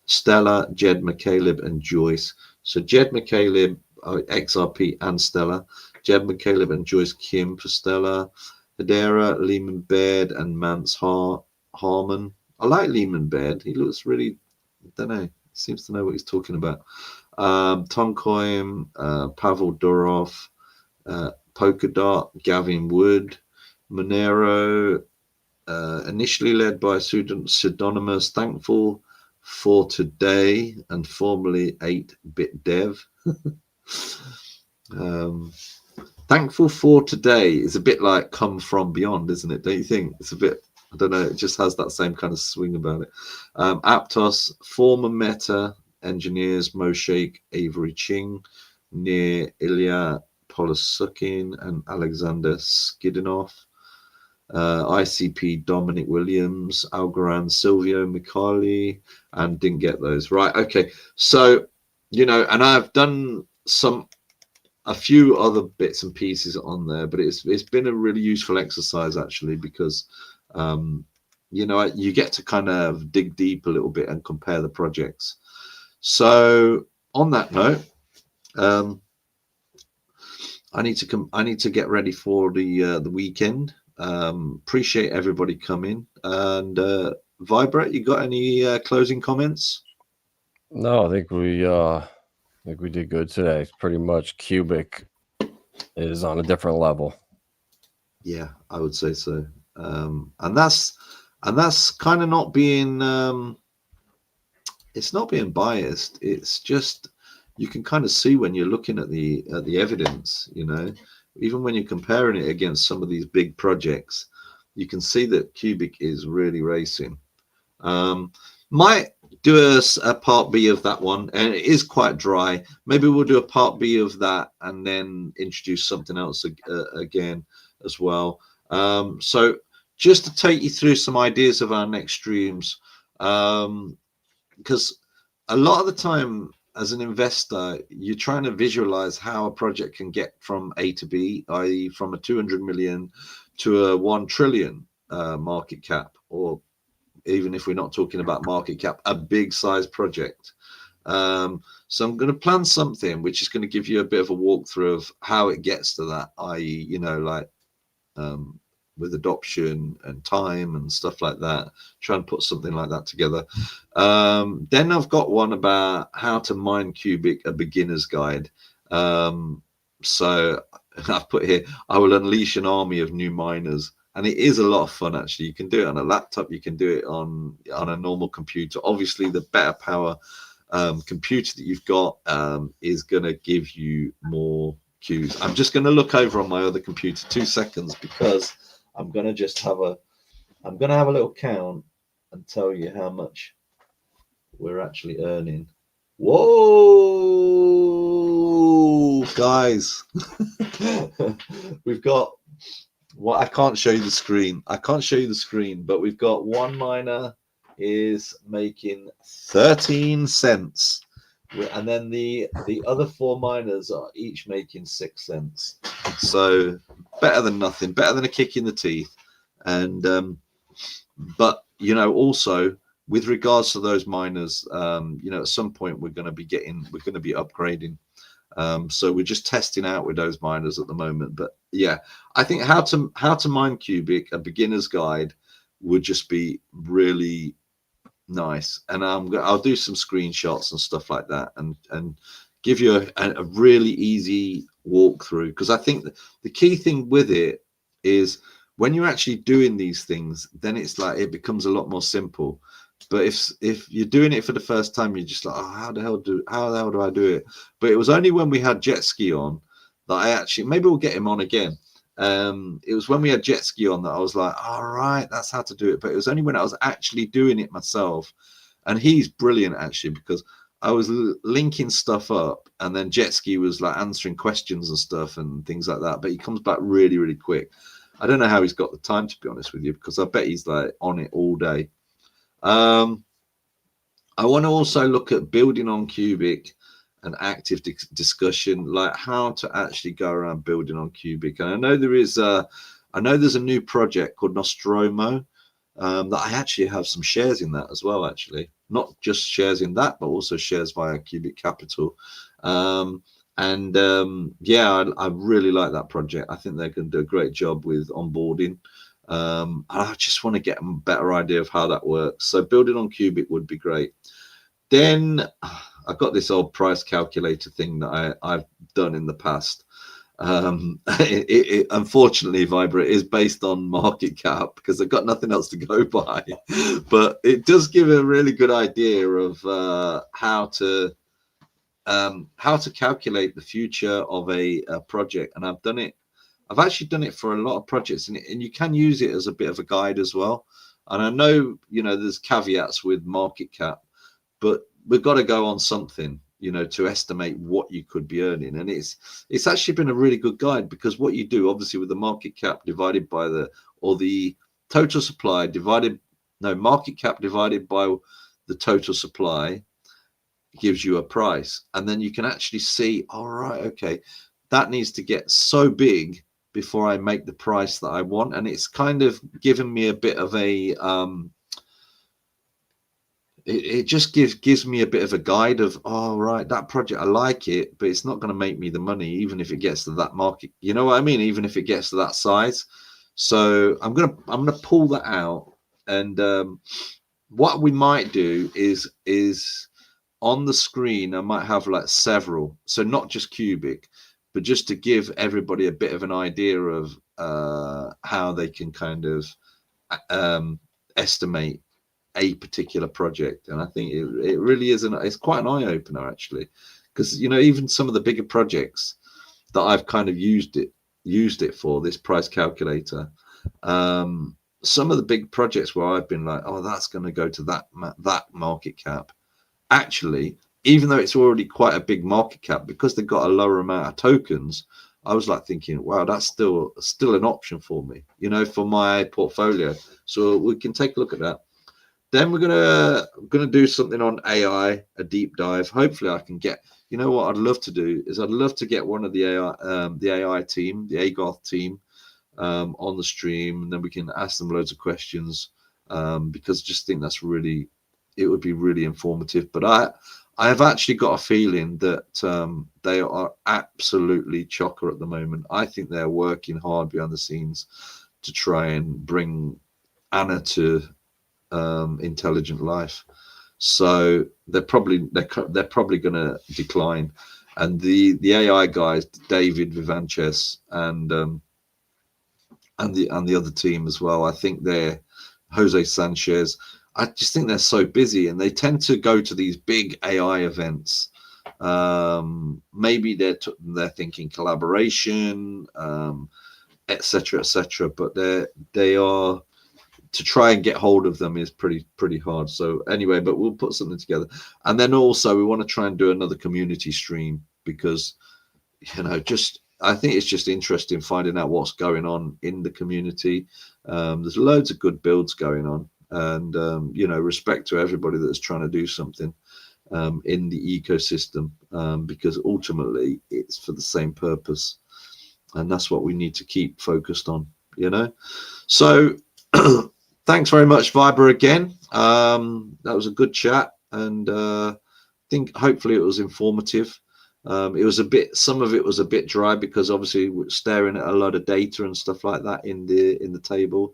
Stella, Jed McCaleb and Joyce. So Jed McCaleb, XRP and Stella, Jed McCaleb and Joyce Kim for Stella, Hedera, Lehman Baird and Mance Harmon. I like Lehman Baird. He looks really, I don't know, seems to know what he's talking about. Toncoin, Pavel Durov, Polkadot, Gavin Wood, Monero, initially led by pseudonymous Thankful for Today and formerly 8-Bit Dev. Thankful for Today is a bit like Come From Beyond, isn't it? Don't you think? It's a bit, I don't know, it just has that same kind of swing about it. Aptos, former Meta engineers Mo Sheikh, Avery Ching, Nir Ilya Polasukin, and Alexander Skidinoff. ICP, Dominic Williams, Algorand, Silvio Mikali, and didn't get those. Right, okay. So, you know, and I've done a few other bits and pieces on there, but it's been a really useful exercise actually, because you know, you get to kind of dig deep a little bit and compare the projects. So on that note, I need to get ready for the weekend. Appreciate everybody coming. And Vibra, you got any closing comments? No, I think we did good today. It's pretty much QUBIC is on a different level. Yeah, I would say so. And that's kind of not being it's not being biased. It's just, you can kind of see when you're looking at the evidence, you know, even when you're comparing it against some of these big projects, you can see that QUBIC is really racing. Might do a part B of that one, and it is quite dry. Maybe we'll do a part B of that and then introduce something else again as well. So just to take you through some ideas of our next streams, because a lot of the time as an investor, you're trying to visualize how a project can get from A to B, i.e. from a 200 million to a 1 trillion market cap, or even if we're not talking about market cap, a big size project. So I'm going to plan something which is going to give you a bit of a walkthrough of how it gets to that, i.e., you know, like with adoption and time and stuff like that. Try and put something like that together. Then I've got one about how to mine QUBIC, a beginner's guide. So I've put here, I will unleash an army of new miners. And it is a lot of fun, actually. You can do it on a laptop. You can do it on a normal computer. Obviously, the better power computer that you've got is going to give you more queues. I'm just going to look over on my other computer 2 seconds, because I'm going to just have a little count and tell you how much we're actually earning. Whoa, guys. We've got, well, I can't show you the screen. But we've got one miner is making 13 cents. And then the other 4 miners are each making 6 cents. So better than nothing, better than a kick in the teeth. And but you know, also with regards to those miners, you know, at some point we're going to be upgrading. So we're just testing out with those miners at the moment. But yeah, I think how to mine QUBIC, a beginner's guide, would just be really nice. And I'll do some screenshots and stuff like that, and give you a really easy walkthrough, because I think the key thing with it is when you're actually doing these things, then it's like it becomes a lot more simple. But if you're doing it for the first time, you're just like, oh, how the hell do I do it? But it was only when we had Jet Ski on that I actually, maybe we'll get him on again. It was when we had Jet Ski on that I was like, all right, that's how to do it. But it was only when I was actually doing it myself. And he's brilliant actually, because I was linking stuff up, and then Jet Ski was like answering questions and stuff and things like that. But he comes back really, really quick. I don't know how he's got the time, to be honest with you, because I bet he's like on it all day. I want to also look at building on QUBIC, an active discussion, like how to actually go around building on QUBIC. And I know there's a new project called Nostromo, that I actually have some shares in that as well, actually. Not just shares in that, but also shares via QUBIC Capital. Yeah, I really like that project. I think they can do a great job with onboarding. I just want to get a better idea of how that works. So building on QUBIC would be great. Then I've got this old price calculator thing that I've done in the past. Unfortunately, Vibra is based on market cap, because I've got nothing else to go by. But it does give a really good idea of how to calculate the future of a project. And I've actually done it for a lot of projects, and you can use it as a bit of a guide as well. And I know, you know, there's caveats with market cap, but we've got to go on something, you know, to estimate what you could be earning. And it's actually been a really good guide, because what you do, obviously, with the market cap divided by the total supply market cap divided by the total supply gives you a price. And then you can actually see, all right, okay, that needs to get so big before I make the price that I want. And it's kind of given me a bit of a it just gives me a bit of a guide of, oh right, that project, I like it, but it's not going to make me the money, even if it gets to that market, you know what I mean, even if it gets to that size. So I'm gonna pull that out. And what we might do is on the screen I might have like several, so not just QUBIC, but just to give everybody a bit of an idea of how they can kind of estimate a particular project. And I think it really is it's quite an eye-opener, actually, because, you know, even some of the bigger projects that I've kind of used it for, this price calculator, some of the big projects where I've been like, oh, that's going to go to that market cap, actually, even though it's already quite a big market cap, because they've got a lower amount of tokens, I was like thinking, wow, that's still an option for me, you know, for my portfolio. So we can take a look at that. Then we're gonna do something on AI, a deep dive. Hopefully, I can get. You know what I'd love to do is I'd love to get one of the AI team, the AGOTH team, on the stream, and then we can ask them loads of questions, because I just think it would be really informative. But I have actually got a feeling that they are absolutely chocker at the moment. I think they're working hard behind the scenes to try and bring Anna to intelligent life. So they're probably going to decline. And the AI guys, David Vivanches and the other team as well, I think they're Jose Sanchez, I just think they're so busy, and they tend to go to these big AI events. Maybe they're thinking collaboration, etc., but they are, to try and get hold of them is pretty hard. So anyway, but we'll put something together. And then also we want to try and do another community stream, because, you know, I think it's just interesting finding out what's going on in the community. There's loads of good builds going on, and you know, respect to everybody that's trying to do something in the ecosystem, because ultimately it's for the same purpose, and that's what we need to keep focused on, you know. So thanks very much, Vibra, again. That was a good chat, and I think hopefully it was informative. It was a bit, some of it was a bit dry because obviously we're staring at a lot of data and stuff like that in the table.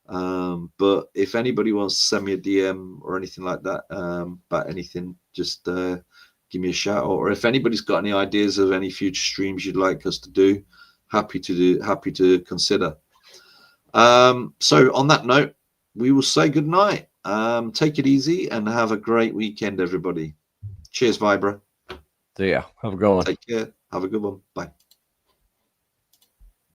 But if anybody wants to send me a DM or anything like that about anything, just give me a shout. Or if anybody's got any ideas of any future streams you'd like us to do, happy to consider. So on that note, we will say good night. Take it easy and have a great weekend, everybody. Cheers, Vibra. So yeah, have a good one. Take care. Have a good one. Bye.